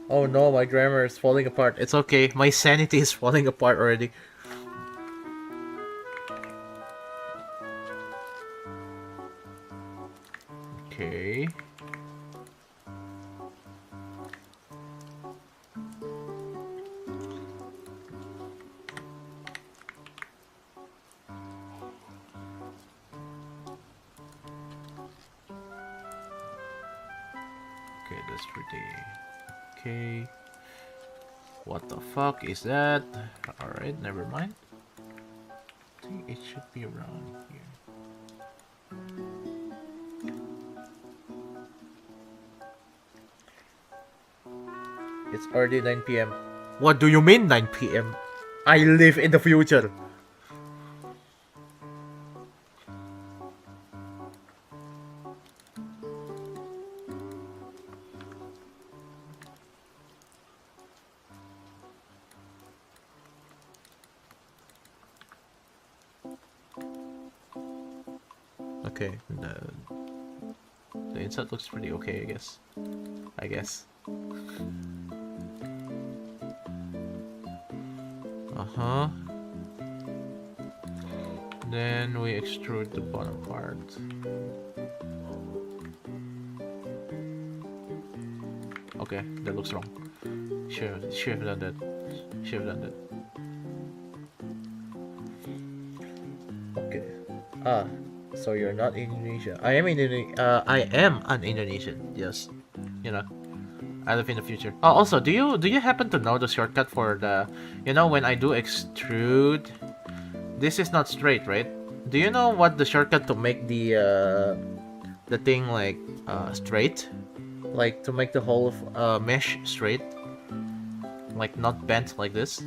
S1: Oh no, my grammar is falling apart. It's okay, my sanity is falling apart already. Okay. Okay, that's pretty... Okay. What the fuck is that? Alright, never mind. I think it should be around here. It's already 9 p.m. What do you mean 9 p.m.? I live in the future. Okay. The inside looks pretty okay, I guess. Uh-huh. Then we extrude the bottom part. Okay, that looks wrong. Should have done that. Okay. Ah, so you're not Indonesia. I am an Indonesian. Yes. You know, I live in the future. Oh, also, do you happen to know the shortcut for the, when I do extrude, this is not straight, right? Do you know what the shortcut to make the thing like straight, like to make the whole mesh straight, like not bent like this?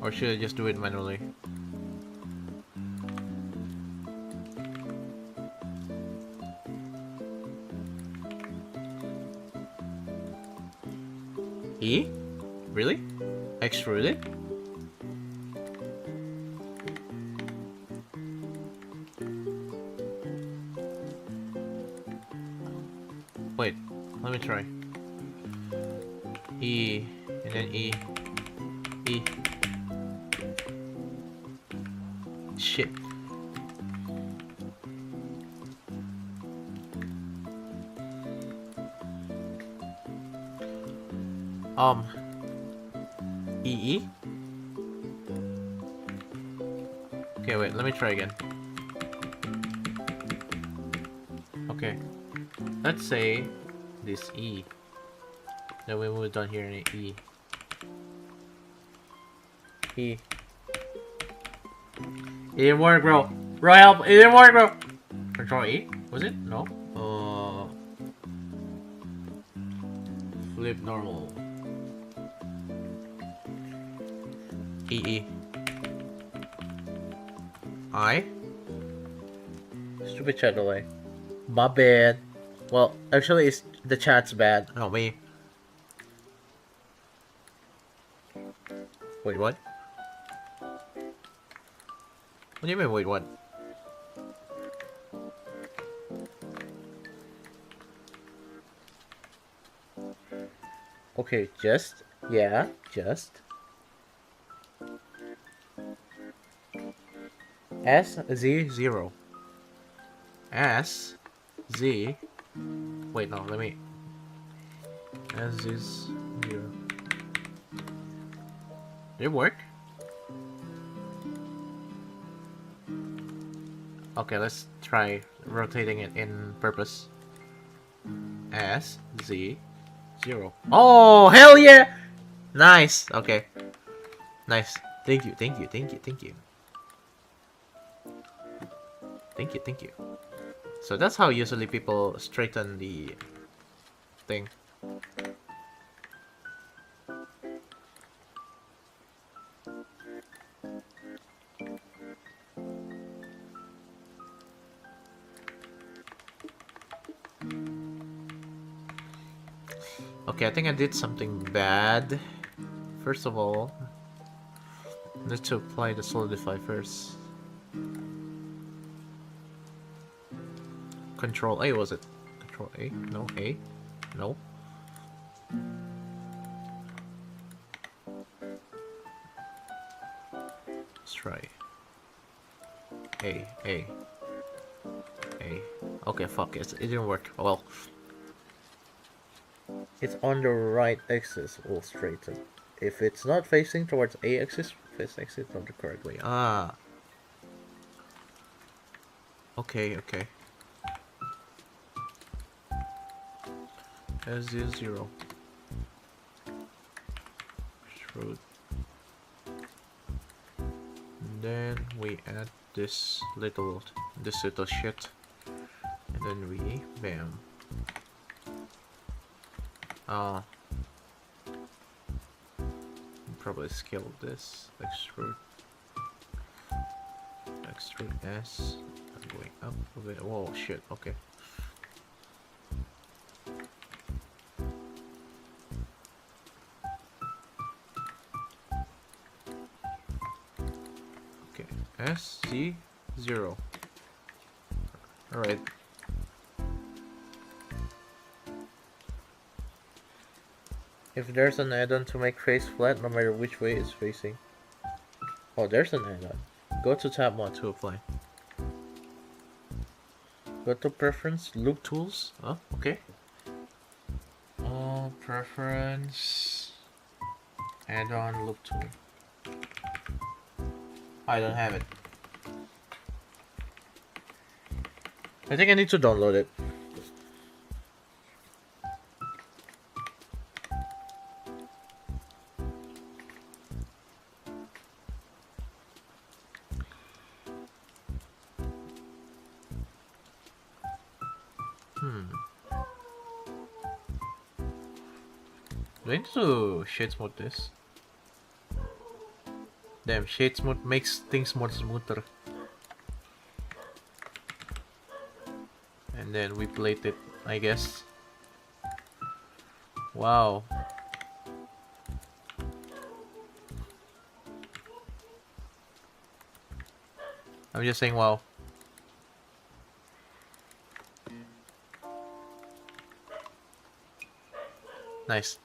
S1: Or should I just do it manually? E? Really? Extrude it? Wait, let me try. E, and then E. E. Shit. EE? Okay, wait, let me try again. Okay. Let's say this E. Then we move down here in E. E. It didn't work, bro. Bro, help! It didn't work, bro! Control E? Was it? No? Flip normal. EE. I? Stupid chat delay. My bad. Well, actually, it's the chat's bad. Oh, me. Wait, what? What do you mean, wait, what? Okay, just. Yeah, just. SZ0. SZ. Wait, no, let me. SZ0. Did it work? Okay, let's try rotating it in purpose. SZ0. Oh, hell yeah! Nice. Okay. Nice. Thank you. So that's how usually people straighten the thing. Okay, I think I did something bad. First of all, let's apply the solidify first. Control A, was it? Control A? No, A? No. Let's try. A. Okay, fuck it. It didn't work. Oh, well. It's on the right axis, will straighten. If it's not facing towards A axis, face axis on the correct way. Ah. Okay. SZ0. Extrude. Then we add this little shit, and then we bam. Probably scale this. Extrude S. Going up a bit. Whoa, shit. Okay. Okay. SC0. Alright. If there's an add-on to make face flat no matter which way it's facing. Oh, there's an add-on. Go to tab 1 to apply. Go to preference, loop tools. Oh, okay. Preference, add-on loop tool. I don't have it. I think I need to download it. Do I need to shade smooth this? Damn, shade smooth makes things more smoother. And then we plate it, I guess. Wow. I'm just saying wow. Nice.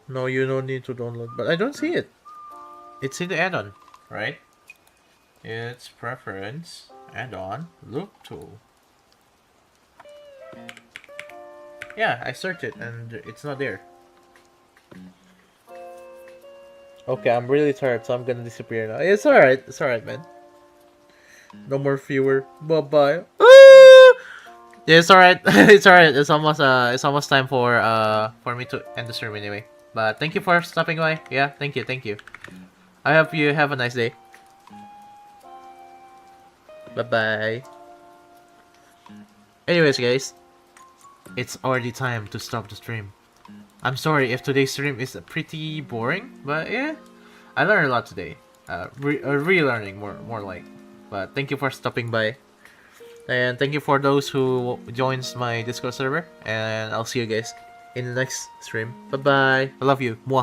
S1: No, you don't need to download, but I don't see it. It's in the add-on, right? It's preference, add-on, loop tool. Yeah, I searched it and it's not there. Okay, I'm really tired, so I'm gonna disappear now. It's alright, man. No more viewer. Bye-bye. Yeah, it's alright. It's alright. It's almost time for me to end the stream anyway. But thank you for stopping by. Yeah, thank you. I hope you have a nice day. Bye-bye. Anyways, guys, it's already time to stop the stream. I'm sorry if today's stream is pretty boring, but yeah, I learned a lot today. Relearning more like. But thank you for stopping by. And thank you for those who joins my Discord server. And I'll see you guys in the next stream. Bye bye. I love you. Mwah.